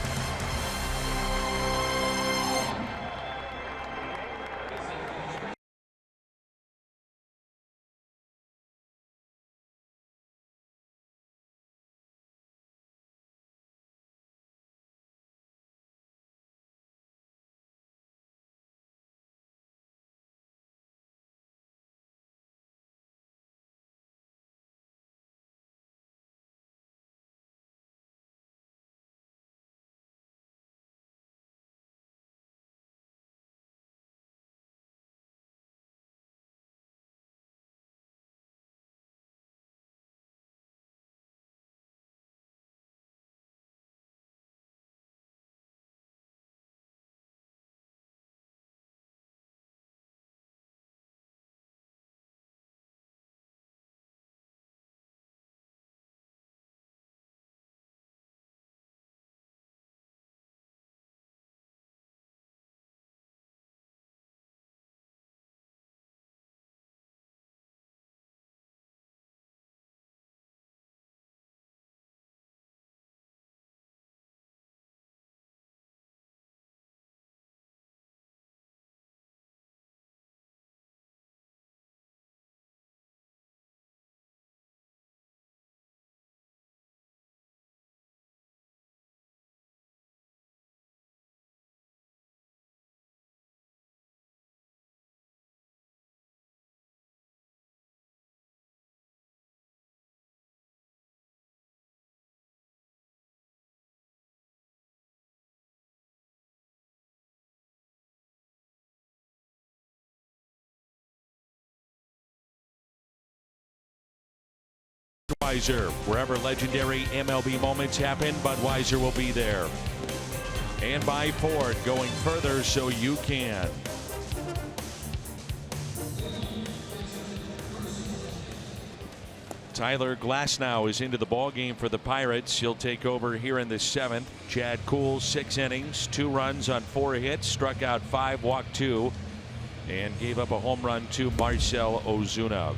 Budweiser, wherever legendary MLB moments happen, Budweiser will be there. And by Ford, going further so you can. Tyler Glasnow is into the ball game for the Pirates. He'll take over here in the 7th. Chad Kuhl, 6 innings, 2 runs on 4 hits, struck out 5, walked 2, and gave up a home run to Marcell Ozuna.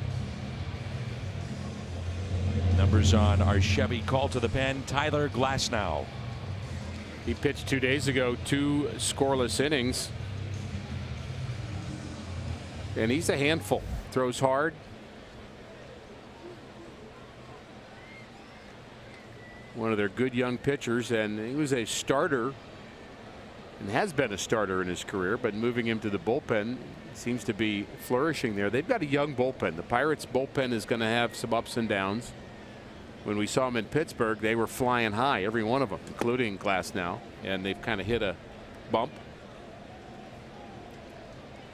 Numbers on our Chevy call to the pen. Tyler Glasnow. He pitched 2 days ago, 2 scoreless innings. And he's a handful. Throws hard. One of their good young pitchers, and he was a starter and has been a starter in his career, but moving him to the bullpen seems to be flourishing there. They've got a young bullpen. The Pirates bullpen is going to have some ups and downs. When we saw them in Pittsburgh, they were flying high, every one of them, including Glasnow, and they've kind of hit a bump.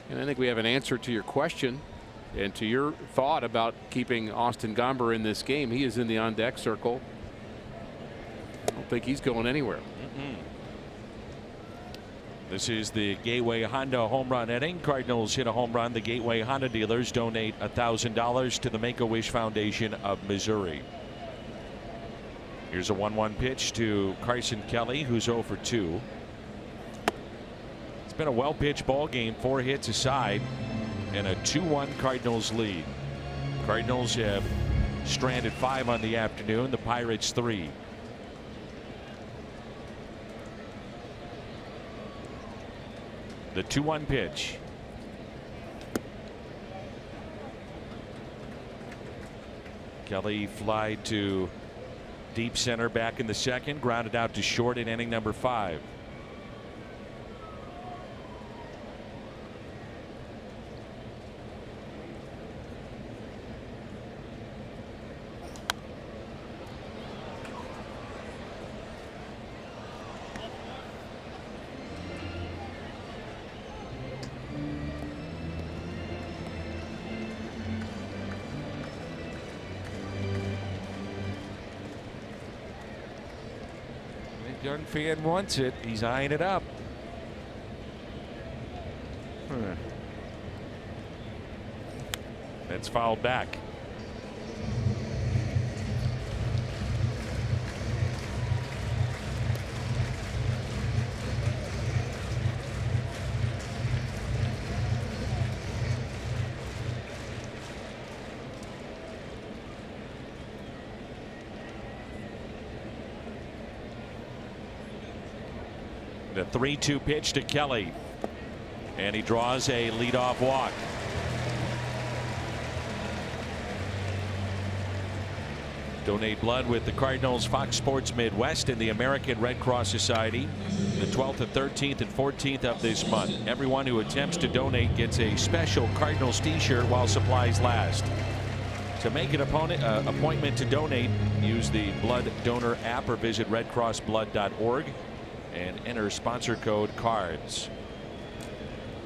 And I think we have an answer to your question and to your thought about keeping Austin Gomber in this game. He is in the on-deck circle. I don't think he's going anywhere. This is the Gateway Honda home run inning. Cardinals hit a home run. The Gateway Honda dealers donate $1,000 to the Make-A-Wish Foundation of Missouri. Here's a 1-1 pitch to Carson Kelly, who's 0 for 2. It's been a well-pitched ball game, 4 hits aside, and a 2-1 Cardinals lead. Cardinals have stranded 5 on the afternoon. The Pirates 3. The 2-1 pitch. Kelly fly to deep center back in the 2nd, grounded out to short in inning number 5. Young fan wants it. He's eyeing it up. That's fouled back. The 3-2 pitch to Kelly, and he draws a leadoff walk. Donate blood with the Cardinals, Fox Sports Midwest, and the American Red Cross Society the 12th and 13th and 14th of this month. Everyone who attempts to donate gets a special Cardinals t-shirt while supplies last. To make an appointment to donate, use the Blood Donor app or visit redcrossblood.org and enter sponsor code CARDS.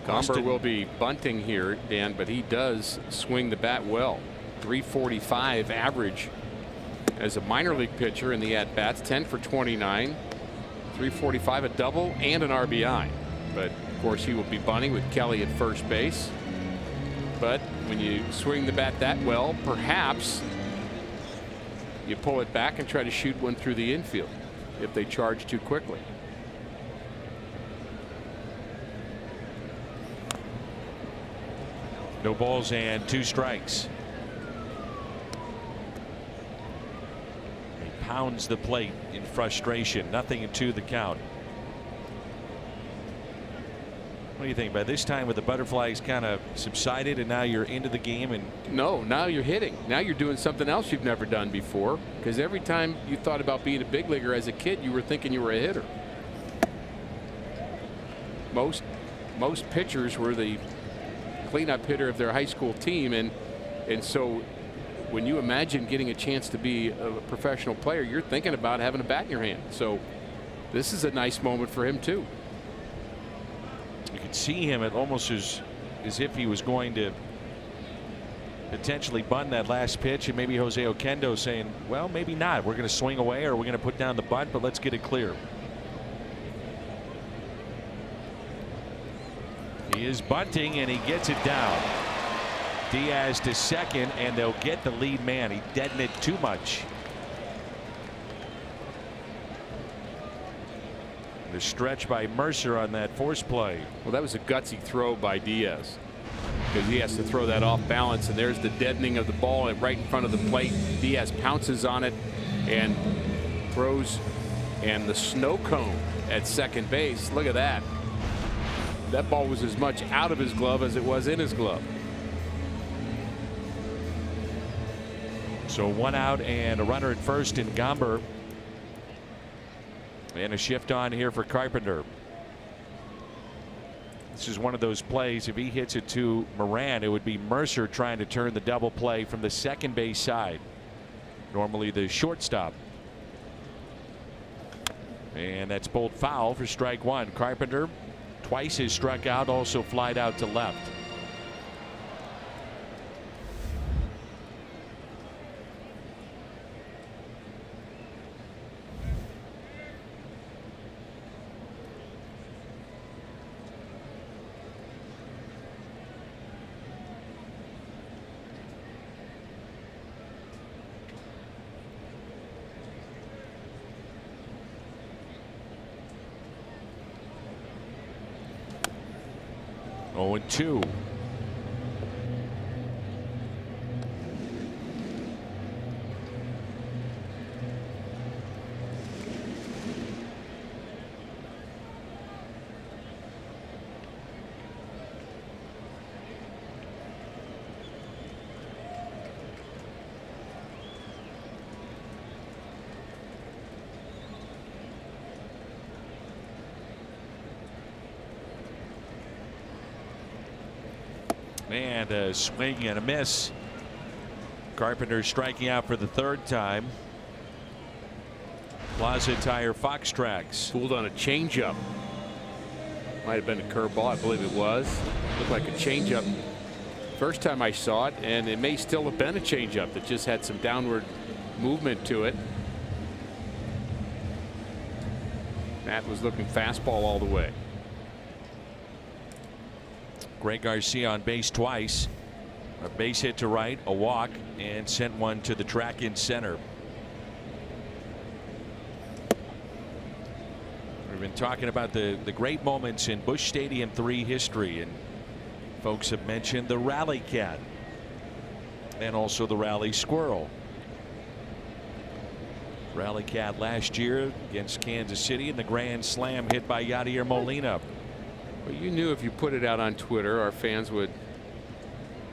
Gomber will be bunting here, Dan, but he does swing the bat well. 345 average as a minor league pitcher in the at-bats. 10 for 29, 345, a double and an RBI. But of course he will be bunting with Kelly at first base. But when you swing the bat that well, perhaps you pull it back and try to shoot one through the infield if they charge too quickly. No balls and 2 strikes. He pounds the plate in frustration. Nothing and 2 the count. What do you think? By this time, with the butterflies kind of subsided and now you're into the game? And no, now you're hitting. Now you're doing something else you've never done before, because every time you thought about being a big leaguer as a kid, you were thinking you were a hitter. Most pitchers were the cleanup hitter of their high school team, and so when you imagine getting a chance to be a professional player, you're thinking about having a bat in your hand. So this is a nice moment for him too. You could see him, it almost as if he was going to potentially bunt that last pitch, and maybe Jose Oquendo saying, well, maybe not. We're going to swing away, or we're going to put down the bunt, but let's get it clear. He is bunting, and he gets it down. Diaz to second, and they'll get the lead man. He deadened it too much. The stretch by Mercer on that force play. Well, that was a gutsy throw by Diaz, because he has to throw that off balance, and there's the deadening of the ball right in front of the plate. Diaz pounces on it and throws, and the snow cone at second base. Look at that. That ball was as much out of his glove as it was in his glove. So 1 out and a runner at first in Gomber. And a shift on here for Carpenter. This is one of those plays. If he hits it to Moran, it would be Mercer trying to turn the double play from the second base side. Normally the shortstop. And that's pulled foul for strike 1. Carpenter twice has struck out, also flied out to left. Oh, and 2. And a swing and a miss. Carpenter striking out for the 3rd time. Plaza Tire Fox Tracks. Fooled on a changeup. Might have been a curveball. I believe it was. Looked like a changeup first time I saw it, and it may still have been a changeup that just had some downward movement to it. That was looking fastball all the way. Greg Garcia on base twice. A base hit to right, a walk, and sent one to the track in center. We've been talking about the great moments in Busch Stadium 3 history, and folks have mentioned the Rally Cat and also the Rally Squirrel. Rally Cat last year against Kansas City in the grand slam hit by Yadier Molina. Well, you knew if you put it out on Twitter, our fans would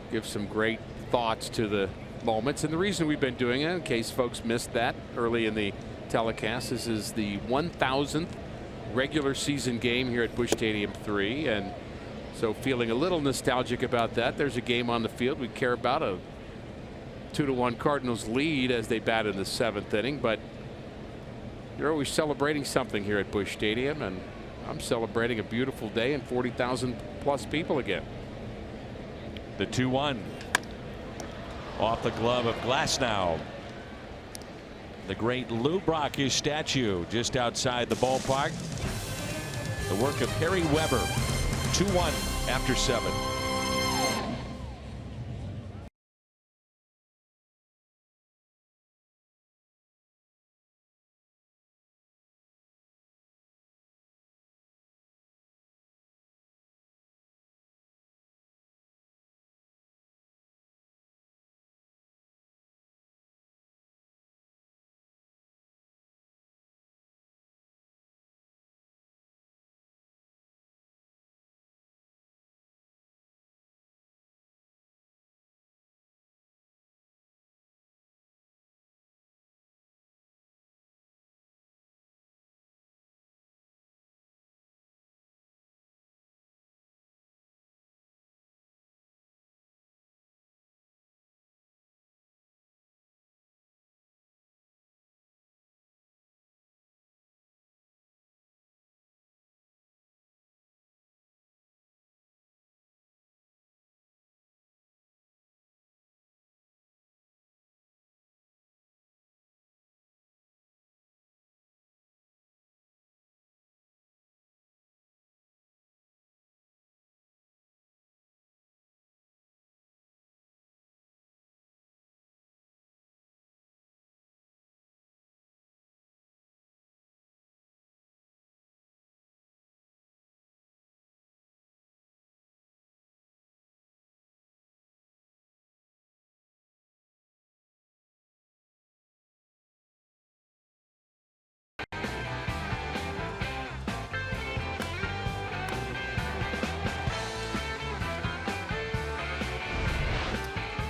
give some great thoughts to the moments. And the reason we've been doing it, in case folks missed that early in the telecast, is the 1,000th regular season game here at Busch Stadium 3. And so feeling a little nostalgic about that. There's a game on the field we care about, a 2-1 Cardinals lead as they bat in the 7th inning. But you're always celebrating something here at Busch Stadium, and I'm celebrating a beautiful day and 40,000 plus people again. The 2-1 off the glove of Glasnow. The great Lou Brock statue just outside the ballpark. The work of Harry Weber. 2-1 after 7.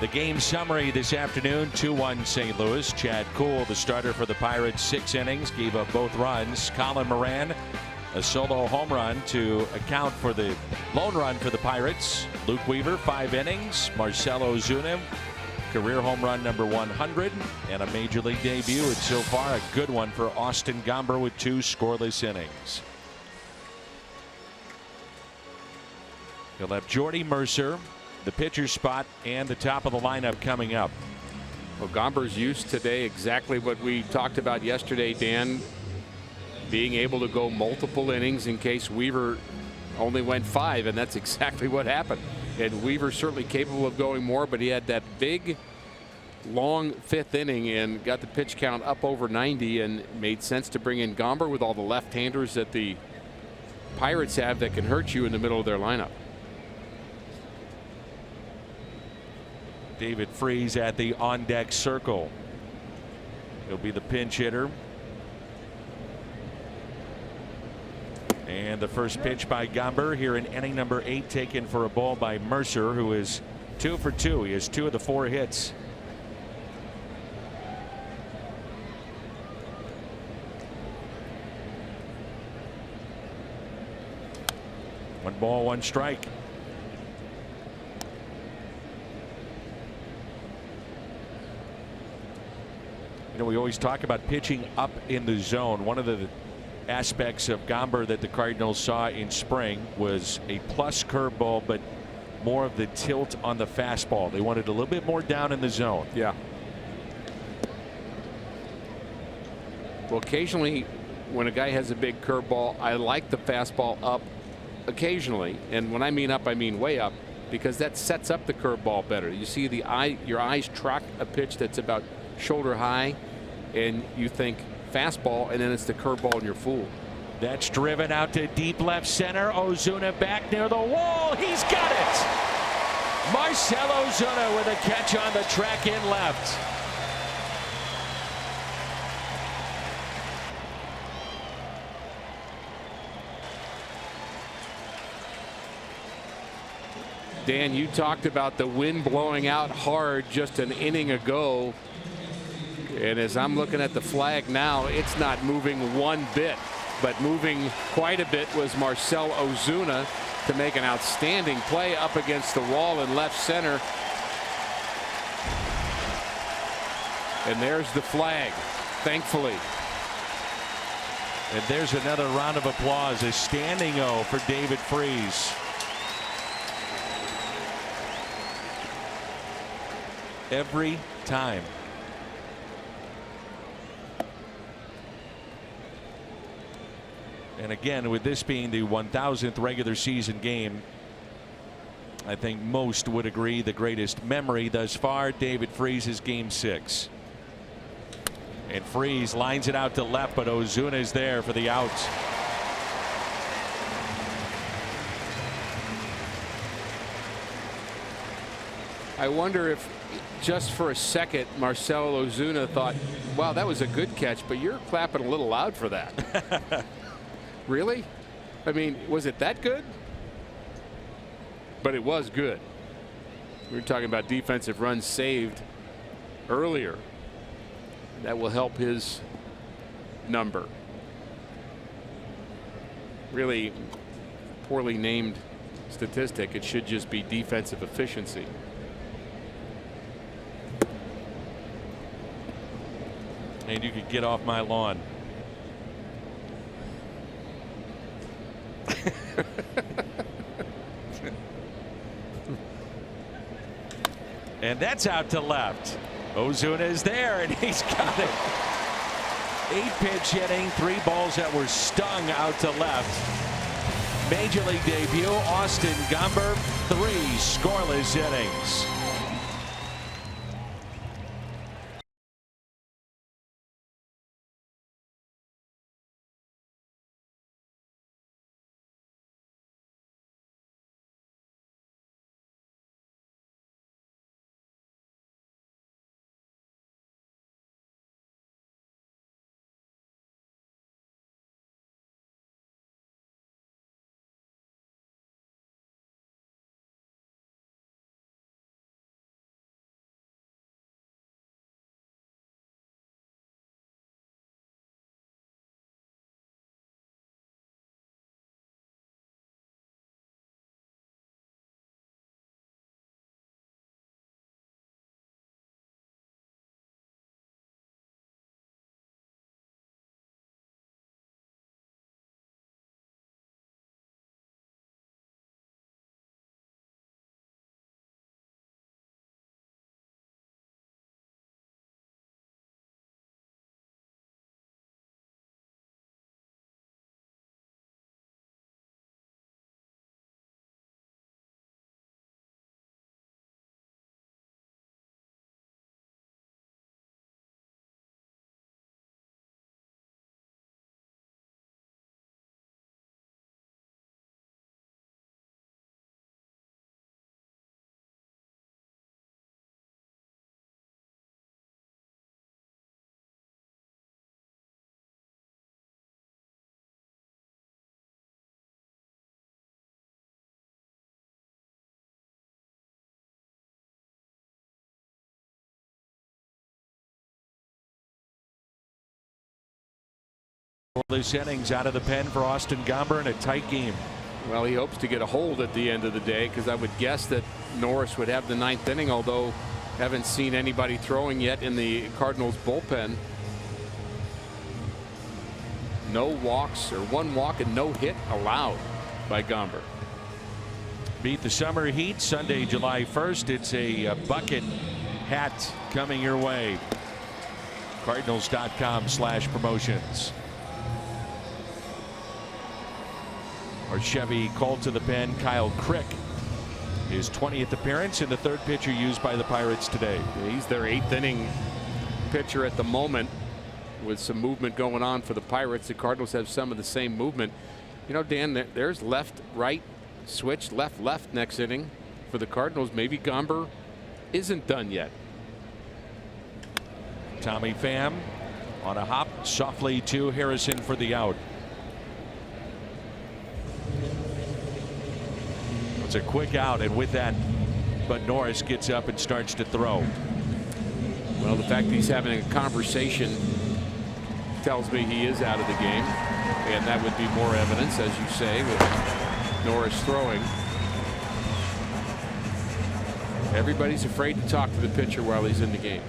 The game summary this afternoon: 2-1 St. Louis. Chad Kuhl, the starter for the Pirates, 6 innings, gave up both runs. Colin Moran, a solo home run to account for the lone run for the Pirates. Luke Weaver, 5 innings. Marcell Ozuna, career home run number 100, and a major league debut, and so far a good one for Austin Gomber with 2 scoreless innings. He'll have Jordy Mercer, the pitcher spot, and the top of the lineup coming up. Well, Gomber's used today exactly what we talked about yesterday, Dan, being able to go multiple innings in case Weaver only went 5, and that's exactly what happened. And Weaver's certainly capable of going more, but he had that big long 5th inning and got the pitch count up over 90, and made sense to bring in Gomber with all the left-handers that the Pirates have that can hurt you in the middle of their lineup. David Freese at the on-deck circle. He'll be the pinch hitter. And the first pitch by Gomber here in inning number 8, taken for a ball by Mercer, who is 2 for 2. He has 2 of the 4 hits. One ball, 1 strike. You know, we always talk about pitching up in the zone. One of the aspects of Gomber that the Cardinals saw in spring was a plus curveball, but more of the tilt on the fastball. They wanted a little bit more down in the zone. Yeah. Well, occasionally when a guy has a big curveball, I like the fastball up occasionally. And when I mean up, I mean way up, because that sets up the curveball better. You see your eyes track a pitch that's about shoulder high, and you think fastball, and then it's the curveball, and you're fooled. That's driven out to deep left center. Ozuna back near the wall. He's got it. Marcell Ozuna with a catch on the track in left. Dan, you talked about the wind blowing out hard just an inning ago. And as I'm looking at the flag now, it's not moving one bit, but moving quite a bit was Marcell Ozuna to make an outstanding play up against the wall in left center. And there's the flag, thankfully. And there's another round of applause, a standing O for David Freese. Every time. And again, with this being the 1000th regular season game, I think most would agree the greatest memory thus far, David Freese's Game 6. And Freese lines it out to left, but Ozuna is there for the out. I wonder if just for a second Marcell Ozuna thought, wow, that was a good catch, but you're clapping a little loud for that. Really? I mean, was it that good? But it was good. We were talking about defensive runs saved earlier. That will help his number. Really poorly named statistic. It should just be defensive efficiency. And you could get off my lawn. And that's out to left. Ozuna is there, and he's got it. 8-pitch hitting, 3 balls that were stung out to left. Major League debut, Austin Gomber, 3 scoreless innings. Scoreless innings out of the pen for Austin Gomber in a tight game. Well, he hopes to get a hold at the end of the day, because I would guess that Norris would have the 9th inning, although haven't seen anybody throwing yet in the Cardinals bullpen. No walks, or 1 walk and no hit allowed by Gomber. Beat the summer heat Sunday, July 1st. It's a bucket hat coming your way. Cardinals.com/promotions. Our Chevy called to the pen, Kyle Crick. His 20th appearance and the third pitcher used by the Pirates today. Yeah, he's their 8th inning pitcher at the moment, with some movement going on for the Pirates. The Cardinals have some of the same movement. You know, Dan, there's left, right, switch, left, left next inning for the Cardinals. Maybe Gomber isn't done yet. Tommy Pham on a hop softly to Harrison for the out. It's a quick out, and with that, Bud Norris gets up and starts to throw. Well, the fact that he's having a conversation tells me he is out of the game, and that would be more evidence, as you say, with Norris throwing. Everybody's afraid to talk to the pitcher while he's in the game.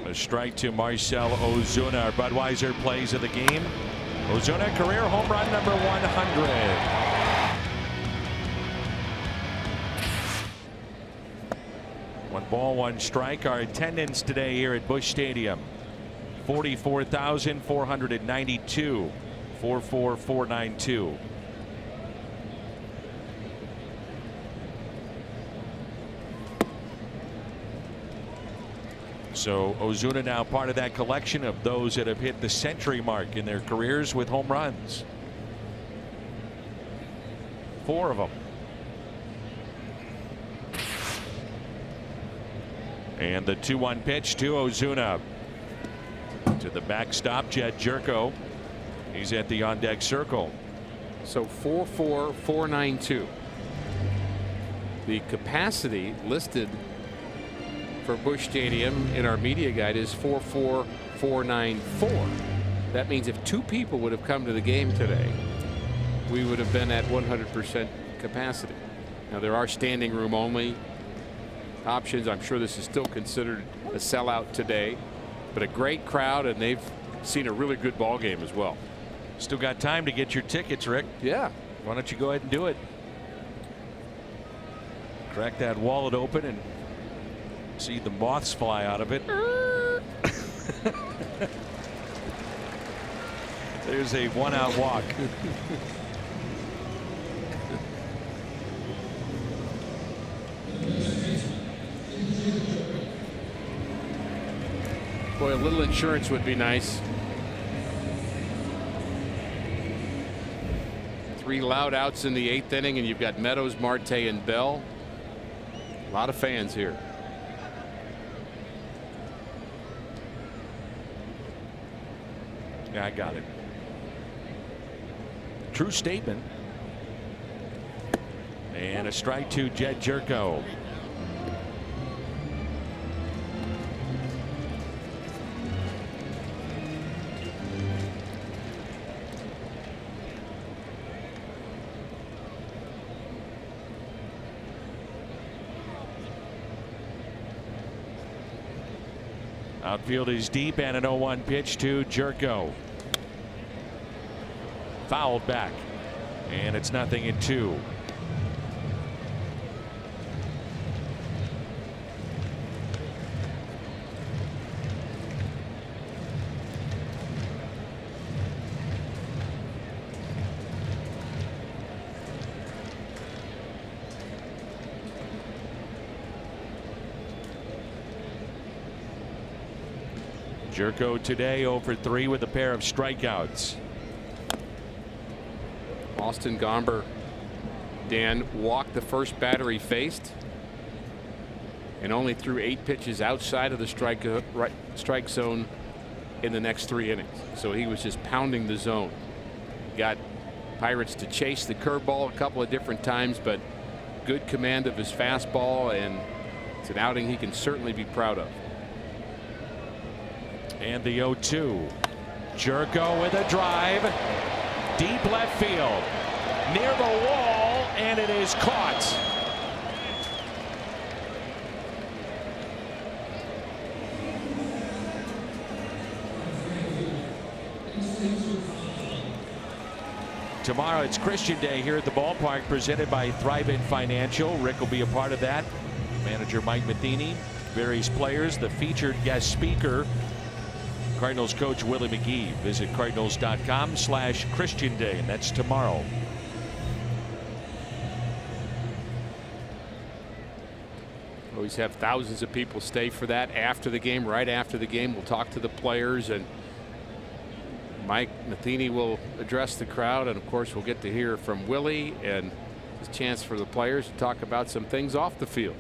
A strike to Marcell Ozuna. Our Budweiser plays of the game. Ozuna, career home run number 100. One ball, one strike. Our attendance today here at Busch Stadium, 44,492. 44,492. So Ozuna now part of that collection of those that have hit the century mark in their careers with home runs. 4 of them. And the 2-1 pitch to Ozuna. To the backstop, Jed Jerko. He's at the on-deck circle. So 44,492. The capacity listed for Busch Stadium in our media guide is 44,494. That means if 2 people would have come to the game today, we would have been at 100% capacity. Now, there are standing room only options. I'm sure this is still considered a sellout today, but a great crowd, and they've seen a really good ball game as well. Still got time to get your tickets, Rick. Yeah. Why don't you go ahead and do it? Crack that wallet open and see the moths fly out of it. There's a 1-out walk. Boy, a little insurance would be nice. 3 loud outs in the 8th inning, and you've got Meadows, Marte, and Bell. A lot of fans here. Yeah, I got it. True statement. And a strike to Jed Jerko. Outfield is deep, and an 0-1 pitch to Jerko. Fouled back, and it's 0-2. Jerko today 0 for 3 with a pair of strikeouts. Austin Gomber, Dan, walked the first batter he faced and only threw 8 pitches outside of the strike zone in the next 3 innings. So he was just pounding the zone. Got Pirates to chase the curveball a couple of different times, but good command of his fastball, and it's an outing he can certainly be proud of. And the 0-2. Jerko with a drive. Deep left field. Near the wall, and it is caught. Tomorrow it's Christian Day here at the ballpark, presented by Thrive In Financial. Rick will be a part of that. Manager Mike Matheny, various players, the featured guest speaker, Cardinals coach Willie McGee. Visit Cardinals.com/Christian Day, and that's tomorrow. Always have thousands of people stay for that after the game. Right after the game, we'll talk to the players, and Mike Matheny will address the crowd, and of course we'll get to hear from Willie and a chance for the players to talk about some things off the field.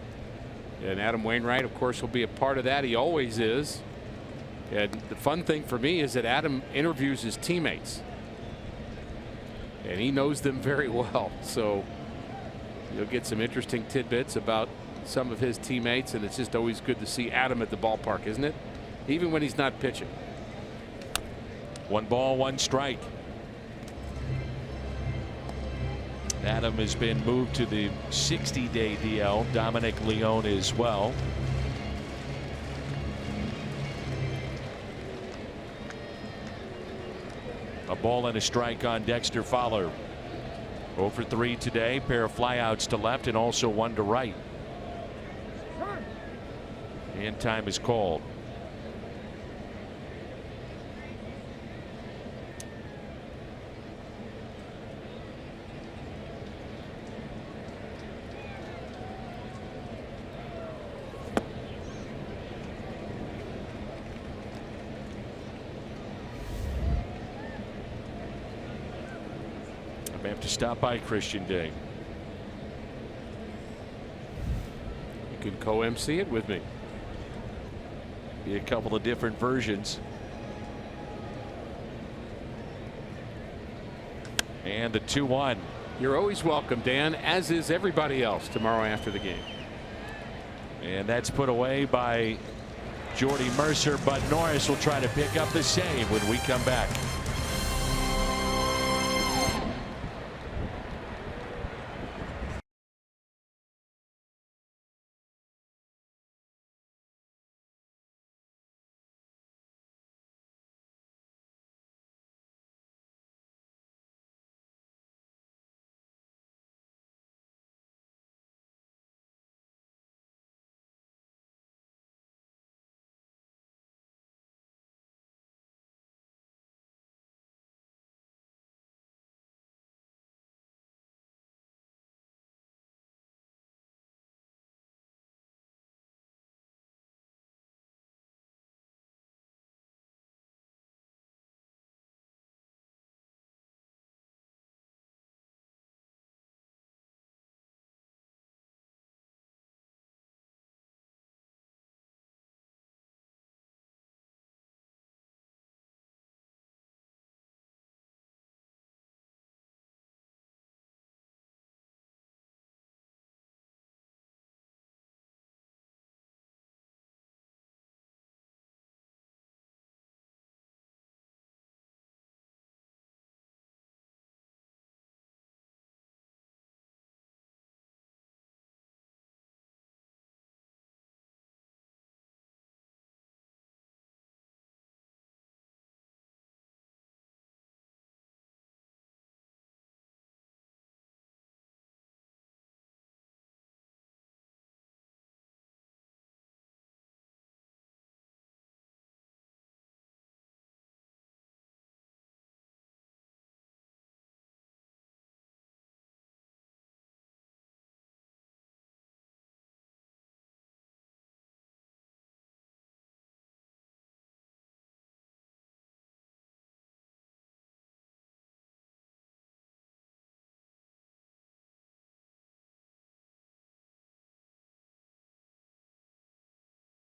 And Adam Wainwright, of course, will be a part of that. He always is. And the fun thing for me is that Adam interviews his teammates, and he knows them very well. So you'll get some interesting tidbits about some of his teammates, and it's just always good to see Adam at the ballpark, isn't it? Even when he's not pitching. 1 ball, 1 strike. Adam has been moved to the 60-day DL. Dominic Leone as well. A ball and a strike on Dexter Fowler. 0 for 3 today. Pair of flyouts to left and also 1 to right. And time is called. I may have to stop by Christian Day. You can co-MC it with me. Be a couple of different versions. And the 2-1. You're always welcome, Dan, as is everybody else tomorrow after the game. And that's put away by Jordy Mercer, but Norris will try to pick up the save when we come back.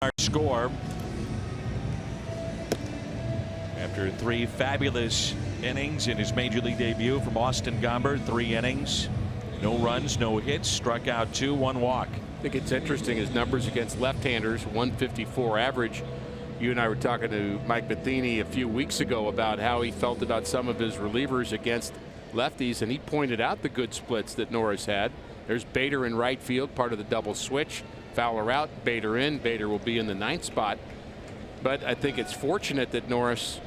Our score after 3 fabulous innings in his major league debut from Austin Gomber. 3 innings, no runs, no hits, struck out 2, 1 walk. I think it's interesting his numbers against left-handers, 154 average. You and I were talking to Mike Matheny a few weeks ago about how he felt about some of his relievers against lefties, and he pointed out the good splits that Norris had. There's Bader in right field, part of the double switch. Fowler out, Bader in. Bader will be in the 9th spot. But I think it's fortunate that Norris,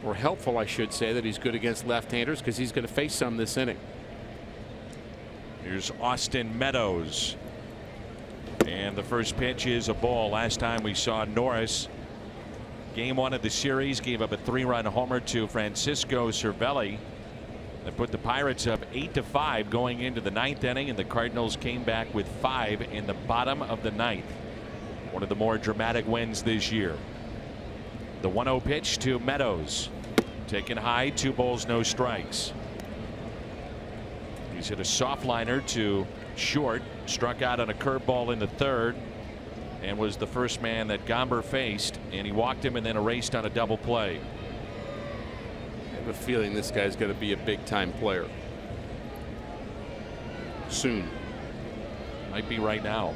or helpful I should say, that he's good against left-handers, because he's going to face some this inning. Here's Austin Meadows. And the first pitch is a ball. Last time we saw Norris, game 1 of the series, gave up a 3-run homer to Francisco Cervelli that put the Pirates up 8-5 going into the 9th inning, and the Cardinals came back with 5 in the bottom of the 9th. One of the more dramatic wins this year. The 1-0 pitch to Meadows, taken high, 2 balls, no strikes. He's hit a soft liner to short, struck out on a curveball in the 3rd, and was the first man that Gomber faced, and he walked him and then erased on a double play. I have a feeling this guy's going to be a big time player soon. Might be right now.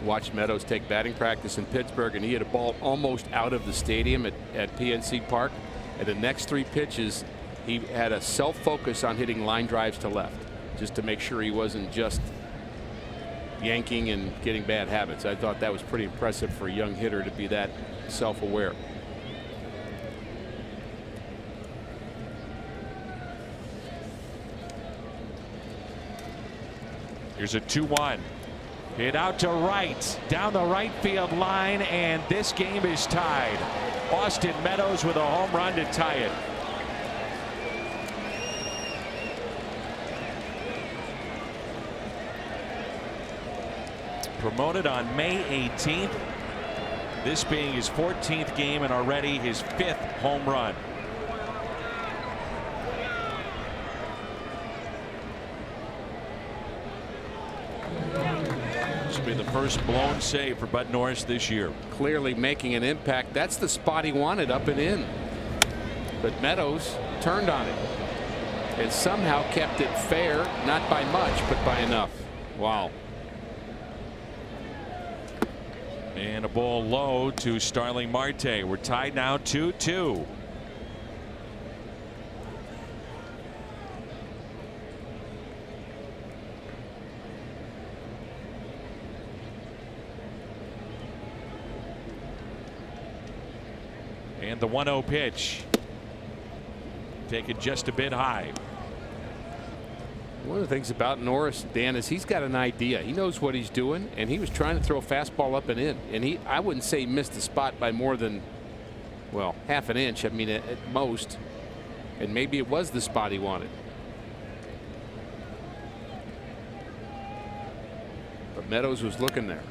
Watched Meadows take batting practice in Pittsburgh, and he hit a ball almost out of the stadium at PNC Park. And the next 3 pitches, he had a self-focus on hitting line drives to left, just to make sure he wasn't just yanking and getting bad habits. I thought that was pretty impressive for a young hitter to be that self-aware. Here's a 2-1. Hit out to right, down the right field line, and this game is tied. Austin Meadows with a home run to tie it. Promoted on May 18th. This being his 14th game and already his 5th home run. This will be the first blown save for Bud Norris this year. Clearly making an impact. That's the spot he wanted, up and in. But Meadows turned on it and somehow kept it fair, not by much, but by enough. Wow. And a ball low to Starling Marte. We're tied now 2-2. And the 1-0 pitch. Taken just a bit high. One of the things about Norris, Dan, is he's got an idea. He knows what he's doing, and he was trying to throw a fastball up and in. And I wouldn't say he missed the spot by more than, well, half an inch. I mean, at most. And maybe it was the spot he wanted. But Meadows was looking there.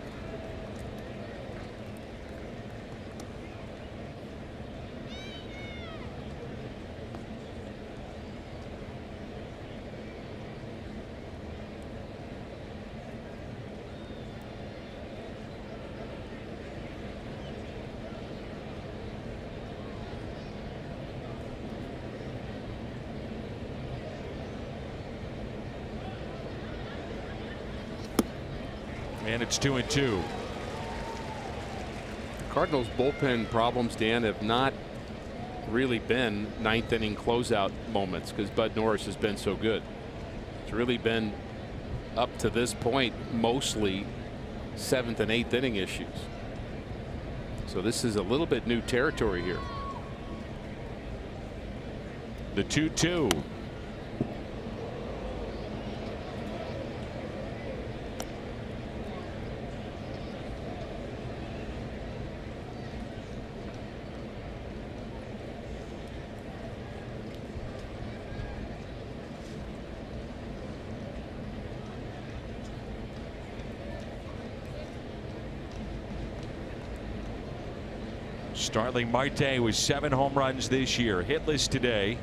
And it's 2-2. Cardinals bullpen problems, Dan, have not really been 9th inning closeout moments because Bud Norris has been so good. It's really been, up to this point, mostly 7th and 8th inning issues. So this is a little bit new territory here. The 2-2. Starling Marte with 7 home runs this year, hitless today,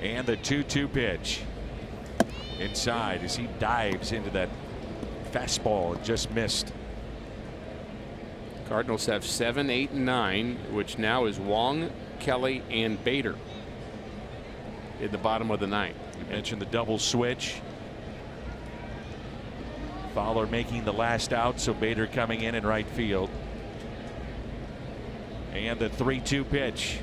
and the 2-2 pitch inside as he dives into that fastball and just missed. Cardinals have 7, 8, and 9, which now is Wong, Kelly, and Bader in the bottom of the 9th. You mentioned the double switch. Fowler making the last out, so Bader coming in right field. And the 3-2 pitch.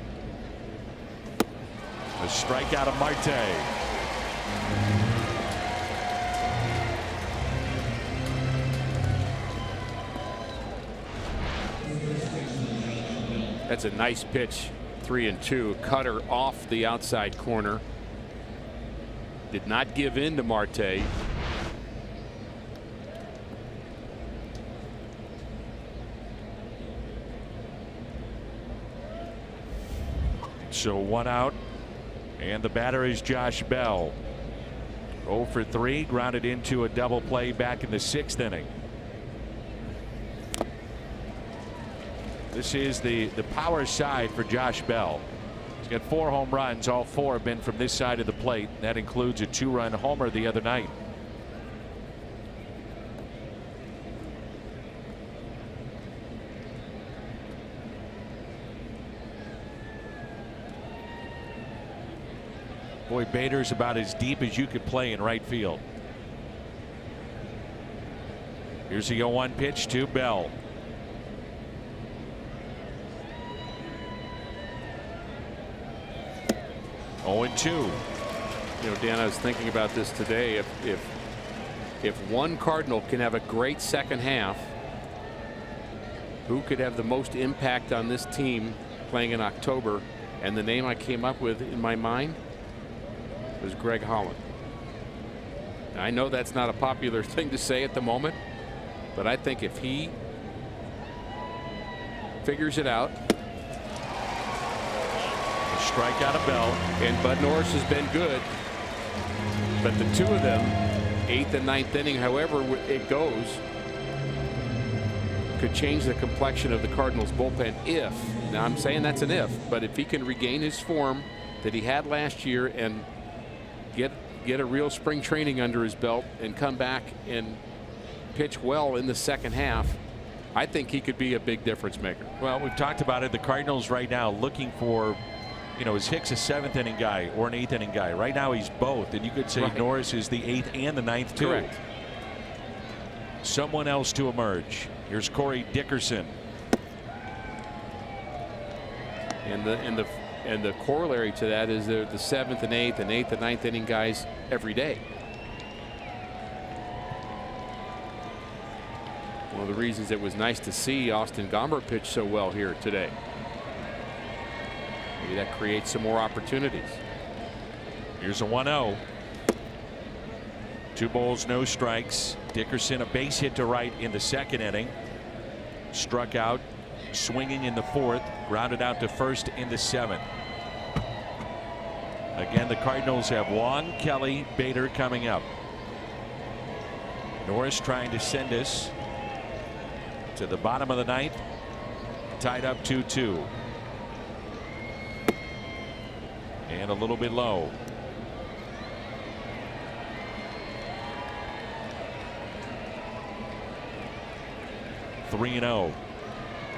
A strikeout of Marte. That's a nice pitch. 3-2. Cutter off the outside corner. Did not give in to Marte. So 1 out, and the batter is Josh Bell. 0 for 3, grounded into a double play back in the 6th inning. This is the power side for Josh Bell. He's got 4 home runs. All 4 have been from this side of the plate. That includes a 2-run homer the other night. Boy, Bader's about as deep as you could play in right field. Here's the 0-1 pitch to Bell. Oh, 2. You know, Dan, I was thinking about this today. If one Cardinal can have a great second half, who could have the most impact on this team playing in October? And the name I came up with in my mind was Greg Holland. I know that's not a popular thing to say at the moment, but I think if he figures it out. A strikeout of Bell. And Bud Norris has been good, but the two of them, 8th and 9th inning, however it goes, could change the complexion of the Cardinals bullpen if, now I'm saying that's an if, but if he can regain his form that he had last year and get a real spring training under his belt and come back and pitch well in the second half, I think he could be a big difference maker. Well, we've talked about it. The Cardinals right now looking for, you know, is Hicks a 7th inning guy or an 8th inning guy? Right now he's both, and you could say right. Norris is the 8th and the 9th too. Correct. Someone else to emerge. Here's Corey Dickerson. And the corollary to that is they're the 7th and 8th and 9th inning guys every day. One of the reasons it was nice to see Austin Gomber pitch so well here today. Maybe that creates some more opportunities. Here's a 1-0. 2 balls, no strikes. Dickerson a base hit to right in the 2nd inning. Struck out swinging in the 4th, grounded out to first in the 7th. Again, the Cardinals have Wong, Kelly, Bader coming up. Norris trying to send us to the bottom of the 9th, tied up 2-2. And a little bit low. (3-0).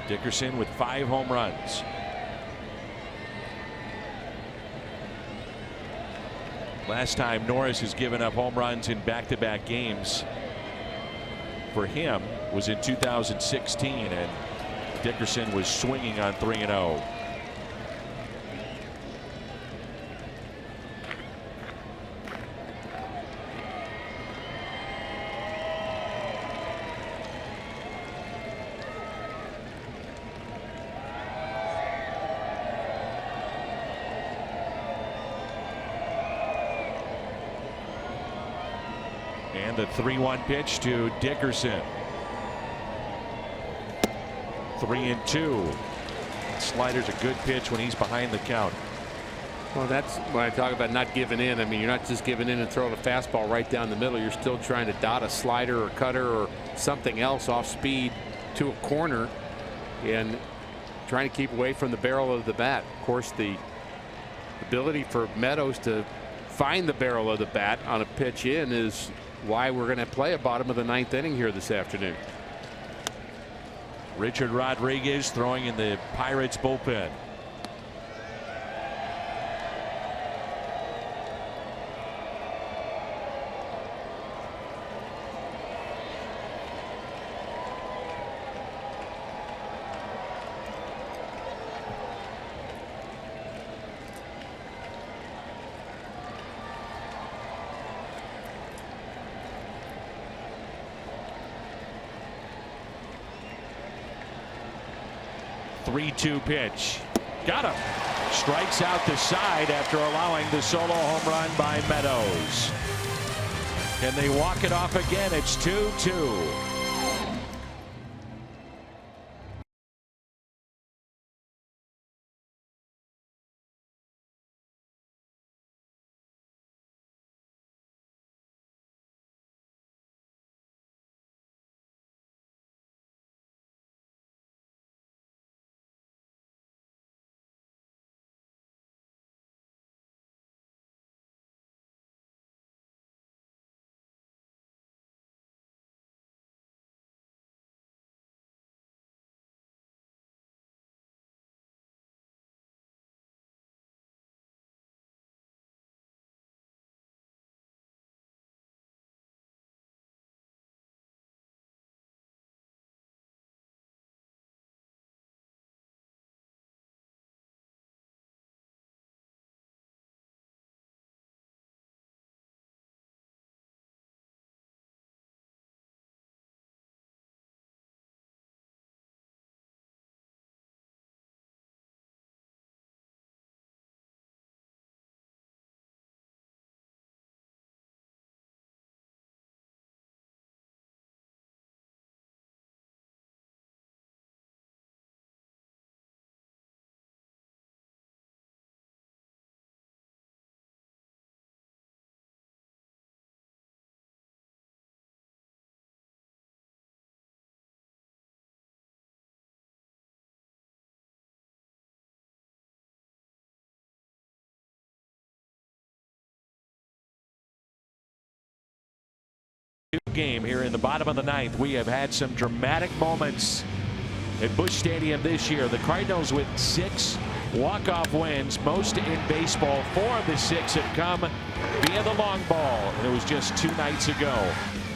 Dickerson with 5 home runs. Last time Norris has given up home runs in back-to-back games for him was in 2016, and Dickerson was swinging on 3-0. And the 3-1 pitch to Dickerson. 3-2. Slider's a good pitch when he's behind the count. Well, that's when I talk about not giving in. I mean, you're not just giving in and throwing a fastball right down the middle. You're still trying to dot a slider or cutter or something else off speed to a corner and trying to keep away from the barrel of the bat. Of course, the ability for Meadows to find the barrel of the bat on a pitch in is why we're going to play a bottom of the 9th inning here this afternoon. Richard Rodriguez throwing in the Pirates bullpen. Three-two pitch. Got him. Strikes out the side after allowing the solo home run by Meadows. Can they walk it off again? It's 2-2. Game here in the bottom of the ninth. We have had some dramatic moments at Busch Stadium this year. The Cardinals with 6 walk-off wins, most in baseball. 4 of the 6 have come via the long ball, and it was just 2 nights ago.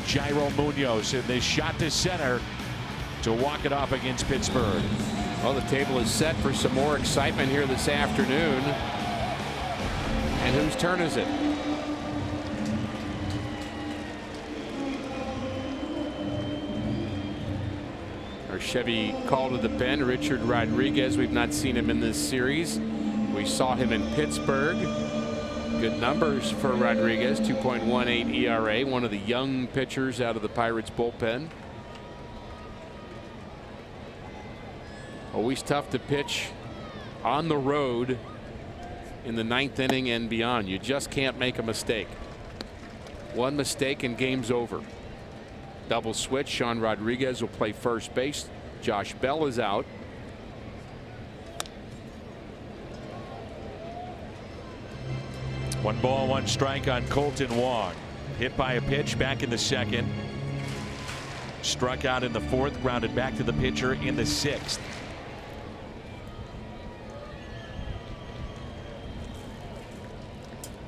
Jairo Munoz in this shot to center to walk it off against Pittsburgh. Well, the table is set for some more excitement here this afternoon. And whose turn is it? Our Chevy call to the pen, Richard Rodriguez. We've not seen him in this series. We saw him in Pittsburgh. Good numbers for Rodriguez, 2.18 ERA, one of the young pitchers out of the Pirates bullpen. Always tough to pitch on the road in the 9th inning and beyond. You just can't make a mistake. One mistake and game's over. Double switch. Sean Rodriguez will play first base. Josh Bell is out. One ball, 1 strike on Kolten Wong. Hit by a pitch back in the 2nd. Struck out in the 4th, grounded back to the pitcher in the 6th.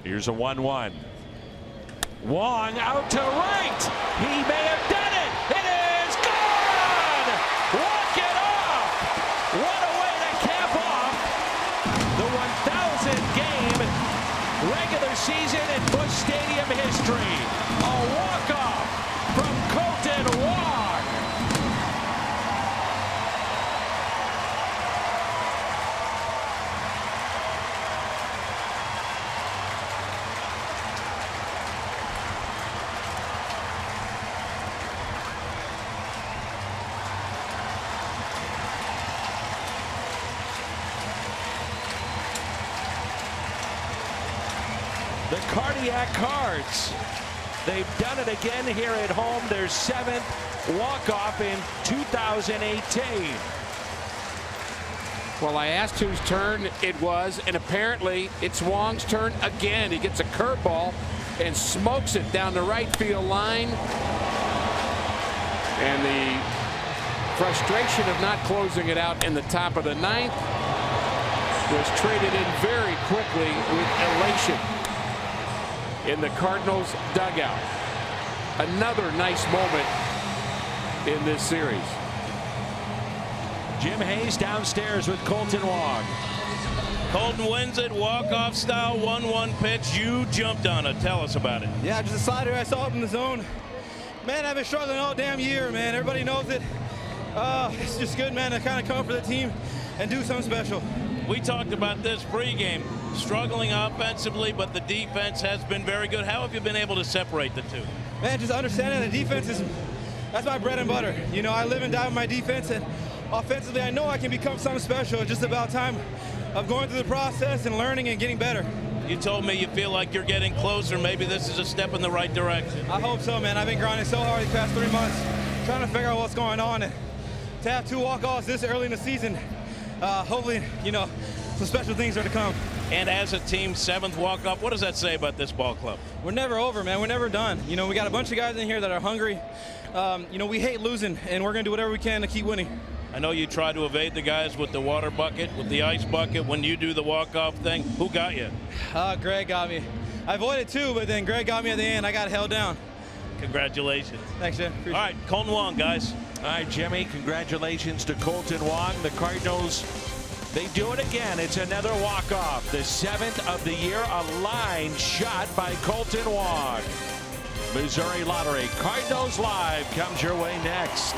Here's a 1-1. Wong out to right. He may have done it. It is gone. Walk it off. What a way to cap off the 1,000 game regular season in Busch Stadium history. A walk-off from Kolten Wong. The Cardiac Cards. They've done it again here at home. Their 7th walk-off in 2018. Well, I asked whose turn it was, and apparently it's Wong's turn again. He gets a curveball and smokes it down the right field line. And the frustration of not closing it out in the top of the 9th was traded in very quickly with elation in the Cardinals dugout. Another nice moment in this series. Jim Hayes downstairs with Kolten Wong. Kolten wins it, walk-off style, 1-1 pitch. You jumped on it. Tell us about it. Yeah, just a slider. I saw it in the zone. Man, I've been struggling all damn year, man. Everybody knows it. It's just good, man, to kind of come for the team and do something special. We talked about this pregame. Struggling offensively, but the defense has been very good. How have you been able to separate the two? Man, just understanding the defense that's my bread and butter. You know, I live and die with my defense, and offensively, I know I can become something special. It's just about time of going through the process and learning and getting better. You told me you feel like you're getting closer. Maybe this is a step in the right direction. I hope so, man. I've been grinding so hard these past 3 months, trying to figure out what's going on. And to have 2 walk-offs this early in the season, hopefully, you know, some special things are to come. And as a team, 7th walk-off, what does that say about this ball club? We're never over, man. We're never done. You know, we got a bunch of guys in here that are hungry. You know, we hate losing, and we're going to do whatever we can to keep winning. I know you try to evade the guys with the water bucket, with the ice bucket. When you do the walk-off thing, who got you? Greg got me. I avoided 2, but then Greg got me at the end. I got held down. Congratulations. Thanks, Jim. All right, Colton Wong, guys. All right, Jimmy, congratulations to Colton Wong. The Cardinals, they do it again. It's another walk-off. The 7th of the year, a line shot by Colton Wong. Missouri Lottery Cardinals Live comes your way next.